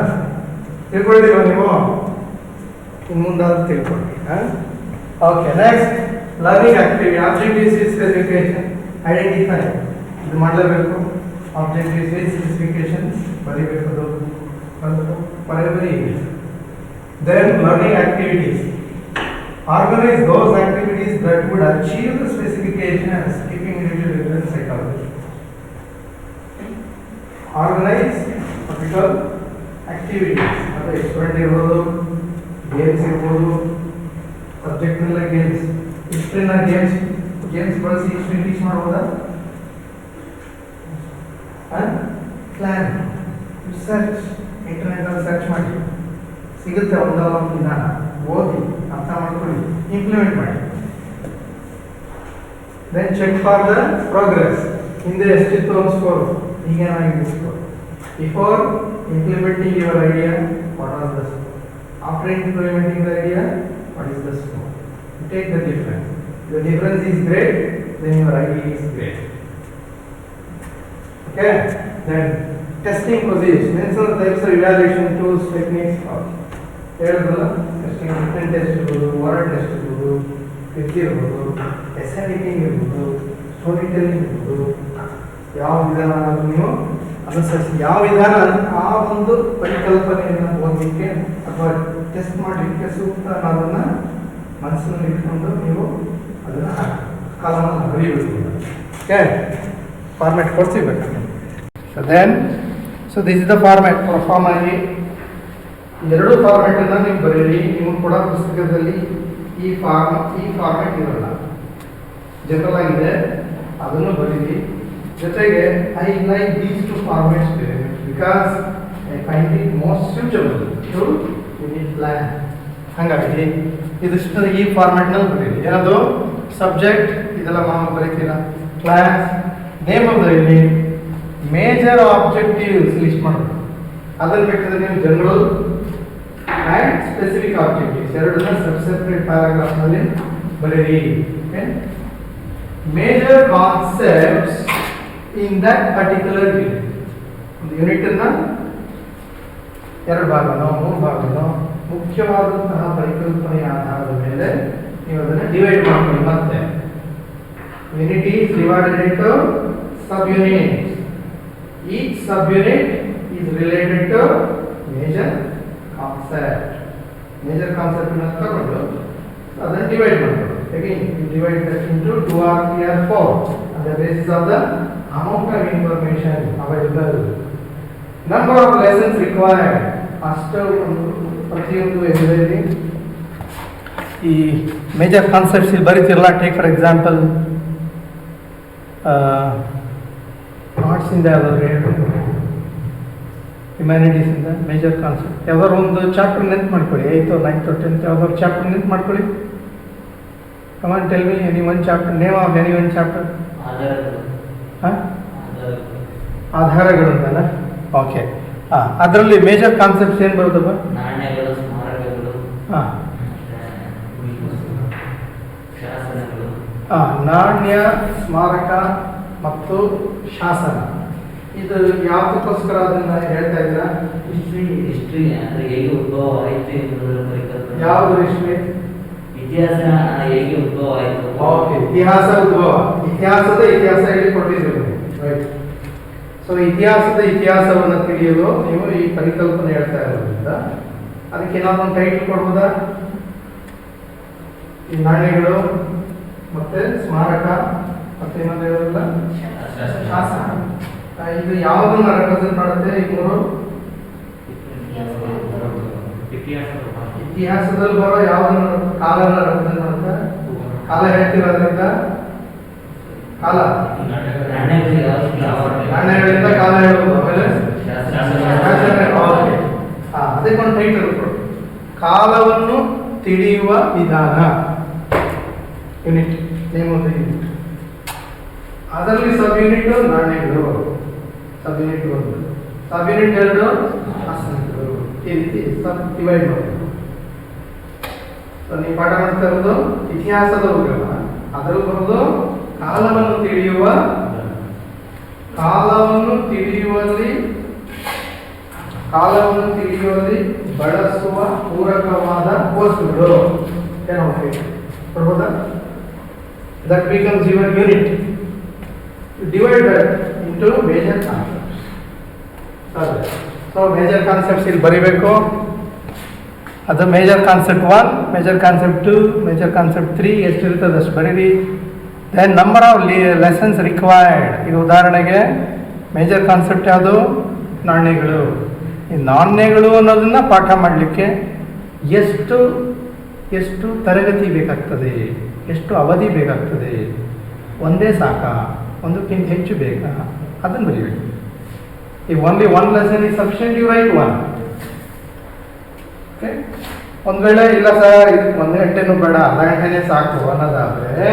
ತಿಳ್ಕೊಂಡಿಲ್ವ ನೀವು? ಇನ್ನು ಮುಂದಾದ್ರೂ ತಿಳ್ಕೊಳ್ಳಿ. Okay, next learning activity. Objectives with specification. Identify ಇದು ಮಾಡಲೇಬೇಕು. Objectives with specifications ಬರೀಬೇಕು, ಬರೀ. Then learning activities. Organize those activities that would achieve the specifications, keeping individual different psychology. Organize particular activities. ಅದು ಎಕ್ಸ್ಪರ್ಟ್ ಇರ್ಬೋದು, ಗೇಮ್ಸ್ ಇರ್ಬೋದು, ಸಬ್ಜೆಕ್ಟ್ನೆಲ್ಲ ಗೇಮ್ಸ್. ಹಿಸ್ಟ್ರಿನ ಗೇಮ್ಸ್ ಬಳಸಿ ಹಿಸ್ಟ್ರಿ ಟೀಚ್ ಮಾಡ್ಬೋದಾ? ಪ್ಲಾನ್, ರಿಸರ್ಚ್, ಇಂಟರ್ನೆಟಲ್ಲಿ ಸರ್ಚ್ ಮಾಡಿ ಸಿಗುತ್ತೆ ಒಂದಲ್ಲ ಒಂದು ಜ್ಞಾನ. ಓದಿ, ಅರ್ಥ ಮಾಡ್ಕೊಳ್ಳಿ, ಇಂಪ್ಲಿಮೆಂಟ್ ಮಾಡಿ. Then check for the progress. ಹಿಂದೆ ಎಷ್ಟಿತ್ತು ಒಂದು ಸ್ಕೋರ್, ಈಗೇನಾಗಿದೆ score. Before implementing your idea, what was the score? After implementing the idea, what is the score? Take the difference. The difference is great, then your idea is great. Okay, then testing procedures. Mention the types of evaluation tools, techniques. ಹೇಳಿದ್ರಲ್ಲ ರಿಟನ್ ಟೆಸ್ಟ್ ಇರ್ಬೋದು, ಓರಲ್ ಟೆಸ್ಟ್ ಇರ್ಬೋದು, ಕ್ವಿಜ್ ಇರ್ಬೋದು, ಎಸ್ಸೆ ರೈಟಿಂಗ್ ಇರ್ಬೋದು, ಸ್ಟೋರಿ ಟೆಲ್ಲಿಂಗ್ ಇರ್ಬೋದು, ಯಾವ ವಿಧಾನ ನೀವು ಅನುಸರಿಸಿ ಯಾವ ವಿಧಾನ ಆ ಒಂದು ಪರಿಕಲ್ಪನೆಯನ್ನು ಓದಲಿಕ್ಕೆ ಅಥವಾ ಟೆಸ್ಟ್ ಮಾಡಲಿಕ್ಕೆ ಸೂಕ್ತ ಅನ್ನೋದನ್ನು ಮನಸ್ಸಿನಲ್ಲಿ ಇಟ್ಕೊಂಡು ನೀವು ಅದನ್ನು ಕಾಲವನ್ನು ಬರೀಬೇಕು. ಓಕೆ, ಫಾರ್ಮ್ಯಾಟ್ ಕೊಡ್ಸಿಬೇಕು. So this is the format. Form ಆಗಿ ಎರಡು ಫಾರ್ಮ್ಯಾಟನ್ನು ನೀವು ಬರೀರಿ. ನೀವು ಕೂಡ ಪುಸ್ತಕದಲ್ಲಿ ಈ ಫಾರ್ಮ್ಯಾಟ್ ಇರಲ್ಲ, ಜನರಲ್ ಆಗಿದೆ, ಅದನ್ನು ಬರೀರಿ. ಜೊತೆಗೆ I like these two formats because I find it most suitable to unit plan. ಹಾಗಾಗಿ ಇದಿಷ್ಟು ಈ ಫಾರ್ಮ್ಯಾಟ್ನಲ್ಲಿ ಬರೀರಿ. ಏನದು ಸಬ್ಜೆಕ್ಟ್ ಇದೆಲ್ಲ ನಾವು ಬರೀತೀರಾ, class, name of the unit, major objectives list ಮಾಡೋದು. ಅದನ್ನು ಬೇಕಾದ್ರೆ ನೀವು ಜನರಲ್ ಆ್ಯಂಡ್ ಸ್ಪೆಸಿಫಿಕ್ ಆಬ್ಜೆಕ್ಟಿವ್ಸ್ ಎರಡನ್ನ ಸೆಪರೇಟ್ ಪ್ಯಾರಾಗ್ರಾಫ್ನಲ್ಲಿ ಬರೀರಿ. Okay, major concepts in that particular unit. ಒಂದು ಯೂನಿಟನ್ನು ಎರಡು ಭಾಗನೋ ಮೂರು ಭಾಗನೋ ಮುಖ್ಯವಾದಂತಹ ಪರಿಕಲ್ಪನೆಯ ಆಧಾರದ ಮೇಲೆ ನೀವು ಅದನ್ನು ಡಿವೈಡ್ ಮಾಡ್ಕೊಳ್ಳಿ. ಮತ್ತೆ unit is divided into sub units. Each sub unit is related to major concept. Major concept ಅನ್ನು ತಗೊಂಡು ಅದನ್ನು ಡಿವೈಡ್ ಮಾಡ್ಕೊಳ್ಳಿ. Again, you divide that into 2 or 3 or 4 on the basis of the amount of information available. Number of lessons required. ಅಷ್ಟು ಪ್ರತಿಯೊಂದು ಎದುರಲ್ಲಿ ಈ ಮೇಜರ್ ಕಾನ್ಸೆಪ್ಟ್ಸ್ ಇಲ್ಲಿ ಬರೀತಿರಲ್ಲ. ಟೇಕ್ ಫಾರ್ ಎಕ್ಸಾಂಪಲ್ ಆರ್ಟ್ಸಿಂದ ಯಾವುದಾದ್ರು ಹೇಳ್ಬೇಕು, ಹ್ಯುಮ್ಯಾನಿಟೀಸಿಂದ ಮೇಜರ್ ಕಾನ್ಸೆಪ್ಟ್ ಯಾವ್ದಾದ್ರು ಒಂದು ಚಾಪ್ಟರ್ ನೆನ್ಪು ಮಾಡ್ಕೊಳ್ಳಿ. 8th or 9th or 10th ಯಾವ್ದಾದ್ರು ಚಾಪ್ಟರ್ ನೆನ್ಪು ಮಾಡ್ಕೊಳ್ಳಿ. Come on, tell me any one chapter, name of any one chapter. ಆಧಾರಗಳು ಅಂತಲ್ಲ. ಓಕೆ, ಅದರಲ್ಲಿ ಮೇಜರ್ ಕಾನ್ಸೆಪ್ಟ್ಸ್ ಏನು ಬರುತ್ತಪ್ಪ? ನಾಣ್ಯಗಳು, ಸ್ಮಾರಕಗಳು, ಶಾಸನಗಳು. ನಾಣ್ಯ, ಸ್ಮಾರಕ ಮತ್ತು ಶಾಸನ. ಇದು ಯಾವುದಕ್ಕೋಸ್ಕರ ಅದನ್ನ ಹೇಳ್ತಾ ಇದ್ದೀರಾ? ಹಿಸ್ಟ್ರಿ ಅಂದ್ರೆ ಹೇಗೆ ಉದ್ಭವ ಆಯ್ತು ಎಂಬುದರ ಪರಿಕಲ್ಪನೆ. ಯಾವುದು ಹಿಸ್ಟ್ರಿ? ಇತಿಹಾಸ ಹೇಗೆ ಉದ್ಭವ ಆಯಿತು. ಓಕೆ, ಇತಿಹಾಸ ಉದ್ಭವ, ಇತಿಹಾಸ ಹೇಳಿ ಕೊಟ್ಟಿದ್ದೀವಿ. ರೈಟ್. ಸೊ ಇತಿಹಾಸವನ್ನು ತಿಳಿಯಲು ನೀವು ಈ ಪರಿಕಲ್ಪನೆ ಹೇಳ್ತಾ ಇರೋದ್ರಿಂದ ಅದಕ್ಕೆ ಏನಾದ್ರು ಒಂದು ಟೈಟಲ್ ಕೊಡ್ಬೋದಾ? ಈ ನಾಣ್ಯಗಳು ಮತ್ತೆ ಸ್ಮಾರಕ ಮತ್ತೆ ಏನಾದ್ರು ಹೇಳೋದಿಲ್ಲ, ಶಾಸನ. ಇದು ಯಾವುದನ್ನ ರೆಪ್ರೆಸೆಂಟ್ ಮಾಡುತ್ತೆ? ಈ ಮೂರು ಇತಿಹಾಸದಲ್ಲಿ ಬರೋ ಯಾವುದನ್ನ ಕಾಲನ ರೆಪ್ರೆಸೆಂಟ್ ಮಾಡುತ್ತೆ? ಕಾಲ ಹೇಳ್ತಿರೋದ್ರಿಂದ ಕಾಲ, ನಾಣ್ಯಗಳಿಂದ ಕಾಲ ಹೇಳ್ಬೋದು. ಆಮೇಲೆ ಅದಕ್ಕೊಂದು ಟೈಟಲ್ ಕೊಡು, ಕಾಲವನ್ನು ತಿಳಿಯುವ ವಿಧಾನ. Unit name of the unit. ಅದರಲ್ಲಿ ಸಬ್ ಯೂನಿಟ್ ನಾಣ್ಯಗಳು, ಸಬ್ ಯೂನಿಟ್ 1, ಸಬ್ ಯೂನಿಟ್ 2 ಶಾಸನಗಳು. ಈ ರೀತಿ ಸಬ್ ಡಿವೈಡ್ ಮಾಡಬೇಕು. ಸೊ ನೀವು ಪಾಠ ಮಾಡ್ತಾ ಇರೋದು ಇತಿಹಾಸದ ಉಗ್ರಹ, ಅದರಲ್ಲಿ ಬರೋದು ಕಾಲವನ್ನು ತಿಳಿಯುವಲ್ಲಿ ಬಳಸುವ ಪೂರಕವಾದ ವಸ್ತುಗಳು. ಬರ್ಬೋದಾ? That becomes your unit. Divide that into major concepts. So major concepts ಇಲ್ಲಿ ಬರೀಬೇಕು. ಅದು major concept 1, major concept 2, major concept 3 ಎಷ್ಟಿರ್ತದೆ ಅಷ್ಟು ಬರೀರಿ. Then number of lessons required. ಈಗ ಉದಾಹರಣೆಗೆ ಮೇಜರ್ ಕಾನ್ಸೆಪ್ಟ್ ಯಾವುದು? ನಾಣ್ಯಗಳು. ಈ ನಾಣ್ಯಗಳು ಅನ್ನೋದನ್ನು ಪಾಠ ಮಾಡಲಿಕ್ಕೆ ಎಷ್ಟು ತರಗತಿ ಬೇಕಾಗ್ತದೆ, ಎಷ್ಟು ಅವಧಿ ಬೇಕಾಗ್ತದೆ, ಒಂದೇ ಸಾಕಾ, ಒಂದಕ್ಕಿಂತ ಹೆಚ್ಚು ಬೇಕಾ, ಅದನ್ನು ಬರೀಬೇಕು. ಈ only 1 lesson is sufficient, you write 1. Okay, ಒಂದು ವೇಳೆ ಇಲ್ಲ ಸರ್ ಇದಕ್ಕೆ 1 ಗಂಟೆನೂ ಬೇಡ, ಅರ್ಧ ಗಂಟೆನೇ ಸಾಕು ಅನ್ನೋದಾದರೆ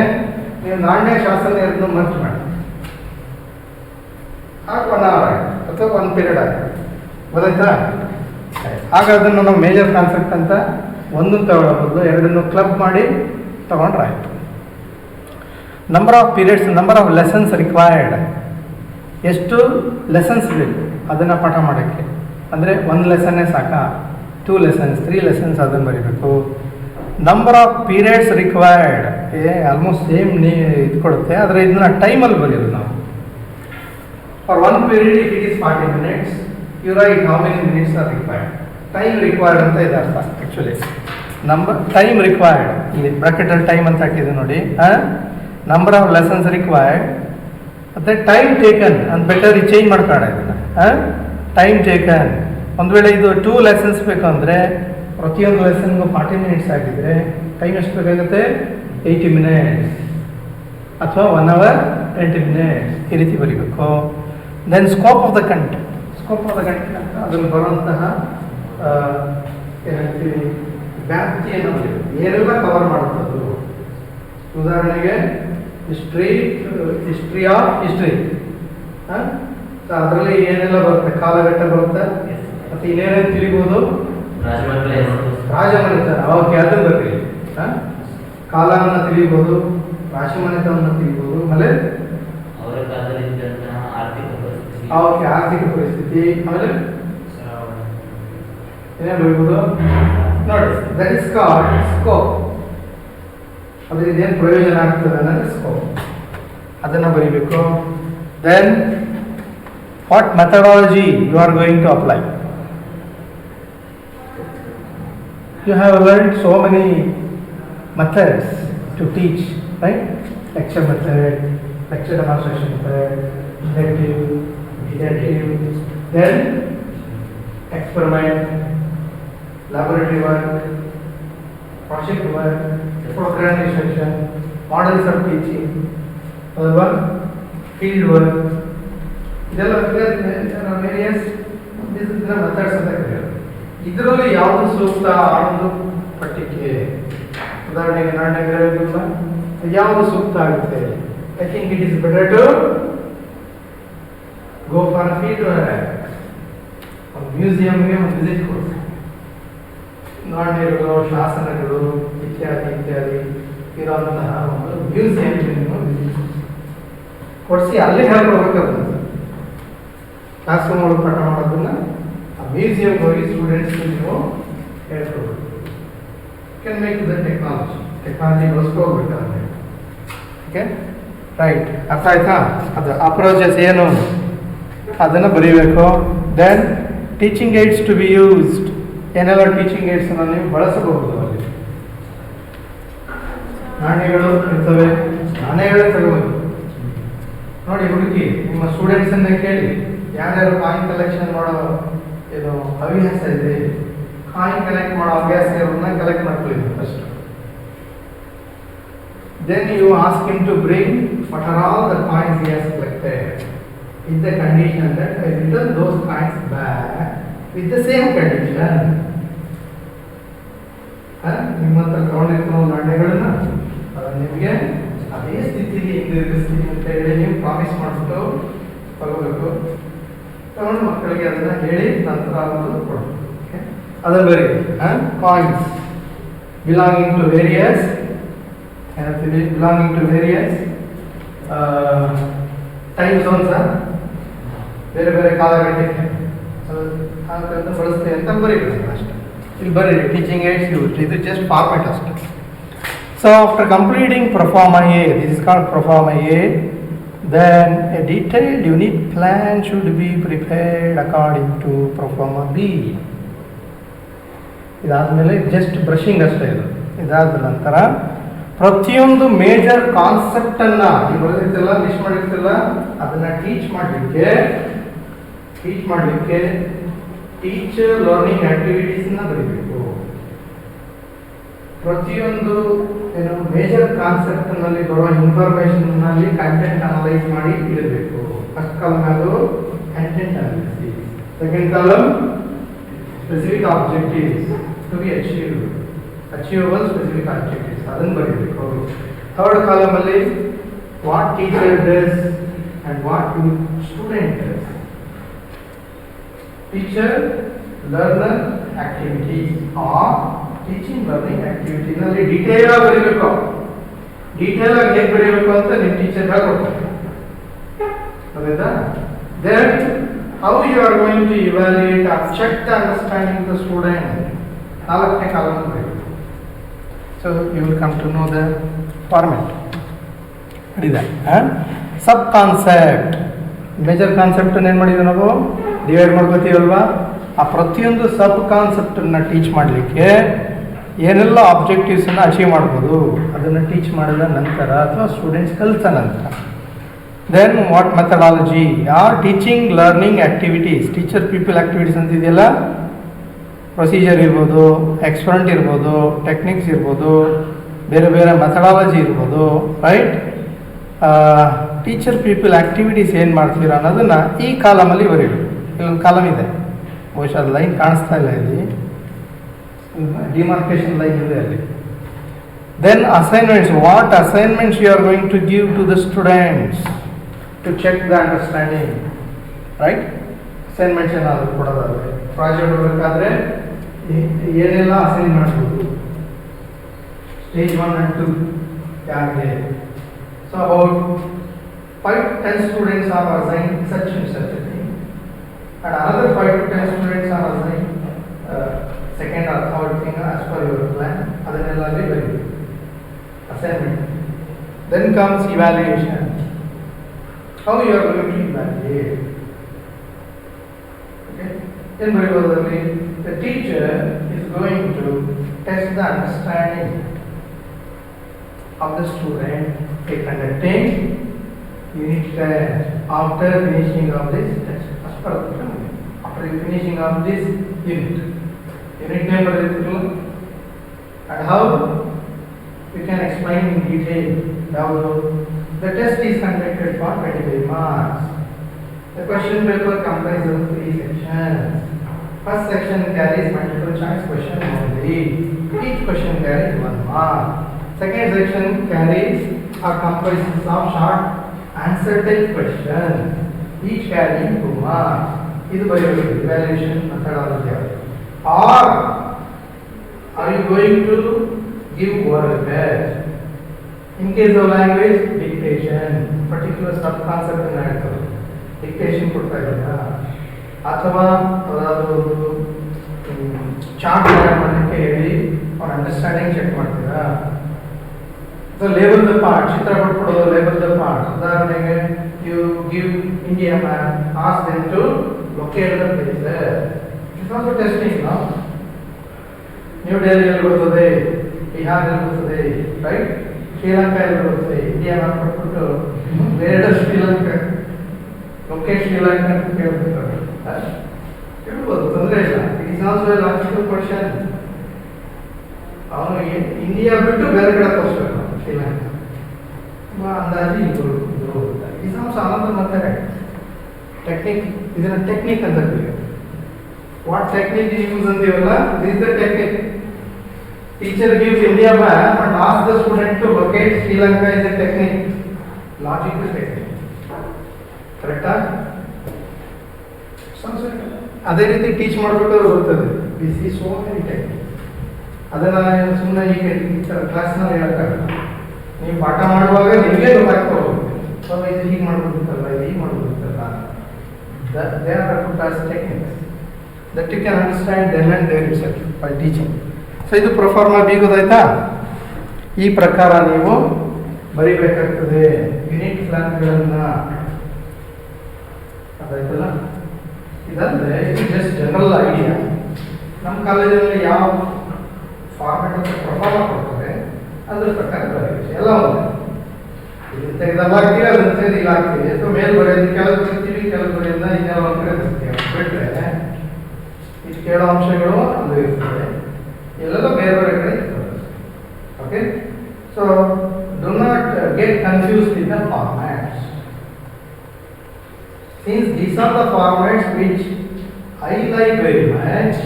ನೀವು ನಾಣ್ಯ ಶಾಸನ ಎರಡನ್ನೂ ಮರ್ಚ್ ಮಾಡಿ ಹಾಗೆ 1 ಅವರ್ ಆಯಿತು ಅಥವಾ 1 ಪೀರಿಯಡ್ ಆಯಿತು. ಗೊತ್ತಾಯ್ತಾ? ಆಗ ಅದನ್ನು ನಾವು ಮೇಜರ್ ಕಾನ್ಸೆಪ್ಟ್ ಅಂತ ಒಂದನ್ನು ತಗೊಳ್ಬೋದು, ಎರಡನ್ನು ಕ್ಲಬ್ ಮಾಡಿ ತಗೊಂಡ್ರೆ ಆಯಿತು. Number of periods, number of lessons required. ಎಷ್ಟು ಲೆಸನ್ಸ್ ಬೇಕು ಅದನ್ನು ಪಾಠ ಮಾಡೋಕ್ಕೆ? ಅಂದರೆ 1 ಲೆಸನ್ನೇ ಸಾಕಾ, 2 lessons 3 lessons ಅದನ್ನು ಬರೀಬೇಕು. Number of periods required almost same ಇದು ಕೊಡುತ್ತೆ, ಆದರೆ ಇದನ್ನ ಟೈಮಲ್ಲಿ ಬರೆಯೋದು ನಾವು. For 1 period if it is 40 minutes you write how many minutes are required. Time required ಅಂತ ಇದೆ ಅರ್ಥ ಆ್ಯಕ್ಚುಲಿ. ಟೈಮ್ ರಿಕ್ವೈರ್ಡ್ ಇಲ್ಲಿ ಬ್ರಾಕೆಟಲ್ಲಿ ಟೈಮ್ ಅಂತ ಹಾಕಿದೆ ನೋಡಿ. ನಂಬರ್ ಆಫ್ ಲೆಸನ್ಸ್ ರಿಕ್ವೈರ್ಡ್ ಮತ್ತು ಟೈಮ್ ಟೇಕನ್ ಅಂತ ಬೇಕಾದ್ರೆ ಚೇಂಜ್ ಮಾಡ್ಕೊಳ್ಳೋಣ ಇದನ್ನು. ಟೈಮ್ ಟೇಕನ್ ಒಂದು ವೇಳೆ ಇದು 2 lessons ಬೇಕು ಅಂದರೆ ಪ್ರತಿಯೊಂದು ಲೆಸನ್ಗೂ 40 minutes ಆಗಿದ್ರೆ ಟೈಮ್ ಎಷ್ಟು ಬೇಕಾಗುತ್ತೆ? 80 minutes ಅಥವಾ 1 hour 20 minutes ಈ ರೀತಿ ಬರೀಬೇಕು. Then scope of the content ಅಂತ ಅದನ್ನು ಬರುವಂತಹ ಏನಂತೀವಿ ವ್ಯಾಪ್ತಿಯನ್ನು ಬರೀಬೇಕು. ಏನೆಲ್ಲ ಕವರ್ ಮಾಡುತ್ತದು. ಉದಾಹರಣೆಗೆ ಹಿಸ್ಟ್ರಿ ಆಫ್ ಹಿಸ್ಟ್ರಿ, ಅದರಲ್ಲಿ ಏನೆಲ್ಲ ಬರುತ್ತೆ? ಕಾಲಘಟ್ಟ ಬರುತ್ತೆ, ಮತ್ತು ಇನ್ನೇನೇನು ತಿಳಿಬೋದು? ರಾಜಮನೆತನ, ಓಕೆ ಅದನ್ನು ಬರ್ರಿ. ಕಾಲವನ್ನು ತಿಳಿಬೋದು, ರಾಜಮನೆತನವನ್ನು ತಿಳಿಬೋದು, ಆಮೇಲೆ ಓಕೆ ಆರ್ಥಿಕ ಪರಿಸ್ಥಿತಿ, ಆಮೇಲೆ ಏನೇನು ಬರೀಬೋದು ನೋಡಿ. That is called scope. ಅದರಿಂದ ಏನು ಪ್ರಯೋಜನ ಆಗ್ತದೆ ಅನ್ನೋದು ಸ್ಕೋಪ್, ಅದನ್ನು ಬರೀಬೇಕು. Then what methodology you are going to apply. You have learned so many methods to teach, right? Lecture method, lecture demonstration method, inductive, then experiment, laboratory work, project work, program discussion, models of teaching, field work. ಇದೆಲ್ಲ various methods ಅಂತ ಕರೆಯೋದು. ಇದರಲ್ಲಿ ಯಾವುದು ಸೂಕ್ತ ಆ ಒಂದು ಪಟ್ಟಿಗೆ, ಉದಾಹರಣೆಗೆ ನಾಣ್ಯ ಯಾವುದು ಸೂಕ್ತ ಆಗುತ್ತೆ? I think it is better to go for field ಒಂದು ಮ್ಯೂಸಿಯಂಗೆ ಒಂದು ವಿಸಿಟ್ ಕೊಡಿ. ನಾಣ್ಯಗಳು, ಶಾಸನಗಳು ಇತ್ಯಾದಿ ಇರುವಂತಹ ಒಂದು ಮ್ಯೂಸಿಯಂಗೆ ನೀವು ವಿಸಿಟ್ ಕೊಡಿಸಿ ಅಲ್ಲೇ ಹೇಳ್ಕೊಡ್ಬೇಕಾಗುತ್ತೆ. ಕ್ಲಾಸ್ ರೂಮ್ ಒಳಗೆ ಪಾಠ ಮಾಡೋದನ್ನ ಮ್ಯೂಸಿಯಂಗೆ ಹೋಗಿ ಸ್ಟೂಡೆಂಟ್ಸ್ಗೆ ನೀವು ಹೇಳ್ಕೊಡ್ಬೇಕು. ಕ್ಯಾನ್ ಮೇಕ್ ದ ಟೆಕ್ನಾಲಜಿ ಬಳಸ್ಕೋಗ್ಬೇಕಾದ್ರೆ. ಓಕೆ ರೈಟ್, ಅರ್ಥ ಆಯ್ತಾ? ಅದು ಅಪ್ರೋಚಸ್ ಏನು ಅದನ್ನು ಬರೀಬೇಕು. Then teaching aids to be used, ಏನೆಲ್ಲ ಟೀಚಿಂಗ್ ಏಡ್ಸನ್ನು ನೀವು ಬಳಸಬಹುದು. ಅಲ್ಲಿ ನಾಣ್ಯಗಳು ಇರ್ತವೆ, ನಾಣ್ಯಗಳೇ ತಗೋಬೇಕು. ನೋಡಿ ಹುಡುಕಿ ನಿಮ್ಮ ಸ್ಟೂಡೆಂಟ್ಸನ್ನ ಕೇಳಿ ಯಾರ್ಯಾರು ಕಾಯಿನ್ ಕಲೆಕ್ಷನ್ ಮಾಡೋ ಏನು ಹವ್ಯಾಸ ಇದೆ, ಕಾಯಿನ್ ಕಲೆಕ್ಟ್ ಮಾಡೋ ಹವ್ಯಾಸ ಇರೋದನ್ನ ಕಲೆಕ್ಟ್ ಮಾಡ್ಕೊಳ್ಳಿ first. Then you ask him to bring what are all the coins he has collected, with the condition that I return those coins back with the same condition. ನಿಮ್ಮ ಹತ್ರ ತಗೊಂಡಿರ್ತಾವ ನಾಣ್ಯಗಳನ್ನ ಅದನ್ನು ನಿಮಗೆ ಅದೇ ಸ್ಥಿತಿಲಿ ಹಿಂದಿರುಗಿಸ್ತೀನಿ ಅಂತ ಹೇಳಿ ನೀವು ಪ್ರಾಮಿಸ್ ಮಾಡಿಬಿಟ್ಟು ತಗೋಬೇಕು. ತಗೊಂಡು ಮಕ್ಕಳಿಗೆ ಅದನ್ನ ಹೇಳಿ ನಂತರ ಅದನ್ನು ಕೊಡಬೇಕು. ಅದನ್ನು ಬರೀ coins belonging to various time zones, ಬೇರೆ ಬೇರೆ ಕಾಲಘಟ್ಟಕ್ಕೆ ಅದನ್ನು ಬಳಸ್ತೇವೆ ಅಂತ ಬರೀಬೇಕು ಅಷ್ಟೇ. ಇಲ್ಲಿ ಬರೀರಿ ಟೀಚಿಂಗ್ ಏಡ್ಸ್ ಯೂಸ್, ಇದು ಜಸ್ಟ್ ಫಾರ್ಮೆಟ್ ಅಷ್ಟೇ. So after completing proforma A, this is called proforma A, then a detailed unit plan should be prepared according to proforma B. ಇದಾದಮೇಲೆ ಜಸ್ಟ್ ಬ್ರಷಿಂಗ್ ಅಷ್ಟೇ ಇದು. ಇದಾದ ನಂತರ ಪ್ರತಿಯೊಂದು ಮೇಜರ್ ಕಾನ್ಸೆಪ್ಟನ್ನು ನೀವು ಬರೆದಿರ್ತಿಲ್ಲ, ಲಿಸ್ಟ್ ಮಾಡಿರ್ತಿಲ್ಲ, ಅದನ್ನು ಟೀಚ್ ಮಾಡಲಿಕ್ಕೆ ಟೀಚರ್ ಲರ್ನಿಂಗ್ ಆಕ್ಟಿವಿಟೀಸ್ನ ಬರೀಬೇಕು. ಪ್ರತಿಯೊಂದು ಏನು ಮೇಜರ್ ಕಾನ್ಸೆಪ್ಟ್ನಲ್ಲಿ ಬರುವ ಇನ್ಫಾರ್ಮೇಷನ್ನಲ್ಲಿ ಕಂಟೆಂಟ್ ಅನಲೈಸ್ ಮಾಡಿ ಇಡಬೇಕು. ಫಸ್ಟ್ ಕಾಲಮ್ ಅದು content analysis, second column specific objectives to be achievable specific objectives ಅದನ್ನು ಬರೀಬೇಕು. ಥರ್ಡ್ ಕಾಲಮಲ್ಲಿ what teacher does and what student does. Teacher learner activity or teaching learning ಆಕ್ಟಿವಿಟಿನಲ್ಲಿ ಡೀಟೇಲ್ ಆಗಿ ಬರೀಬೇಕು. ಡೀಟೇಲ್ ಆಗಿ ಹೇಗೆ ಬರೀಬೇಕು ಅಂತ ನಿಮ್ಮ ಟೀಚರ್ ಹೇಳ್ಕೊಡ್ತಾರೆ. ಹೌದಾ? Then how you are going to evaluate or check the understanding the student. ನಾಲ್ಕನೇ ಕಾಲಮ್ ಬರೀಬೇಕು. So you will come to know the format. ಹಿಡಿದ ಸಬ್ ಕಾನ್ಸೆಪ್ಟ್, ಮೇಜರ್ ಕಾನ್ಸೆಪ್ಟನ್ನು ಏನು ಮಾಡಿದ್ವಿ ನಾವು ಡಿವೈಡ್ ಮಾಡ್ಕೋತೀವಲ್ವಾ. ಆ ಪ್ರತಿಯೊಂದು ಸಬ್ ಕಾನ್ಸೆಪ್ಟನ್ನು ಟೀಚ್ ಮಾಡಲಿಕ್ಕೆ ಏನೆಲ್ಲ ಆಬ್ಜೆಕ್ಟಿವ್ಸನ್ನು ಅಚೀವ್ ಮಾಡ್ಬೋದು ಅದನ್ನು ಟೀಚ್ ಮಾಡಿದ ನಂತರ ಅಥವಾ ಸ್ಟೂಡೆಂಟ್ಸ್ ಕಲಿತ ನಂತರ then what methodology or teaching learning activities, teacher people activities ಅಂತಿದೆಯಲ್ಲ, ಪ್ರೊಸೀಜರ್ ಇರ್ಬೋದು, ಎಕ್ಸ್ಪೆರಿಮೆಂಟ್ ಇರ್ಬೋದು, ಟೆಕ್ನಿಕ್ಸ್ ಇರ್ಬೋದು, ಬೇರೆ ಬೇರೆ ಮೆಥಡಾಲಜಿ ಇರ್ಬೋದು, ರೈಟ್. ಟೀಚರ್ ಪೀಪಲ್ ಆ್ಯಕ್ಟಿವಿಟೀಸ್ ಏನು ಮಾಡ್ತೀರಾ ಅನ್ನೋದನ್ನು ಈ ಕಾಲಮಲ್ಲಿ ಬರೀಬೇಕು. ಇಲ್ಲೊಂದು ಕಾಲಮ್ ಇದೆ, ಬಹುಶಃ ಅದು ಲೈನ್ ಕಾಣಿಸ್ತಾ ಇಲ್ಲ ಇಲ್ಲಿ, ಡಿಮಾರ್ಕೇಶನ್ ಲೈನ್ ಇದೆ ಅಲ್ಲಿ. Then assignments, what assignments you are going to give to the students to check the understanding, right. Assignments ಏನಾದರೂ ಕೊಡೋದಾದರೆ ಪ್ರಾಜೆಕ್ಟ್ ಬರಬೇಕಾದ್ರೆ ಏನೆಲ್ಲ ಅಸೈನ್ ಮಾಡ್ಬೋದು, ಸ್ಟೇಜ್ 1 and 2 ಯಾರಿಗೆ. So about 5-10 students are assigned such and such a thing, and another 5 to 10 students are assigned second or third thing as per your plan. ಅದನ್ನೆಲ್ಲ ಅಲ್ಲಿ ಬರೀಬೇಕು, assignment. Then comes evaluation. How you are going to evaluate? Okay. ಏನು ಬರೀಬೋದು ಅಲ್ಲಿ? The teacher is going to test the understanding of the student by conducting unit test after finishing of this test. As per the plan. After finishing of this unit name ಬರೆದಿರಲ್ಲ. And how you can explain in detail how the test is conducted for 25 marks. The question paper comprises of 3 sections. First section carries multiple choice question only. Each question carries 1 mark. Second section carries or comprises of short answer type questions, each carrying 2 marks. This is evaluation methodology. Or are you going to give word test? In case of language, dictation, particular sub-concept in that. Dictation ಕೊಡ್ತಾ ಇದ್ದೀರಾ ಅಥವಾ ಯಾವುದಾದ್ರೂ ಚಾರ್ಟ್ ಮಾಡಲಿಕ್ಕೆ ಹೇಳಿ ಅವ್ರ ಅಂಡರ್ಸ್ಟ್ಯಾಂಡಿಂಗ್ ಚೆಕ್ ಮಾಡ್ತೀರಾ. ಸೊ ಲೇಬಲ್ ದ ಪಾರ್ಟ್, ಚಿತ್ರ ಕೊಟ್ಬಿಡೋದು ಲೇಬಲ್ ದ ಪಾರ್ಟ್. ಉದಾಹರಣೆಗೆ you give India map, ask them to locate the places. It's also testing. ನಾವು ನ್ಯೂ ಡೆಲ್ಲಿಯಲ್ಲಿ ಬರ್ತದೆ, ಬಿಹಾರಲ್ಲಿ ಬರ್ತದೆ, ರೈಟ್, ಶ್ರೀಲಂಕಾದಲ್ಲಿ ಬರ್ತದೆ. ಇಂಡಿಯಾ ಮ್ಯಾಪ್ ಕೊಟ್ಬಿಟ್ಟು ಬೇರೆ ಶ್ರೀಲಂಕಾ ಲೊಕೇಟ್ ಶ್ರೀಲಂಕಾ ಅಂತ ಕೇಳ್ಬಿಡ್ತಾರೆ, ಕೇಳ್ಬೋದು, ತೊಂದರೆ ಇಲ್ಲ. It is also a logical question. ಅವನು ಇಂಡಿಯಾ ಬಿಟ್ಟು ಬೇರೆ ಕಡೆ ತೋರಿಸ್ಬೇಕು, ಶ್ರೀಲಂಕಾ ಅಂದಾಜು ಇಬ್ಬರು is also another method. Technique, ಇದನ್ನ ಟೆಕ್ನಿಕ್ ಅಂತ ಹೇಳ್ತೀವಿ. ವಾಟ್ ಟೆಕ್ನಿಕ್ ಯೂಸ್ ಅಂತೀವಲ್ಲ, this the technique. Teacher gives India map and ask the student to locate Sri Lanka is a technique, logical technique. ಕರೆಕ್ಟಾ? ಅದೇ ರೀತಿ ಟೀಚ್ ಮಾಡಬೇಕಾದ್ರೆ ಬರ್ತದೆ. This is so many technique. ಅದನ್ನು ಸುಮ್ಮನೆ ಈಗ ಈ ಥರ ಕ್ಲಾಸ್ನಲ್ಲಿ ಹೇಳ್ತಾರೆ. ನೀವು ಪಾಠ ಮಾಡುವಾಗ ನಿಮಗೆ ಗೊತ್ತಾಗ್ತಾ ಹೋಗುತ್ತೆ. ಸೊ ಇದು ಹೀಗೆ ಮಾಡ್ಬೋದಿತ್ತಲ್ಲ, ಇದು ಹೀಗೆ ಮಾಡ್ಬೋದಿತ್ತಲ್ಲ. They are put as techniques that you can understand then and there itself by teaching. So ಇದು ಪ್ರೊಫಾರ್ಮಾ ಬಿ ಗೊತ್ತಾಯ್ತಾ? ಈ ಪ್ರಕಾರ ನೀವು ಬರೀಬೇಕಾಗ್ತದೆ ಯೂನಿಟ್ ಪ್ಲಾನ್ಗಳನ್ನು. ಅದಾಯ್ತಲ್ಲ. ಇದಂದರೆ ಇದು ಜಸ್ಟ್ ಜನರಲ್ ಐಡಿಯಾ. ನಮ್ಮ ಕಾಲೇಜಲ್ಲಿ ಯಾವ ಫಾರ್ಮೆಟ್ ಅಂತ ಪ್ರೊಫಾರ್ಮಾ ಕೊಡ್ತಾರೆ ಅದ್ರ ಪ್ರಕಾರ ಬರೀಬೇಕು. ಎಲ್ಲ ಒಂದು ಇದನ್ನು ತೆಗೆದಲ್ಲ ಹಾಕ್ತೀವಿ, ಅದನ್ನು ತೆಗೆದು ಇಲ್ಲ ಹಾಕ್ತೀವಿ. ಅಥವಾ ಮೇಲೆ ಬರೆಯೋದು ಕೆಲವು ಬರೀತೀವಿ, ಕೆಲವು ಬರೆಯೋದ ಇನ್ನೆಲ್ಲ ಒಂದು ಕಡೆ ಬರ್ತೀವಿ. ಬಿಟ್ಟರೆ ಇದು ಕೇಳೋ ಅಂಶಗಳು ಅದು ಇರ್ತದೆ, ಎಲ್ಲೆಲ್ಲ ಬೇರೆ ಬೇರೆ ಕಡೆ ಇರ್ತದೆ. Okay. So do not get confused in the formats. Since these are the formats which I like very much,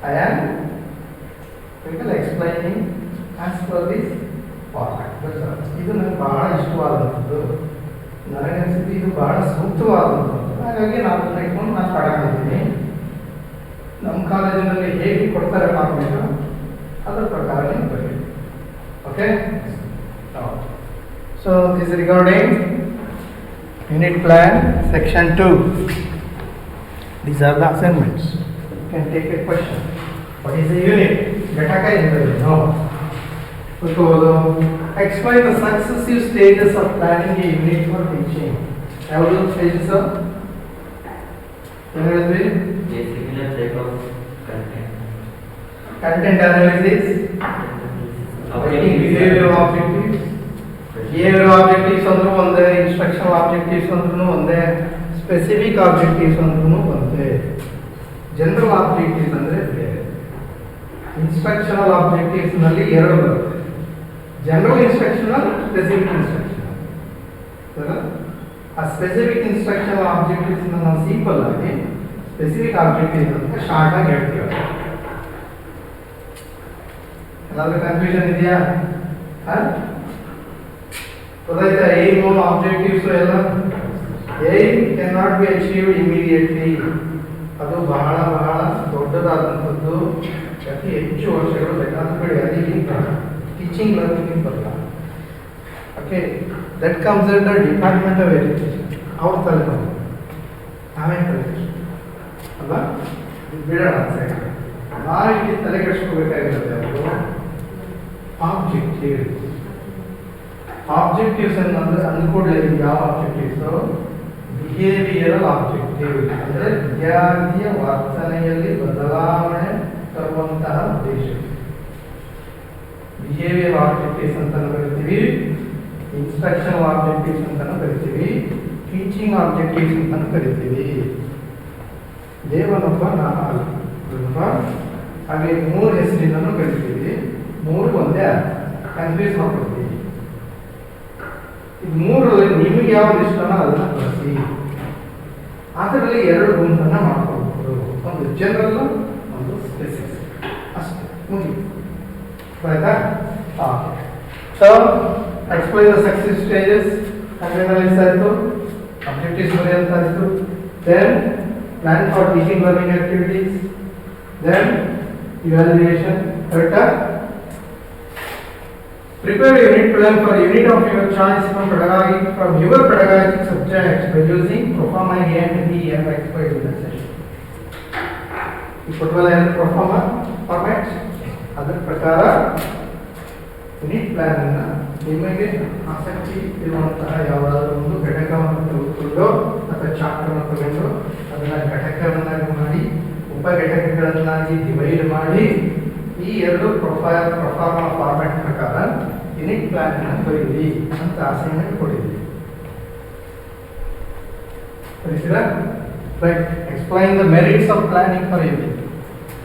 I am explaining as per this format. ಇದು ನನಗೆ ಬಹಳ ಇಷ್ಟವಾದಂಥದ್ದು, ನನಗನ್ಸಿದ್ದು ಇದು ಬಹಳ ಸೂಕ್ತವಾದಂಥದ್ದು. ಹಾಗಾಗಿ ನಾನು ಇಟ್ಕೊಂಡು ನಾನು ಪಾಠ ಮಾಡಿದ್ದೀನಿ. ನಮ್ಮ ಕಾಲೇಜಿನಲ್ಲಿ ಹೇಗೆ ಕೊಡ್ತಾರೆ ಫಾರ್ಮೇಟು ಅದರ ಪ್ರಕಾರ ನೀವು ಬರೀರಿ. Okay. So this regarding Unit plan section 2. These are the assignments. You can take a question. What is a unit? ಘಟಕ ಎಂದರೇನು? Explain the successive stages of planning a unit for teaching. ಯಾವುದು stages? ಏನು ಹೇಳಿದ್ವಿ? A similar type of content. Content analysis. Behavioral objectives. Behavioral objectives ಅಂದ್ರೂ ಒಂದೇ, instructional objectives ಅಂದ್ರೂ ಒಂದೇ, specific objectives ಅಂದ್ರೂ ಒಂದೇ. General objectives ಅಂದ್ರೆ ಬೇರೆ. Instructional objectives ನಲ್ಲಿ ಎರಡು ಬರುತ್ತೆ. General instructional, specific instructional. ಆ specific instructional objectives ನಾವು ಸಿಂಪಲ್ ಆಗಿ specific objectives ಅಂತ ಶಾರ್ಟ್ ಆಗಿ ಹೇಳ್ತೀವಿ. ಎಲ್ಲಾದ್ರೂ ಕನ್ಫ್ಯೂಷನ್ ಇದೆಯಾ? ಗೊತ್ತಾಯ್ತಾ? ಏಮ್ ಆಬ್ಜೆಕ್ಟಿವ್ಸ್ ಎಲ್ಲ aim can not be achieved immediately. ಅದು ಬಹಳ ಬಹಳ ದೊಡ್ಡದಾದಂಥದ್ದು, ಅತಿ ಹೆಚ್ಚು ವರ್ಷಗಳು ಬೇಕಾದ್ರೆ ಅದಕ್ಕೆ ಟೀಚಿಂಗ್ ಲರ್ನಿಂಗ್ ಬರಲ್ಲ. Okay, that comes under department of education. ಅವ್ರ ತಲೆ ನಾವೇ ತಲೆ ಅಲ್ಲ, ಬಿಡೋಣ ಸರಿ. ನಾವು ಇಲ್ಲಿ ತಲೆ ಕೆಡಿಸ್ಕೋಬೇಕಾಗಿರುತ್ತೆ. ಅವರು ಆಬ್ಜೆಕ್ಟಿವ್ಸ್ ಅನ್ನೋದು ಅಂದ್ಕೊಳ್ಳಿ. ಯಾವ ಆಬ್ಜೆಕ್ಟಿವ್ಸ್? ಬಿಹೇವಿಯರಲ್ ಆಬ್ಜೆಕ್ಟಿವ್ ಅಂದರೆ ವಿದ್ಯಾರ್ಥಿಯ ವರ್ತನೆಯಲ್ಲಿ ಬದಲಾವಣೆ ತರುವಂತಹ ಉದ್ದೇಶ. ಬಿಹೇವಿಯರ್ ಆಬ್ಜೆಕ್ಟಿವ್ಸ್ ಅಂತ ಕರಿತೀವಿ, ಇನ್ಸ್ಟ್ರಕ್ಷನಲ್ ಆಬ್ಜೆಕ್ಟಿವ್ಸ್ ಅಂತ ಕರಿತೀವಿ, ಟೀಚಿಂಗ್ ಆಬ್ಜೆಕ್ಟಿವ್ಸ್ ಅಂತ ಕರಿತೀವಿ. ದೇವನೊಬ್ಬ ನಾಮ ಹಾಗೆ 3 ಹೆಸರಿನೂ ಕರಿತೀವಿ. 3 ಒಂದೇ ಕನ್ಫ್ಯೂಸ್ ಮಾಡ್ಕೊಡ್ತೀವಿ. ಇದು 3ರಲ್ಲಿ ನಿಮಗೆ ಯಾವ್ದು ಇಷ್ಟನೋ ಅದನ್ನ ಬಳಸಿ. ಅದರಲ್ಲಿ 2 ಗುಂಪನ್ನ ಮಾಡ್ಕೊಳ್ಬೋದು. ಒಂದು ಜನರಲ್, ಒಂದು ಸ್ಪೆಸಿಫಿಕ್. ಅಷ್ಟೇ, ಮುಗಿತು. ಆಯ್ತಾ? So explain the success stages analysis ಆಯಿತು, ಅಬ್ಜೆಕ್ಟಿವ್ಸ್ ಬರೆಯುವಂತ ಆಯಿತು. Then plan for teaching learning activities, then evaluation. Correct? Prepare a unit plan for unit of your choice from your pedagogic subjects by using Proforma A and B as explained in the session. ಈ ಕೊಟ್ಟವಲ್ಲ ಏನು Proforma ಫಾರ್ಮ್ಯಾಟ್, ಅದರ ಪ್ರಕಾರ ಯೂನಿಟ್ ಪ್ಲಾನ್ ಅನ್ನ ನಿಮಗೆ ಆಸಕ್ತಿ ಇರುವಂತಹ ಯಾವುದಾದ್ರೂ ಒಂದು ಘಟಕವನ್ನು ತೆಗೆದುಕೊಂಡು ಅಥವಾ ಚಾಪ್ಟರ್ ಅನ್ನು ತಗೊಂಡು ಅದನ್ನ ಘಟಕವನ್ನಾಗಿ ಮಾಡಿ ಉಪಘಟಕಗಳನ್ನಾಗಿ ಡಿವೈಡ್ ಮಾಡಿ ಈ 2 ಪ್ರೊಫಾರ್ಮಾ ಫಾರ್ಮ್ಯಾಟ್ ಪ್ರಕಾರ ಯೂನಿಟ್ ಪ್ಲಾನ್ ಅನ್ನು ಬರೀರಿ ಅಂತ ಅಸೈನ್ಮೆಂಟ್ ಕೊಟ್ಟಿದ್ದೀವಿ. ಸರಿಸಿರಾ? Right. Explain the merits of planning for unit.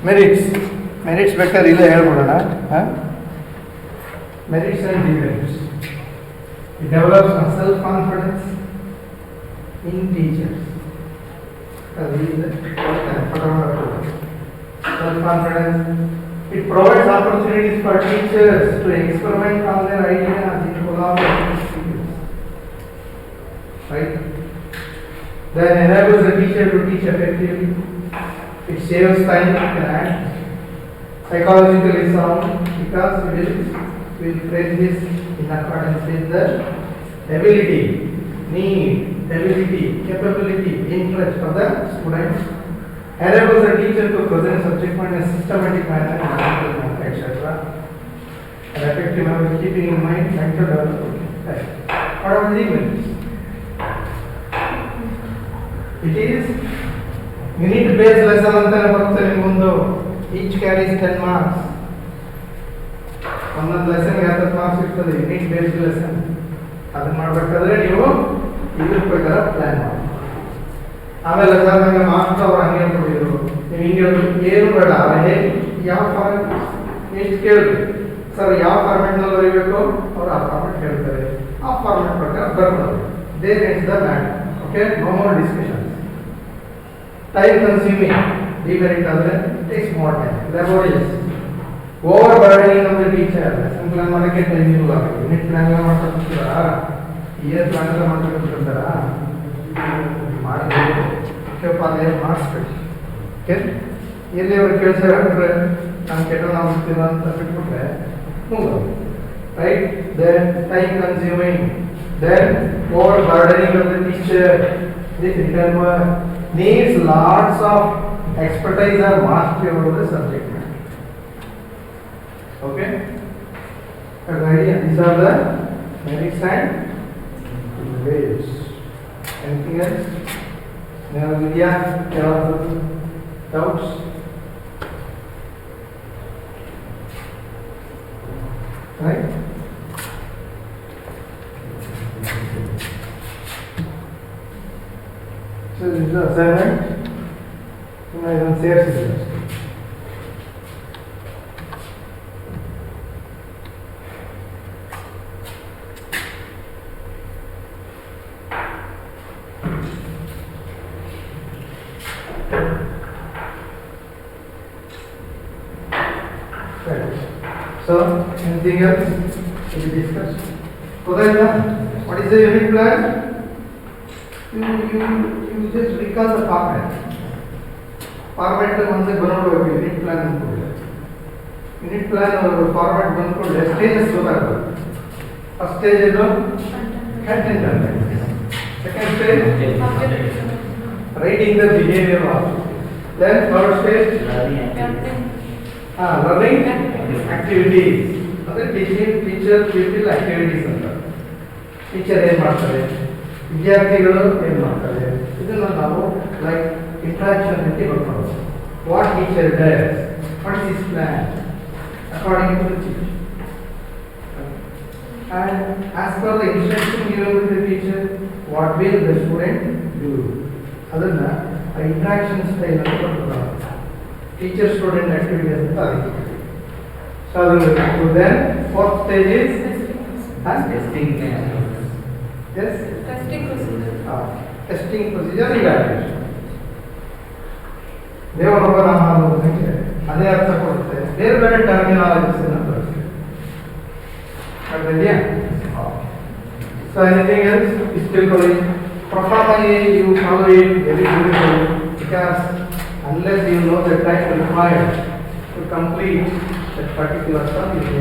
Merits ಬೇಕಾದ್ರೆ ಇಲ್ಲೇ ಹೇಳ್ಬಿಡೋಣ. Merits and demerits. It develops self confidence in teachers. Self-confidence. It provides opportunities for teachers to experiment on their ideas in collaboration. Right? Then enables the teacher to teach effectively. It saves time and act. Psychologically sound because we will phrase this in accordance with the ability, need, ability, capability, interest for the students. Enables the teacher to present subject matter in a systematic manner, etc. And effective manner, keeping in mind mental development. What are the limits? It is unit-based lesson ಅಂತಾನೆ ಬರುತ್ತೆ ನಿಮ್ಮ ಮುಂದೆ. Each carries 10 marks. ಒಂದೊಂದು ಲೆಸನ್ಗೆ 10 ಮಾರ್ಕ್ಸ್ ಇರ್ತದೆ. ಯೂನಿಟ್-ಬೇಸ್ಡ್ ಲೆಸನ್ ಅದನ್ನ ಮಾಡಬೇಕಾದ್ರೆ ನೀವು ಇದ್ರ ಪ್ರಕಾರ ಪ್ಲಾನ್ ಮಾಡಿ. ಆಮೇಲೆ ಸರ್ ನನಗೆ ಮಾರ್ಕ್ಸ್ ಅವ್ರು ಹಂಗೆ ಕೊಟ್ಟಿದ್ರು, ನೀವು ಹಿಂಗೆ ಏನು ಬೇಡ, ಅವರೇ ಯಾವ ಫಾರ್ಮೆಟ್ ಎಷ್ಟು ಕೇಳಿದ್ರು ಸರ್, ಯಾವ ಫಾರ್ಮೆಟ್ನಲ್ಲಿ ಬರೀಬೇಕು ಅವ್ರು ಆ ಫಾರ್ಮೆಟ್ ಹೇಳ್ತಾರೆ, ಆ ಫಾರ್ಮೆಟ್ ಪ್ರಕಾರ ಬರ್ಬೋದು. There is the matter. Okay, no more discussion. Time consuming demerit ಆದರೆ takes more time. Laborious, over burdening of the teacher. Lesson plan ಮಾಡೋಕ್ಕೆ ಟೈಮ್ ಇಲ್ಲ. ಯೂನಿಟ್ ಪ್ಲಾನ್ ಎಲ್ಲ ಮಾಡ್ಕೊಳ್ತಾರಾ, ಇಯರ್ ಪ್ಲಾನ್ ಎಲ್ಲ ಮಾಡ್ಕೊಳ್ತಾರಾ, ಮಾಡಬೇಕು. ಮಾಡಿಸ್ಬೇಕು. ಓಕೆ, ಎಲ್ಲಿ ಅವ್ರು ಕೇಳ್ತಾರೆ ಅಂದ್ರೆ ನಾನು ಕೆಟ್ಟ ಆಗ್ತೀರ ಅಂತ ಬಿಟ್ಬಿಟ್ರೆ ಮುಗಿದು. Right? Then time consuming, then over burdening of the teacher. This return needs lots of expertise or mastery over the subject matter. Okay? Ready? These are the merits and ways. Anything else? Never Vidya? Doubts? Right? So this is the assignment. I will share syllabus. Right. So anything else to be discussed? Kodayana, what is the unit plan? You just recall the format. Format once बनोडो unit plan अನ್ಕೊಳ್ಳಿ. Unit plan format ಬಂದ್ಕೊಳ್ಳಿ stages ಗೊತ್ತಾಗಲ್ಲ. First stage ಏನು? Content analysis. Second stage writing the behavior of. Then third stage learning activities. ಅಂದ್ರೆ teacher pupil activities ಅಂತ. Teacher ಏನು ಮಾಡ್ತಾರೆ? ವಿದ್ಯಾರ್ಥಿಗಳು ಏನು ಮಾಡ್ತಾರೆ? ಇದನ್ನ ನಾವು like interaction with the workers. What teacher does, what is his plan according to the teacher. And as per the instruction given to the teacher, what will the student do? Adana interaction style teacher student activity anta adike. So then fourth stage is testing. Yes, testing procedure. Testing procedure evaluation. ದೇವರೊಬ್ಬ ನಾಮ ಅನ್ನೋದಕ್ಕೆ ಅದೇ ಅರ್ಥ ಕೊಡುತ್ತೆ. ಬೇರೆ ಬೇರೆ ಟರ್ಮಿನಾಲಜೀಸ್ ಅನ್ನು ಬಳಸ್ತೀವಿ. Idea? So anything else? Still going. Properly you follow it very beautifully because unless you know the time required to complete that particular subject,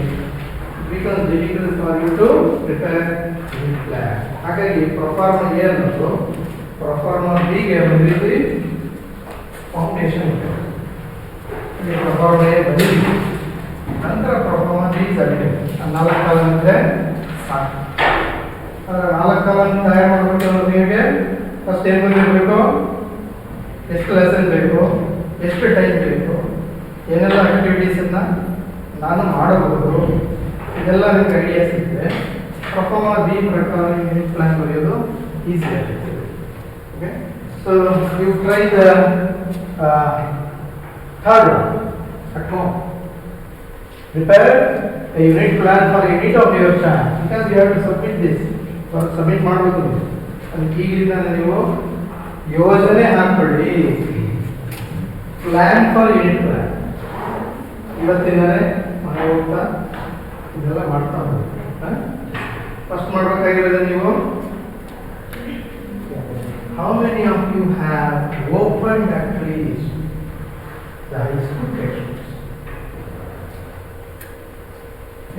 it becomes difficult for you to prepare the plan. ಹಾಗಾಗಿ ಪ್ರೊಫಾರ್ಮ ಎ ಅನ್ನೋದು ಪ್ರೊಫಾರ್ಮ ಬಿ ಗೆ ಬಂದಿದ್ದು ಫೌಂಡೇಶನ್ ಇದೆ. ಪ್ರೊಫಾರ್ಮ ಎ ಬಂದಿದೆ. ನಂತರ ಪ್ರೊಫಾರ್ಮ ಬಿ ಇದೆ. 4 ಕಾಲಮ್ ಇದೆ ಸಾಕು. ಅದರ 4 ಕಾಲಮ್ ತಯಾರು ಮಾಡಬೇಕು ನಿಮಗೆ ಫಸ್ಟ್ ಏನು ಬಂದಿರಬೇಕು, ಎಷ್ಟು ಲೆಸನ್ ಬೇಕು, ಎಷ್ಟು ಟೈಮ್ ಬೇಕು, ಏನೆಲ್ಲ ಆಕ್ಟಿವಿಟೀಸನ್ನು ನಾನು ಮಾಡಬಹುದು, ಇದೆಲ್ಲ ನಿಮಗೆ ಐಡಿಯಾ ಸಿಗ್ತದೆ. ಪ್ರೊಫಾರ್ಮ ಬಿ ಪ್ರಕಾರ ಯೂನಿಟ್ ಪ್ಲಾನ್ ಬರೆಯೋದು ಈಸಿ ಆಗುತ್ತೆ. Okay, so you try the third one at home. Prepare a unit plan for a unit of your child because you have to submit this. For submit ಮಾಡಬೇಕು ನೀವು. ಅದಕ್ಕೆ ಈಗಲಿಂದ ನೀವು ಯೋಜನೆ ಹಾಕೊಳ್ಳಿ. ಪ್ಲಾನ್ ಫಾರ್ ಯೂನಿಟ್ ಪ್ಲಾನ್ ಇವತ್ತಿಂದಲೇ ಮನೆ ಹೋಗ್ತಾ ಇದೆಲ್ಲ ಮಾಡ್ತಾ ಹೋಗಿ. ಫಸ್ಟ್ ಮಾಡಬೇಕಾಗಿರೋದು ನೀವು how many of you have opened at least the high school textbooks?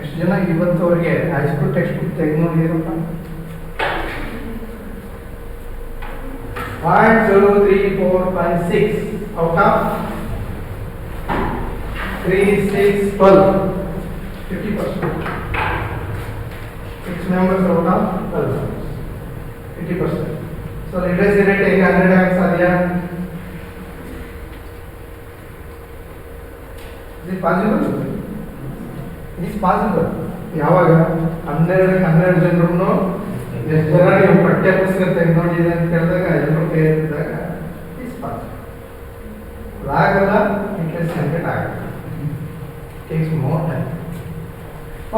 ಎಷ್ಟು ಜನ ಇವತ್ತವರೆಗೆ ಹೈಸ್ಕೂಲ್ ಟೆಕ್ಸ್ಟ್ ಬುಕ್ ತೆಗೆದು ನೋಡಿದಿರಪ್ಪ? 1 2 3 4 5 6 out of 3 6 12 50%. 6 members out of 12 50%. So literacy rate ಹೇಗೆ 100 ಆಗಿ ಸಾಧ್ಯ? Is it possible? It is possible. ಯಾವಾಗ 12 ಜನರು ಎಷ್ಟು ಜನ ನೀವು ಪಠ್ಯ ಪುಸ್ತಕ ತೆಗೆದು ನೋಡಿದೆ ಅಂತ ಹೇಳಿದಾಗ ಎಲ್ಲರೂ ಕೈ ಎತ್ತಿದಾಗ ಇಸ್ ಪಾಸಿಬಲ್. ಆಗಲ್ಲ, ಇಂಟ್ರೆಸ್ಟ್ ಹಂಡ್ರೆಡ್ ಆಗಲ್ಲ. Takes more time.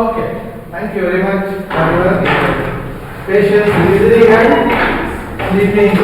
Okay, thank you very much for your patience, listening and sleeping.